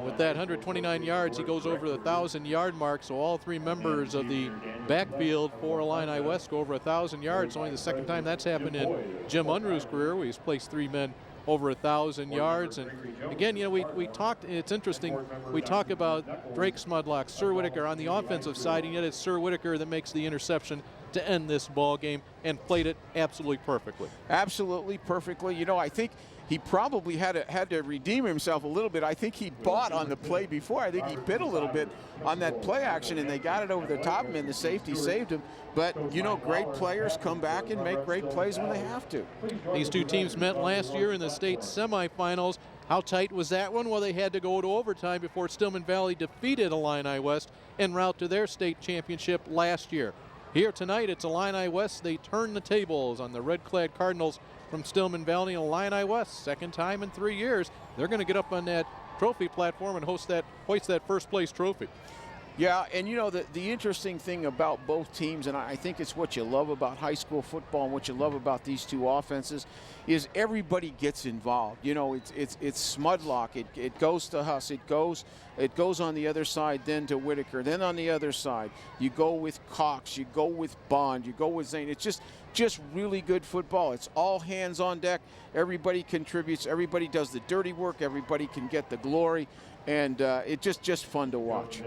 With that 129 yards, he goes over the 1,000-yard mark. So all three members of the backfield for Illini West go over 1,000 yards. Only the second time that's happened in Jim Unruh's career, where he's placed three men over 1,000 yards. And again, you know, we talked, it's interesting, we talk about Drake Smudlock, Sir Whitaker on the offensive side, and yet it's Sir Whitaker that makes the interception to end this ball game and played it absolutely perfectly. Absolutely perfectly. You know, I think he probably had to redeem himself a little bit. I think he bought on the play before. I think he bit a little bit on that play action, and they got it over the top of him, and the safety saved him. But, you know, great players come back and make great plays when they have to. These two teams met last year in the state semifinals. How tight was that one? Well, they had to go to overtime before Stillman Valley defeated Illini West en route to their state championship last year. Here tonight, it's Illini West. They turn the tables on the red-clad Cardinals from Stillman Valley. And Illini West, second time in 3 years, they're going to get up on that trophy platform and hoist that first-place trophy. Yeah, and you know, the interesting thing about both teams, and I think it's what you love about high school football and what you love about these two offenses, is everybody gets involved. You know, it's Smudlock. It goes to Huss. It goes on the other side, then to Whitaker. Then on the other side, you go with Cox. You go with Bond. You go with Zane. It's just really good football. It's all hands on deck. Everybody contributes. Everybody does the dirty work. Everybody can get the glory. And it's just fun to watch.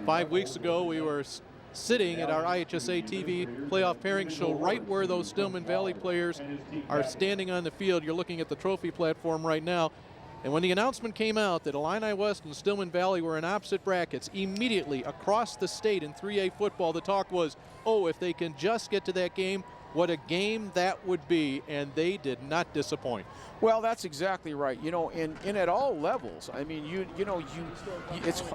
5 weeks ago, we were sitting at our IHSA TV playoff pairing show right where those Stillman Valley players are standing on the field. You're looking at the trophy platform right now. And when the announcement came out that Illini West and Stillman Valley were in opposite brackets, immediately across the state in 3A football, the talk was, oh, if they can just get to that game, what a game that would be, and they did not disappoint. Well, that's exactly right. You know, and at all levels. I mean,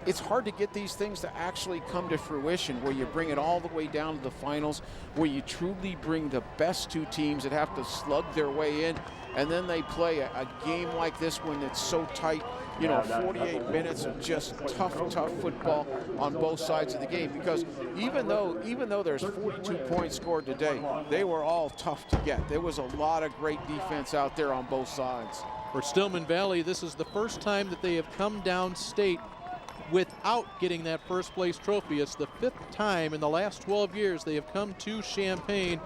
it's hard to get these things to actually come to fruition, where you bring it all the way down to the finals, where you truly bring the best two teams that have to slug their way in, and then they play a game like this one that's so tight. You know, 48 minutes of just tough football on both sides of the game. Because even though there's 42 points scored today, they were all tough to get. There was a lot of great defense out there on both sides. For Stillman Valley, this is the first time that they have come down state without getting that first place trophy. It's the 5th time in the last 12 years they have come to Champaign,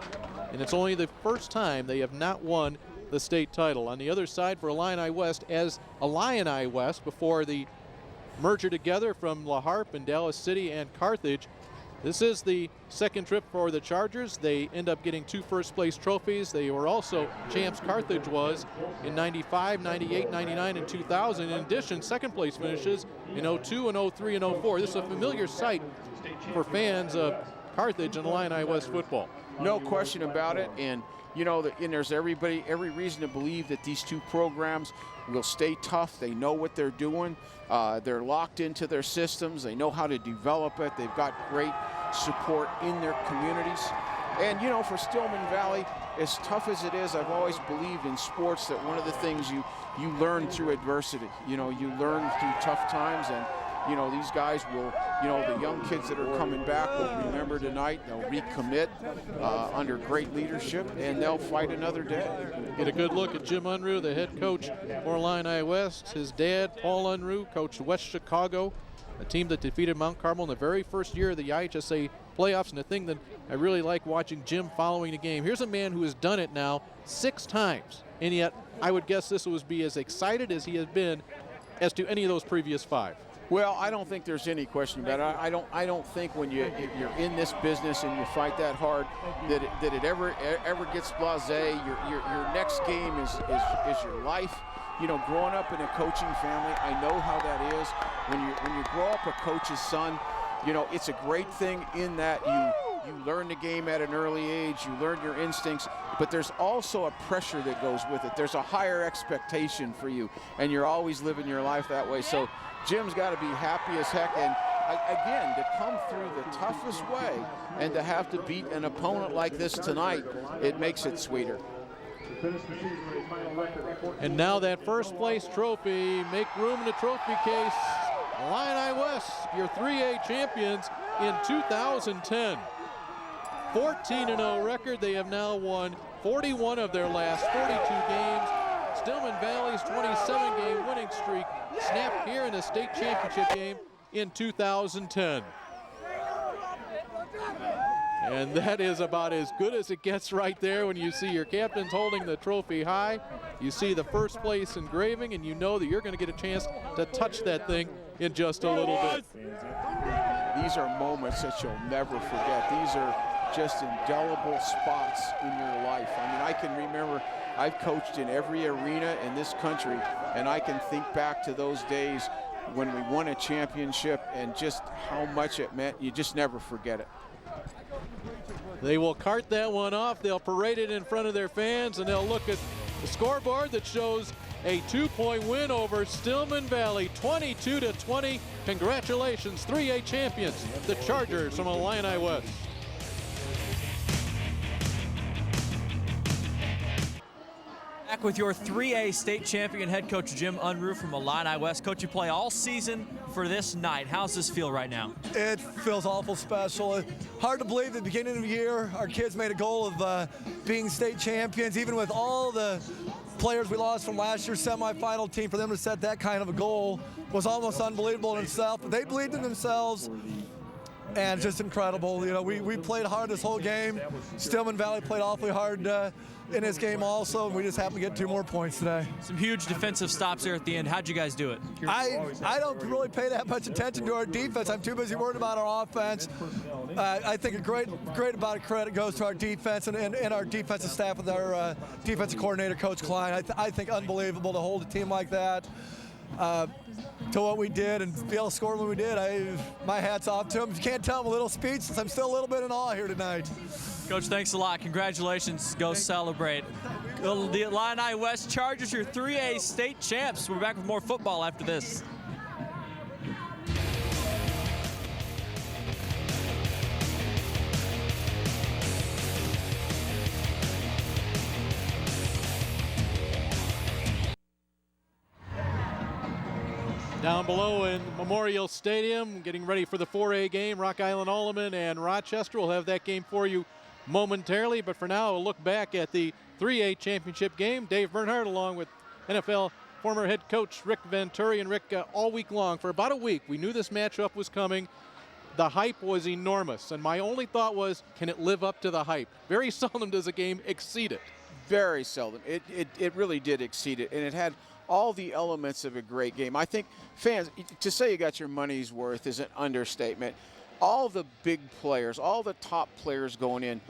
and it's only the first time they have not won the state title. On the other side for Illini West, as Illini West before the merger together from La Harpe and Dallas City and Carthage, this is the second trip for the Chargers. They end up getting 2 first-place trophies. They were also champs. Carthage was in 95, 98, 99, and 2000. In addition, second-place finishes in 02 and 03 and 04. This is a familiar sight for fans of Carthage and Illini West football. No question about it. And you know, and there's every reason to believe that these two programs will stay tough. They know what they're doing. They're locked into their systems. They know how to develop it. They've got great support in their communities. And, you know, for Stillman Valley, as tough as it is, I've always believed in sports that one of the things you learn through adversity. You know, you learn through tough times. these guys will, the young kids that are coming back will remember tonight. They'll recommit under great leadership, and they'll fight another day. Get a good look at Jim Unruh, the head coach for Illini West. His dad, Paul Unruh, coached West Chicago, a team that defeated Mount Carmel in the very first year of the IHSA playoffs. And the thing that I really like watching Jim following the game, here's a man who has done it now 6 times, and yet I would guess this would be as excited as he has been as to any of those previous 5. Well, I don't think there's any question about it. I don't think when you're in this business and you fight that hard that it ever gets blasé. Your next game is your life. Growing up in a coaching family, I know how that is. When you grow up a coach's son, it's a great thing in that you learn the game at an early age, you learn your instincts, but there's also a pressure that goes with it. There's a higher expectation for you, and you're always living your life that way. So Jim's got to be happy as heck, and again, to come through the toughest way and to have to beat an opponent like this tonight, it makes it sweeter. And now that first place trophy, make room in the trophy case. Illini West, your 3A champions in 2010. 14-0 record. They have now won 41 of their last 42 games. Stillman Valley's 27-game winning streak snapped here in the state championship game in 2010. And that is about as good as it gets right there when you see your captains holding the trophy high. You see the first place engraving, and you know that you're going to get a chance to touch that thing in just a little bit. These are moments that you'll never forget. These are just indelible spots in your life. I mean, I can remember I've coached in every arena in this country, and I can think back to those days when we won a championship and just how much it meant. You just never forget it. They will cart that one off. They'll parade it in front of their fans, and they'll look at the scoreboard that shows a 2-point win over Stillman Valley, 22-20. Congratulations, 3A champions, the Chargers from Illini West. Back with your 3A state champion head coach Jim Unruh from Illini West. Coach, you play all season for this night. How's this feel right now? It feels awful special. Hard to believe at the beginning of the year our kids made a goal of being state champions, even with all the players we lost from last year's semifinal team. For them to set that kind of a goal was almost unbelievable in itself. But they believed in themselves, and just incredible. We played hard this whole game. Stillman Valley played awfully hard in this game also, and we just happened to get 2 more points today. Some huge defensive stops there at the end. How'd you guys do it? I don't really pay that much attention to our defense. I'm too busy worried about our offense. I think a great amount of credit goes to our defense and our defensive staff with our defensive coordinator, Coach Klein. I think unbelievable to hold a team like that. To what we did and be able to score when we did. My hat's off to them. If you can't tell, I'm a little speechless. I'm still a little bit in awe here tonight. Coach, thanks a lot. Congratulations. Go celebrate. The Illini West Chargers, your 3A state champs. We're back with more football after this. Down below in Memorial Stadium, getting ready for the 4A game. Rock Island Alleman and Rochester will have that game for you momentarily. But for now, we'll look back at the 3A championship game. Dave Bernhardt along with NFL former head coach Rick Venturi. And Rick, all week long, for about a week, we knew this matchup was coming. The hype was enormous. And my only thought was, can it live up to the hype? Very seldom does a game exceed it. Very seldom. It really did exceed it. And it had all the elements of a great game. I think fans, to say you got your money's worth is an understatement. All the big players, all the top players going in,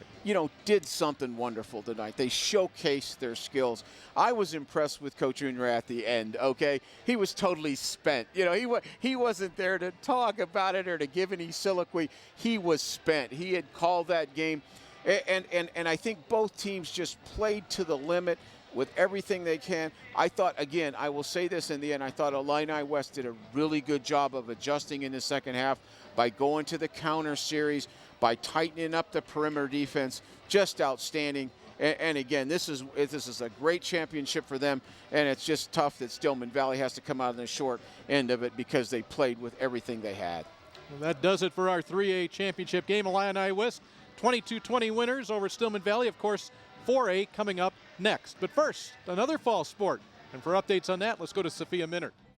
did something wonderful tonight. They showcased their skills. I was impressed with Coach Unruh at the end, okay? He was totally spent. He wasn't there to talk about it or to give any soliloquy. He was spent. He had called that game. And I think both teams just played to the limit with everything they can. I thought, again, I will say this in the end, I thought Illini West did a really good job of adjusting in the second half by going to the counter series, by tightening up the perimeter defense. Just outstanding. And again, this is a great championship for them, and it's just tough that Stillman Valley has to come out on the short end of it because they played with everything they had. Well, that does it for our 3A championship game. Illini West 22-20 winners over Stillman Valley. Of course, 4A coming up next. But first, another fall sport. And for updates on that, let's go to Sophia Minard.